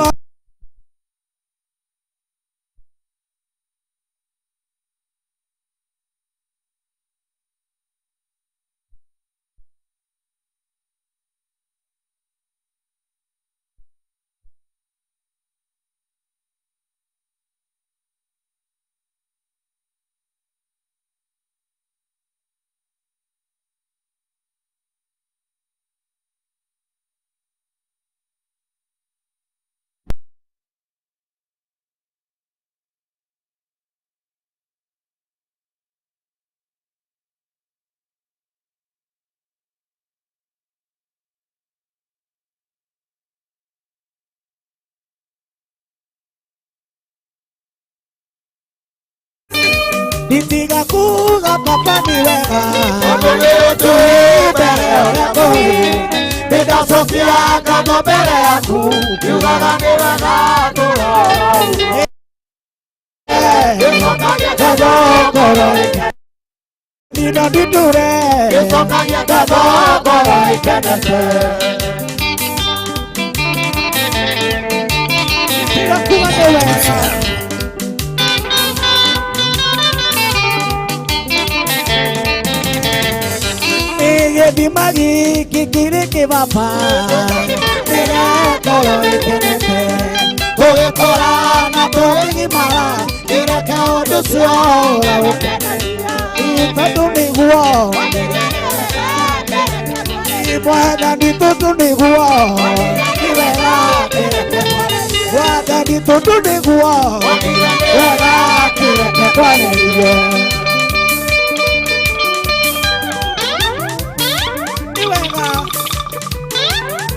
Nitiga kuga papa ni wega Omulitu mbere ũrĩa kũrĩ Ndĩndacokira ngatho mbere yaku Ngiugaga nĩ wega tũrora Gĩcokagia ngatho ngoro Nina ndindure Gĩcokagia ngatho ngoro ikenete Nitiga kuga nĩ wega Gĩthima gĩkĩ kĩrĩ kĩbaba Ndĩrekoro ĩkenete Gũgĩkora na kũgĩgimara Ndĩreke ũndũ ũcio ũgũkeneria Tondũ nĩguo Mwathani tondũ nĩguo Nĩ wega Mwathani tondũ nĩguo Wega kĩreke kwarerio